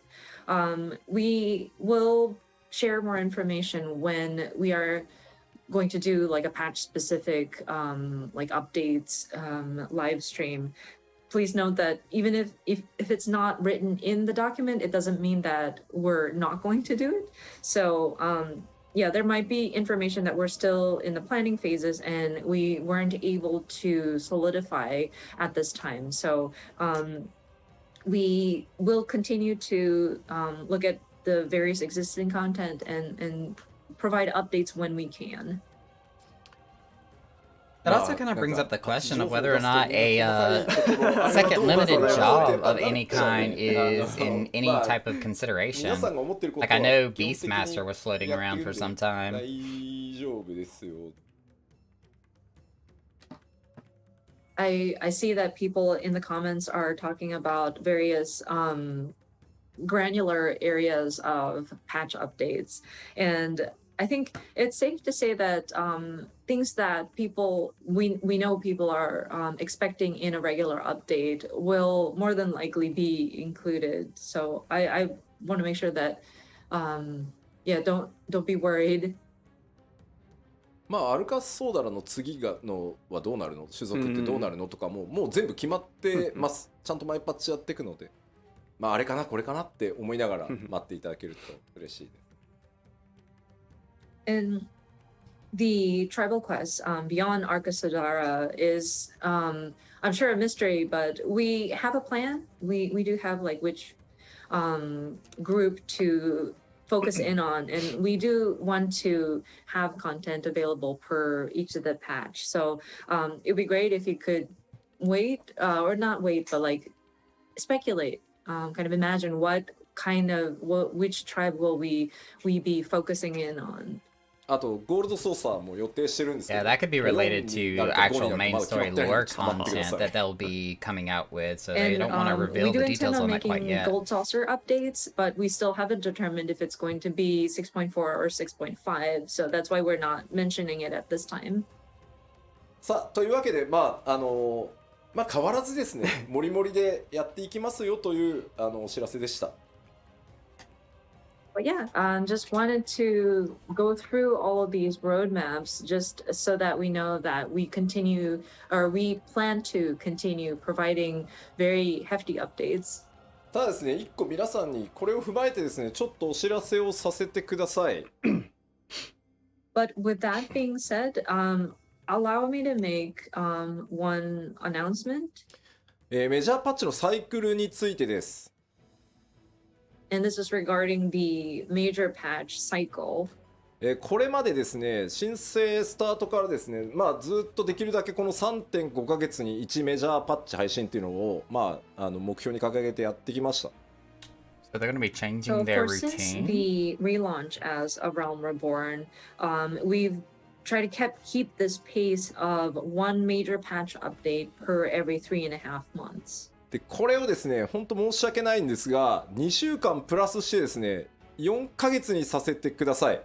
We will share more information when we are going to do like a patch specific like updates live stream. Please note that even if it's not written in the document, it doesn't mean that we're not going to do it. So yeah, there might be information that we're still in the planning phases and we weren't able to solidify at this time. So we will continue to look at the various existing content and provide updates when we can. That also kind of brings up the question of whether or not a second limited job of any kind is in any type of consideration. Like I know Beastmaster was floating around for some time. I see that people in the comments are talking about various granular areas of patch updates, and I think it's safe to say that things that we know people are expecting in a regular update will more than likely be included. So I want to make sure that yeah, don't be worried. まあアルカスソーダラの次のはどうなるの、種族ってどうなるのとかもう全部決まってます。ちゃんとマイパッチやっていくので、まああれかなこれかなって思いながら待っていただけると嬉しいです。And the tribal quest beyond Arkasodara is I'm sure a mystery, but we have a plan. We do have like which group to focus in on, and we do want to have content available per each of the patch. So it'd be great if you could wait or not wait, but like speculate, kind of imagine which tribe will we be focusing in on. あとゴールドソーサーも予定してるんですけど。Yeah, that could be related to actual main story lore content that they'll be coming out with, so they don't want to reveal the details on that quite yet. We do intend on making Gold Saucer updates, but we still haven't determined if it's going to be 6.4 or 6.5, so that's why we're not mentioning it at this time. さあというわけでまあ変わらずですね、もりもりでやっていきますよというお知らせでした。But yeah, just wanted to go through all of these roadmaps just so that we know that we plan to continue providing very hefty updates. ただですね、一個皆さんにこれを踏まえてですね、ちょっとお知らせをさせてください。But with that being said, allow me to make one announcement. メジャーパッチのサイクルについてです。And this is regarding the major patch cycle. これまでですね、申請スタートからですね、まあずっとできるだけこの 3.5 ヶ月に1メジャーパッチ配信っていうのをまあ目標に掲げてやってきました。So they're going to be changing their routine. Since the relaunch as A Realm Reborn, we've tried to keep this pace of one major patch update per every 3.5 months. でこれをですね、本当申し訳ないんですが、2週間プラスしてですね、4ヶ月にさせてください。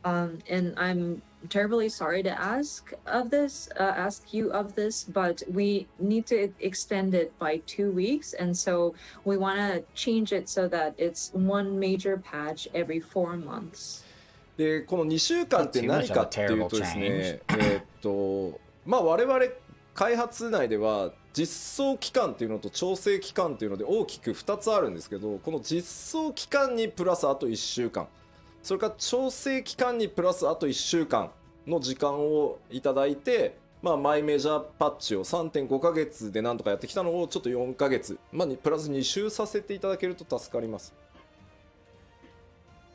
And I'm terribly sorry to ask you of this, but we need to extend it by 2 weeks, and so we want to change it so that it's one major patch every 4 months. でこの2週間って何かっていうとですね、まあ我々開発内では実装期間っていうのと調整期間っていうので大きく2つあるんですけど、この実装期間にプラスあと1週間、それから調整期間にプラスあと1週間の時間をいただいて、まあ、マイメジャーパッチを 3.5 ヶ月でなんとかやってきたのをちょっと4ヶ月、まあ、プラス2週させていただけると助かります。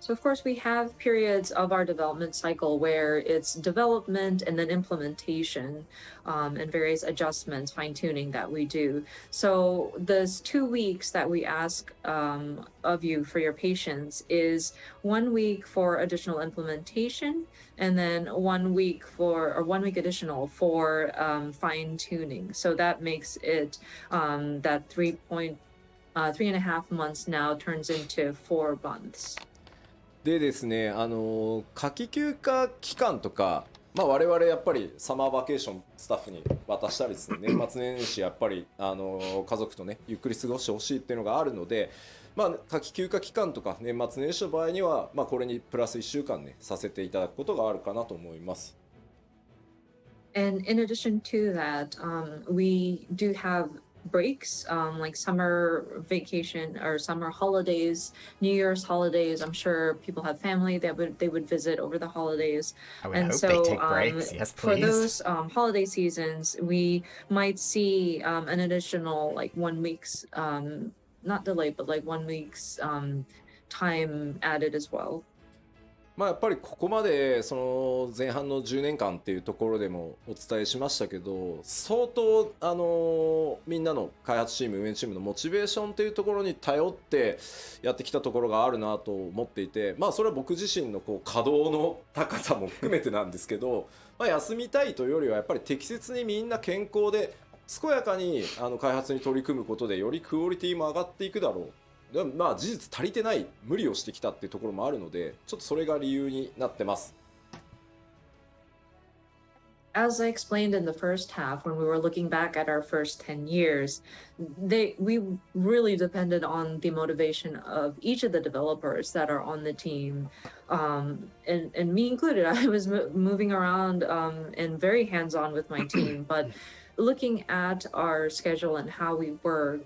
So of course we have periods of our development cycle where it's development and then implementation and various adjustments, fine-tuning that we do. So those 2 weeks that we ask of you for your patience is 1 week for additional implementation and then 1 week additional for fine-tuning. So that makes it that 3.5 months now turns into 4 months. でですね、夏季休暇期間とか、まあ、我々やっぱりサマーバケーションスタッフに渡したりですね、年末年始やっぱり家族とねゆっくり過ごしてほしいっていうのがあるので、まあ、夏季休暇期間とか年末年始の場合には、まあ、これにプラス1週間ねさせていただくことがあるかなと思います。And in addition to that, we do have breaks, like summer vacation or summer holidays, New Year's holidays. I'm sure people have family that they would visit over the holidays. I would And hope so they take breaks. Yes, for please. those holiday seasons, we might see an additional like 1 week's not delay, but like 1 week's time added as well. まあやっぱりここまでその前半の10年間っていうところでもお伝えしましたけど、相当みんなの開発チーム運営チームのモチベーションっていうところに頼ってやってきたところがあるなと思っていて、まあそれは僕自身のこう稼働の高さも含めてなんですけど、まあ休みたいというよりはやっぱり適切にみんな健康で健やかに開発に取り組むことでよりクオリティも上がっていくだろう。でもまあ事実足りてない無理をしてきたっていうところもあるので、ちょっとそれが理由になってます。As I explained in the first half, when we were looking back at our first 10 years, we really depended on the motivation of each of the developers that are on the team, and me included. I was moving around and very hands-on with my team, but looking at our schedule and how we work,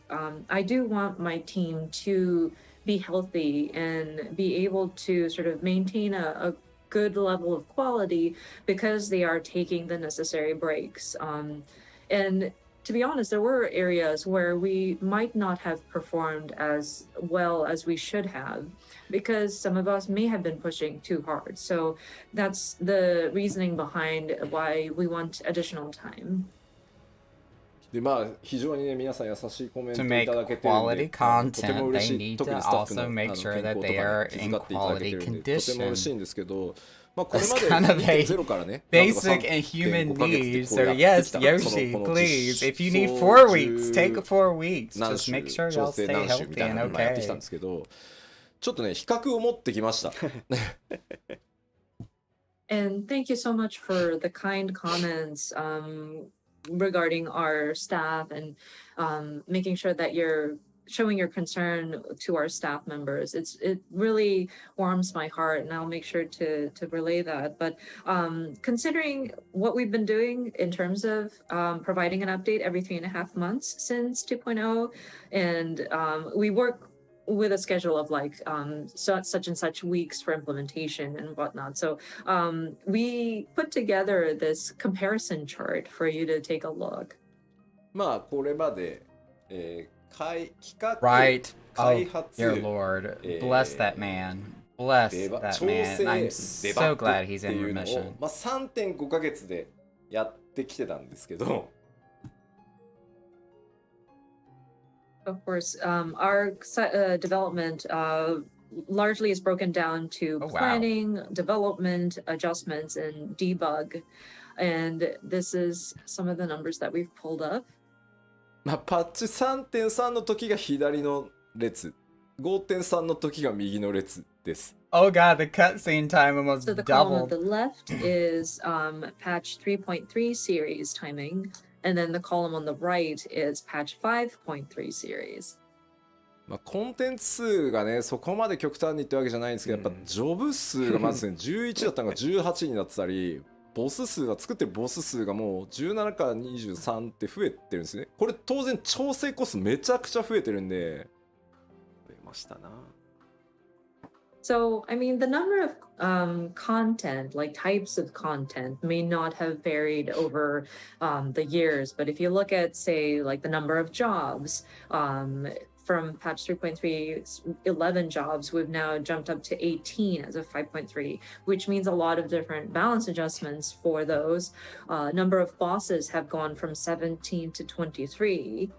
I do want my team to be healthy and be able to sort of maintain a good level of quality because they are taking the necessary breaks. And to be honest, there were areas where we might not have performed as well as we should have because some of us may have been pushing too hard. So that's the reasoning behind why we want additional time. でまあ非常にね皆さん優しいコメント To い make ただけてるんで、 quality とても content, 嬉し they い。 need 特 to にスタッフの also make 健 sure 康 that と they か are ね気 in 遣っていただけて quality るんで、とても嬉しい condition. んですけど、まあこれ That's ま kind で of a 2.0からね、 basic and human 3.5ヶ月で need. こう So やって yes, きた。 Yoshi, この please, if you need 実 4 装 weeks, take 4 weeks. 何 Just 週 make sure 調 y'all 整 stay 何週み healthy たい and なのをやってきたん okay. ですけど、ちょっとね比較を持ってきました。And thank you so much for the kind comments regarding our staff and making sure that you're showing your concern to our staff members. It really warms my heart, and I'll make sure to relay that. But considering what we've been doing in terms of providing an update every 3.5 months since 2.0, and we work with a schedule of like such and such weeks for implementation and whatnot. So we put together this comparison chart for you to take a look. まあこれまで、企画、 Right. 開 Oh, 発、 dear Lord. Bless that man. Bless デバ that 調 man. 整、 I'm デバ so ッグ glad っ he's て in いうのを、 remission. まあ、3.5 ヶ月でやってきてたんですけど、 Of course, our development largely is broken down to Oh, wow. planning, development, adjustments, and debug. And this is some of the numbers that we've pulled up. まあ、パッチ 3.3 の時が左の列、5.3 の時が右の列です。 Oh god, the cutscene time almost So the column on doubled. the left is patch 3.3 series timing, and then the column on the right is patch 5.3 series. まあ、コンテンツ数がねそこまで極端にってわけじゃないんですけど、やっぱジョブ数がまずね11だったのが18になってたり、ボス数が作ってるボス数がもう17から23って増えてるんですね。これ当然調整コストめちゃくちゃ増えてるんで、増えましたな。 So, I mean, the number of content, like types of content, may not have varied over the years. But if you look at, say, like the number of jobs, from patch 3.3, 11 jobs, we've now jumped up to 18 as of 5.3, which means a lot of different balance adjustments for those. Number of bosses have gone from 17 to 23.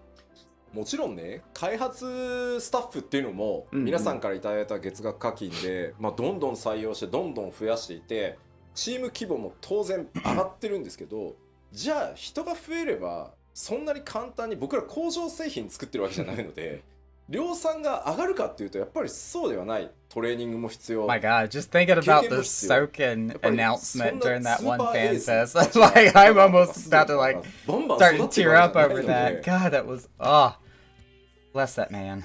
もちろんね開発スタッフっていうのも皆さんからいただいた月額課金で、まあ、どんどん採用してどんどん増やしていてチーム規模も当然上がってるんですけど、じゃあ人が増えればそんなに簡単に僕ら工場製品作ってるわけじゃないので量産が上がるかっていうとやっぱりそうではない。トレーニングも必要。 My god, just thinking about the Soken announcement during that one fan fest. Like, I'm almost about to like start to tear up over that. God, that was bless that man.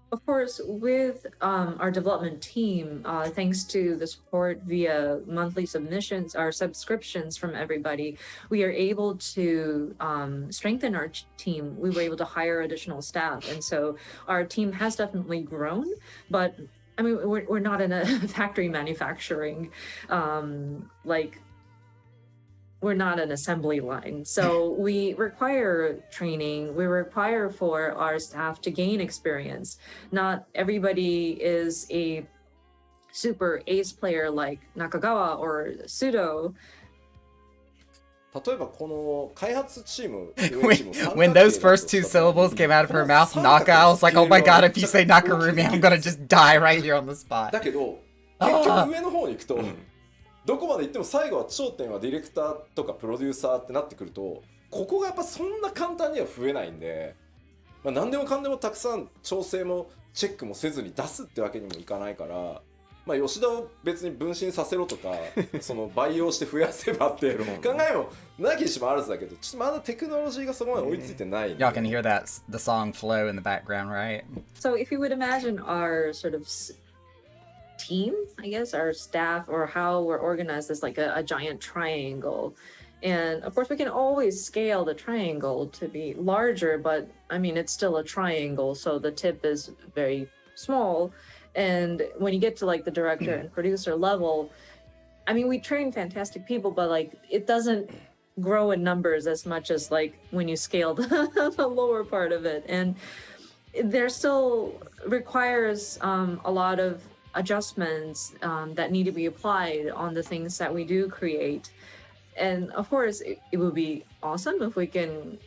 Of course, with our development team, thanks to the support via monthly submissions or subscriptions from everybody, we are able to strengthen our team. We were able to hire additional staff. And so our team has definitely grown, but I mean, we're not in a factory manufacturing like we're not an assembly line. So we require training. We require for our staff to gain experience. Not everybody is a super ace player like Nakagawa or Sudo. 例えばこの開発チーム when those first two syllables came out of her mouth, Naka, I was like, oh my god, if you say Nakarumi, I'm gonna just die right here on the spot. だけど結局上の方に行くとどこまで行っても最後は頂点はディレクターとかプロデューサーってなってくるとここがやっぱそんな簡単には増えないんで、まあ、何でもかんでもたくさん調整もチェックもせずに出すってわけにもいかないから、まあ、吉田を別に分身させろとかその培養して増やせばって考えもなきにしもあるんだけどちょっとまだテクノロジーがそこまで追いついてないんで Y'all can hear that the song flow in the background, right? So if you would imagine our sort of team, I guess, our staff or how we're organized as like a giant triangle. And of course, we can always scale the triangle to be larger, but I mean, it's still a triangle, so the tip is very small. And when you get to like the director and producer level, I mean, we train fantastic people, but like it doesn't grow in numbers as much as like when you scale the lower part of it. And there still requires a lot of adjustments that need to be applied on the things that we do create. And of course, it would be awesome if we can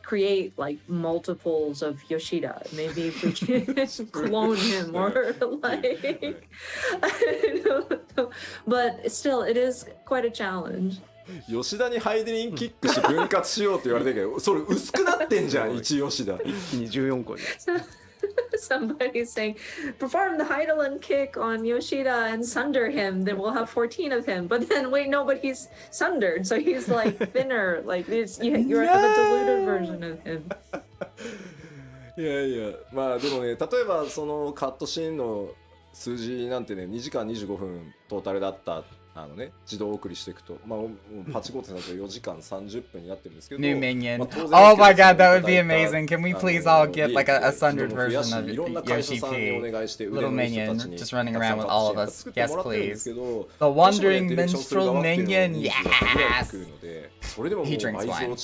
create like multiples of Yoshida. Maybe if we can clone him or like, I don't know. But still, it is quite a challenge. 吉田にハイデリンキックし分割しようって言われてるけどそれ薄くなってんじゃん1吉田一気に14個に Somebody's saying, perform the Heidelin kick on Yoshida and sunder him, then we'll have 14 of him. But then, wait, no, but he's sundered, so he's like thinner. Like, you have a diluted version of him. いやいや、まあでもね、例えばそのカットシーンの数字なんてね、2時間25分トータルだったね、自動送りしていくと、まあ、パチコーテだと4時間30分になってるんですけど New minion. Oh my god, that would be amazing. Can we please all get like a sundered version of Yoshi P? Little minion just running around with all of us. Yes, please. The wandering minstrel minion. Yes! He drinks wine.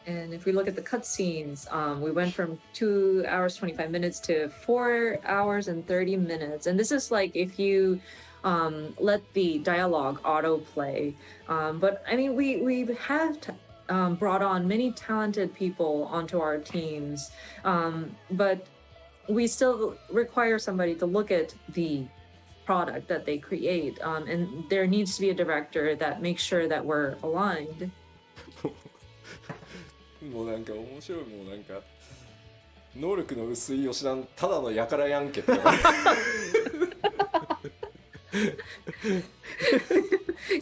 And if we look at the cutscenes, we went from 2 hours 25 minutes to 4 hours and 30 minutes. And this is like if you let the dialogue autoplay. But I mean, we have brought on many talented people onto our teams, but we still require somebody to look at the product that they create. And there needs to be a director that makes sure that we're aligned. もうなんか面白いもうなんか能力の薄い吉田のただのやからやんけって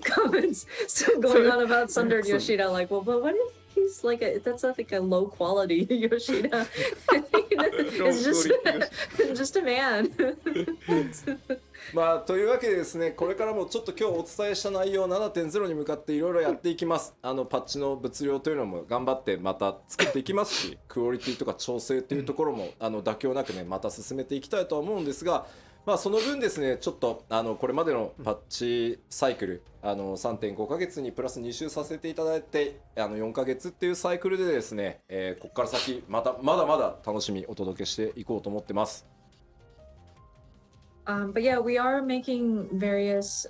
comments still going on about Sundered Yoshida like well but what if he's like that's like a low quality Yoshida it's just a man まあというわけでですねこれからもちょっと今日お伝えした内容 7.0 に向かっていろいろやっていきますパッチの物量というのも頑張ってまた作っていきますしクオリティとか調整というところも妥協なくねまた進めていきたいとは思うんですがまあその分ですねちょっとこれまでのパッチサイクル3.5 ヶ月にプラス2周させていただいて4ヶ月っていうサイクルでですね、ここから先まだまだ楽しみお届けしていこうと思ってます。But yeah, we are making various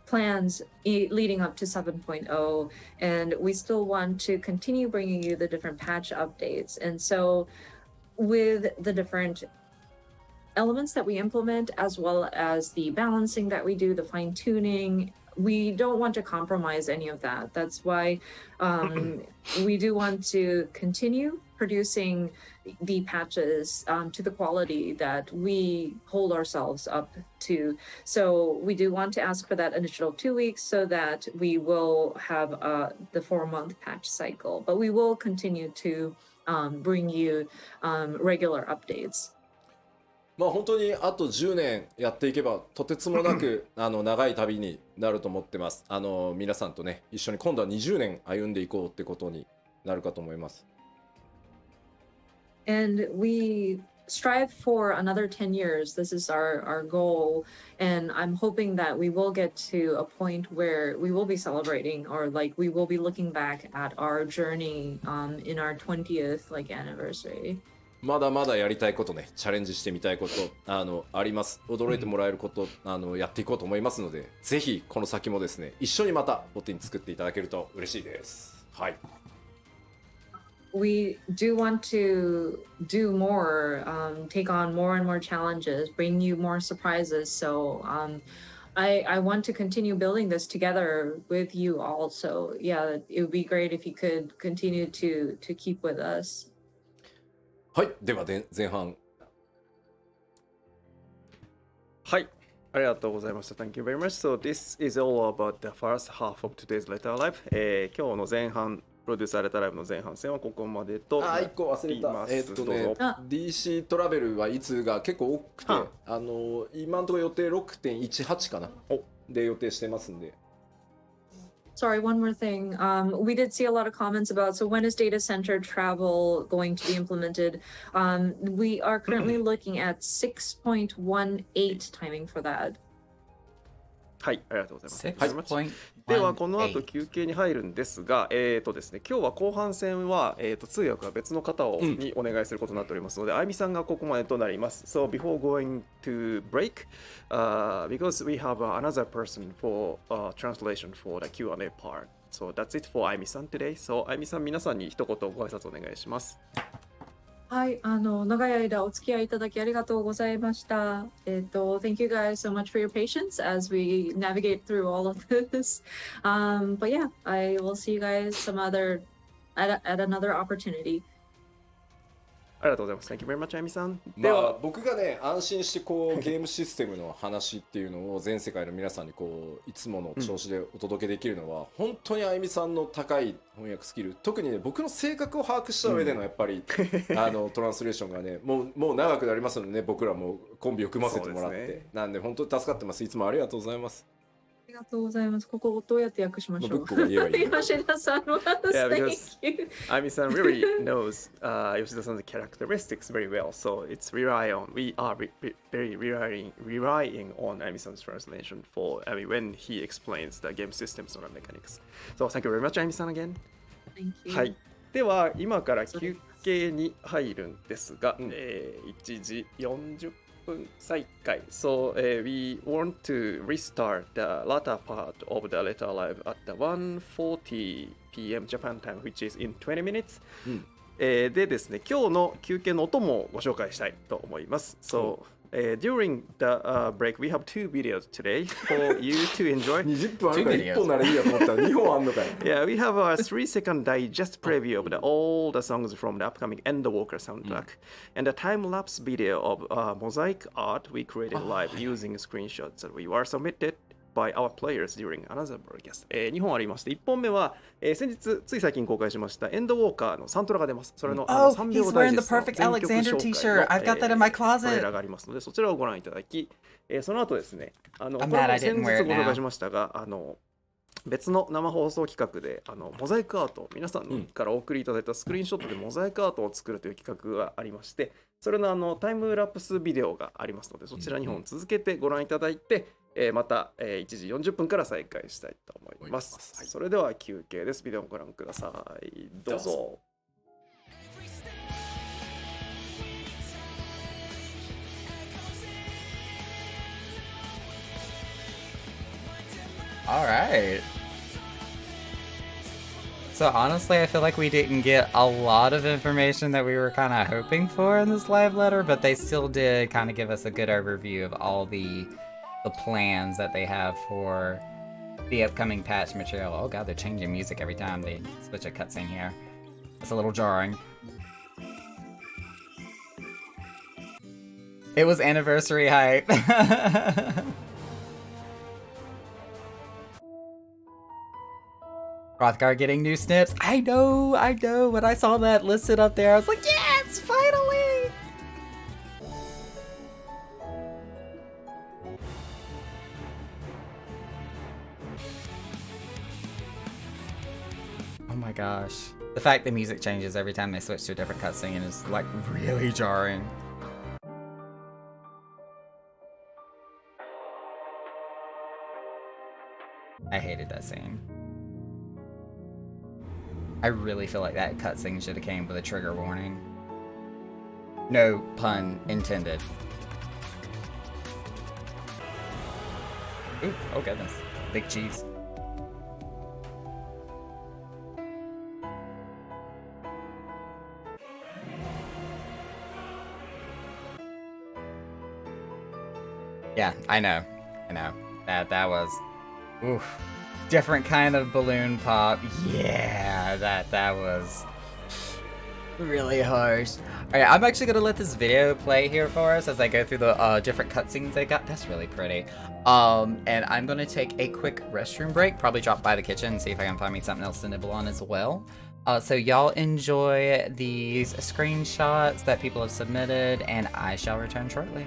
plans leading up to 7.0, and we still want to continue bringing you the different patch updates. And so with the different elements that we implement, as well as the balancing that we do, the fine tuning, we don't want to compromise any of that. That's why we do want to continue producing the patches to the quality that we hold ourselves up to. So we do want to ask for that initial 2 weeks so that we will have the 4-month patch cycle. But we will continue to bring you regular updates. まあ本当にあと10年やっていけばとてつもなく長い旅になると思ってます。皆さんとね一緒に今度は20年歩んでいこうってことになるかと思います。And we strive for another 10 years. This is our goal. And I'm hoping that we will get to a point where we will be celebrating or like we will be looking back at our journey in our 20th like anniversary. まだまだやりたいことね、チャレンジしてみたいことあります。驚いてもらえることやっていこうと思いますので、ぜひこの先もですね、一緒にまたボッティン作っていただけると嬉しいです。はい。We do want to do more, take on more and more challenges, bring you more surprises. So I want to continue building this together with you all. So yeah, it would be great if you could continue to keep with us. はい、では前半。はい、ありがとうございました。Thank you very much. So this is all about the first half of today's Letter Live. 今日の前半、プロデューサーレターライブの前半戦はここまでとなっています。1個忘れた。DC トラベルはいつが結構多くて、今のところ予定 6.18 かなで予定してますんで。Sorry, one more thing. We did see a lot of comments about, so when is data center travel going to be implemented? We are currently looking at 6.18 timing for that. はい、ありがとうございます。ではこの後休憩に入るんですが、ですね、今日は後半戦は通訳は別の方にお願いすることになっておりますので、あゆみさんがここまでとなります。So before going to break, because we have another person for translation for the Q&A part. So that's it for あゆみさん today. So あゆみさん、皆さんに一言ご挨拶お願いします。はい、長い間お付き合いいただきありがとうございました。Thank you guys so much for your patience as we navigate through all of this. But yeah, I will see you guys at another opportunity. ありがとうございます。Thank you very much, あゆみさん。では僕がね安心してこうゲームシステムの話っていうのを全世界の皆さんにこういつもの調子でお届けできるのは、本当にあゆみさんの高い翻訳スキル、特にね僕の性格を把握した上でのやっぱり、トランスレーションがねもう長くなりますのでね、僕らもコンビを組ませてもらって、ね、なんで本当に助かってます。いつもありがとうございます。ありがとうございます。ここどうやって訳しましょう。Yoshida-san really knows Yoshida-san's characteristics very well, so it's we are very relying on Ayumi-san's translation for when he explains the game systems or mechanics. So thank you very much, Ayumi-san again. Thank you. はい。では今から休憩に入るんですが、1時40分再開。So we want to restart the latter part of the letter live at the 1:40 p.m. Japan time, which is in 20 minutes. でですね、今日の休憩の音もご紹介したいと思います。So during the break, we have 2 videos today for you to enjoy. 20分あるから1本ならいいやと思ったら2本あんのかよ。Yeah, we have a 3-second digest preview of all the songs from the upcoming Endwalker soundtrack, and a time-lapse video of mosaic art we created live using screenshots that we were submitted by our players during another broadcast. 2本ありまして、1本目は、先日つい最近公開しましたエンドウォーカーのサントラが出ます。それの3秒ダイジェストの全曲紹介のトレーラーがありますので、そちらをご覧いただき、その後ですね、これも先日ご紹介しましたが、別の生放送企画でモザイクアート、皆さんからお送りいただいたスクリーンショットでモザイクアートを作るという企画がありまして、それのタイムラプスビデオがありますので、そちら2本続けてご覧いただいて、また1時40分から再開したいと思います。はい、それでは休憩です。ビデオをご覧ください。どうぞ。All right. So honestly, I feel like we didn't get a lot of information that we were kind of hoping for in this live letter, but they still did kind of give us a good overview of all the plans that they have for the upcoming patch material. Oh god, they're changing music every time they switch a cutscene here. It's a little jarring. It was anniversary hype. Hrothgar getting new snips. I know. When I saw that listed up there, I was like, yes, finally! Oh my gosh. The fact the music changes every time they switch to a different cutscene is like really jarring. I hated that scene. I really feel like that cutscene should have came with a trigger warning. No pun intended. Ooh, oh goodness. Big cheese. Yeah, I know. That was... Oof. Different kind of balloon pop. Yeah, that was really harsh. Alright, I'm actually gonna let this video play here for us as I go through the different cutscenes they got. That's really pretty. And I'm gonna take a quick restroom break, probably drop by the kitchen and see if I can find me something else to nibble on as well. So y'all enjoy these screenshots that people have submitted, and I shall return shortly.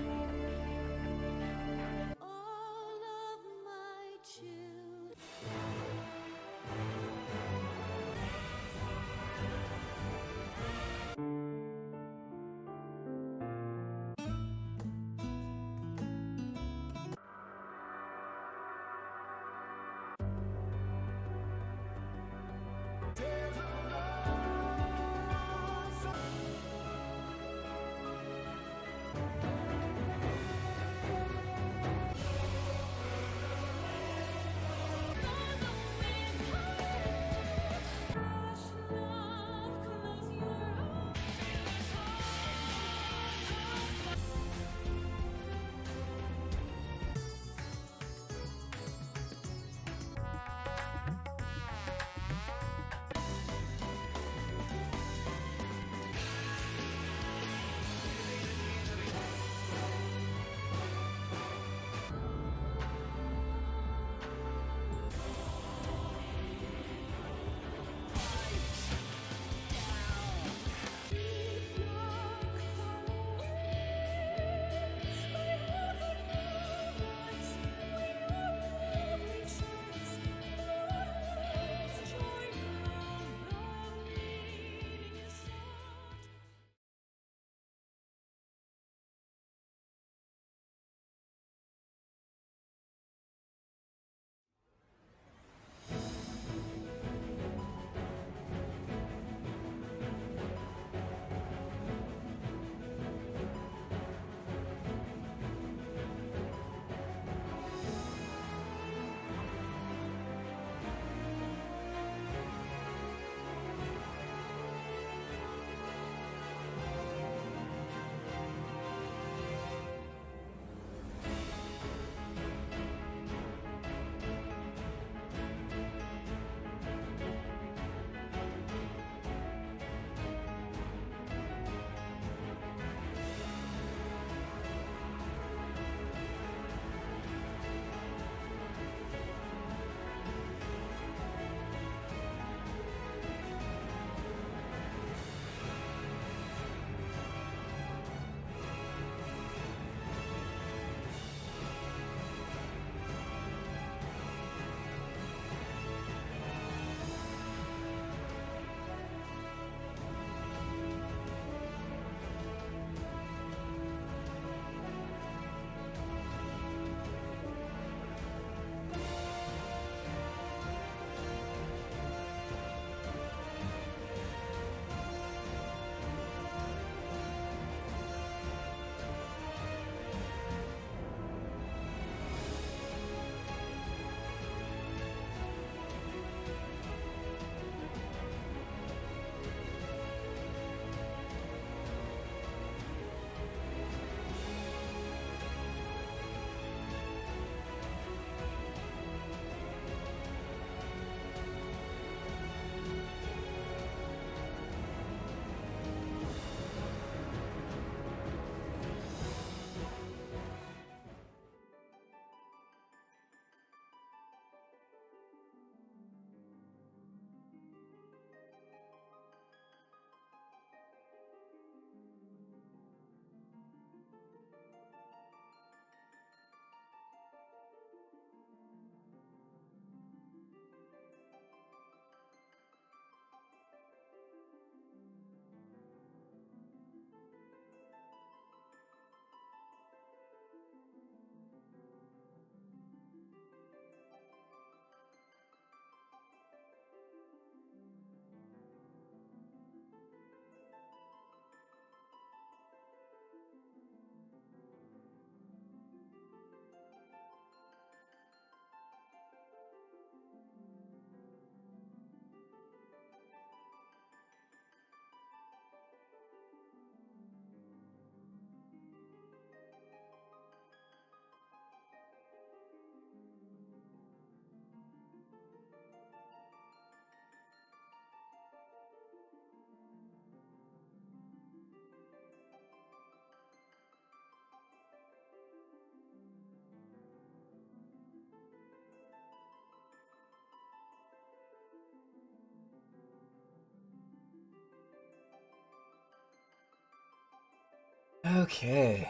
Okay.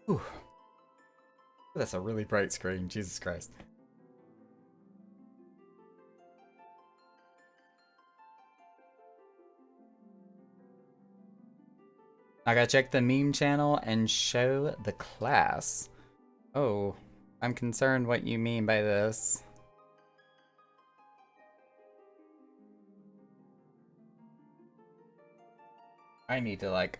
Whew. That's a really bright screen, Jesus Christ. I gotta check the meme channel and show the class. Oh, I'm concerned what you mean by this. I need to like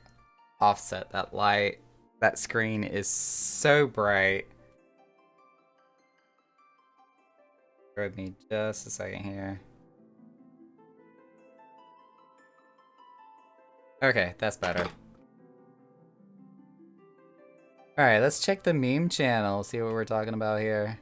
offset that light. That screen is so bright. Bear with me just a second here. Okay, that's better. Alright, let's check the meme channel, see what we're talking about here.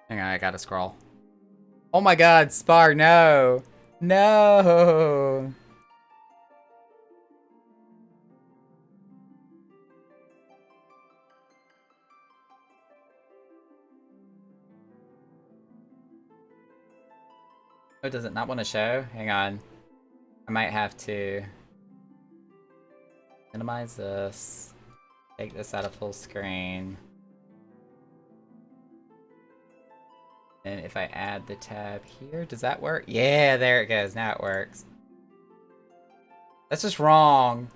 Hang on, I gotta scroll. Oh my god, Spar, no! No! Oh, does it not want to show? Hang on. I might have to minimize this. Take this out of full screen. And if I add the tab here, does that work? Yeah, there it goes. Now it works. That's just wrong.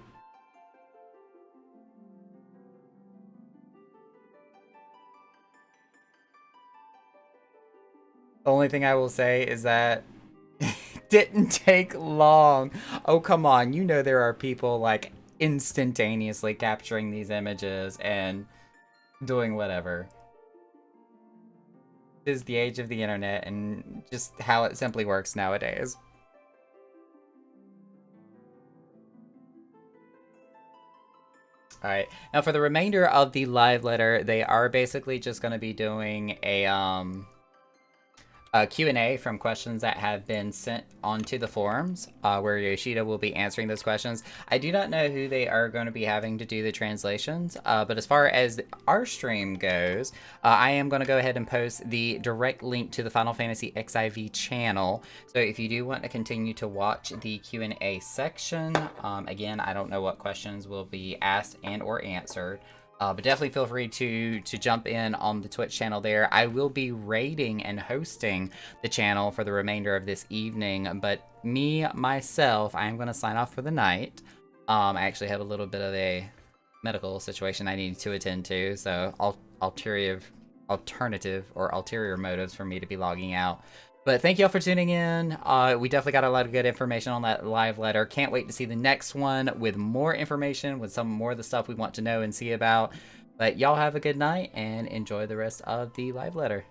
The only thing I will say is that it didn't take long. Oh, come on. You know there are people like instantaneously capturing these images and doing whatever. Is the age of the internet and just how it simply works nowadays. Alright, now for the remainder of the live letter, they are basically just going to be doing a Q&A from questions that have been sent onto the forums, where Yoshida will be answering those questions. I do not know who they are going to be having to do the translations, but as far as our stream goes, I am going to go ahead and post the direct link to the Final Fantasy XIV channel. So if you do want to continue to watch the Q&A section, again, I don't know what questions will be asked and or answered. But definitely feel free to jump in on the Twitch channel there. I will be raiding and hosting the channel for the remainder of this evening, but myself, I am going to sign off for the night. I actually have a little bit of a medical situation I need to attend to, so ulterior motives for me to be logging out. But thank y'all for tuning in. We definitely got a lot of good information on that live letter. Can't wait to see the next one with more information, with some more of the stuff we want to know and see about. But y'all have a good night and enjoy the rest of the live letter.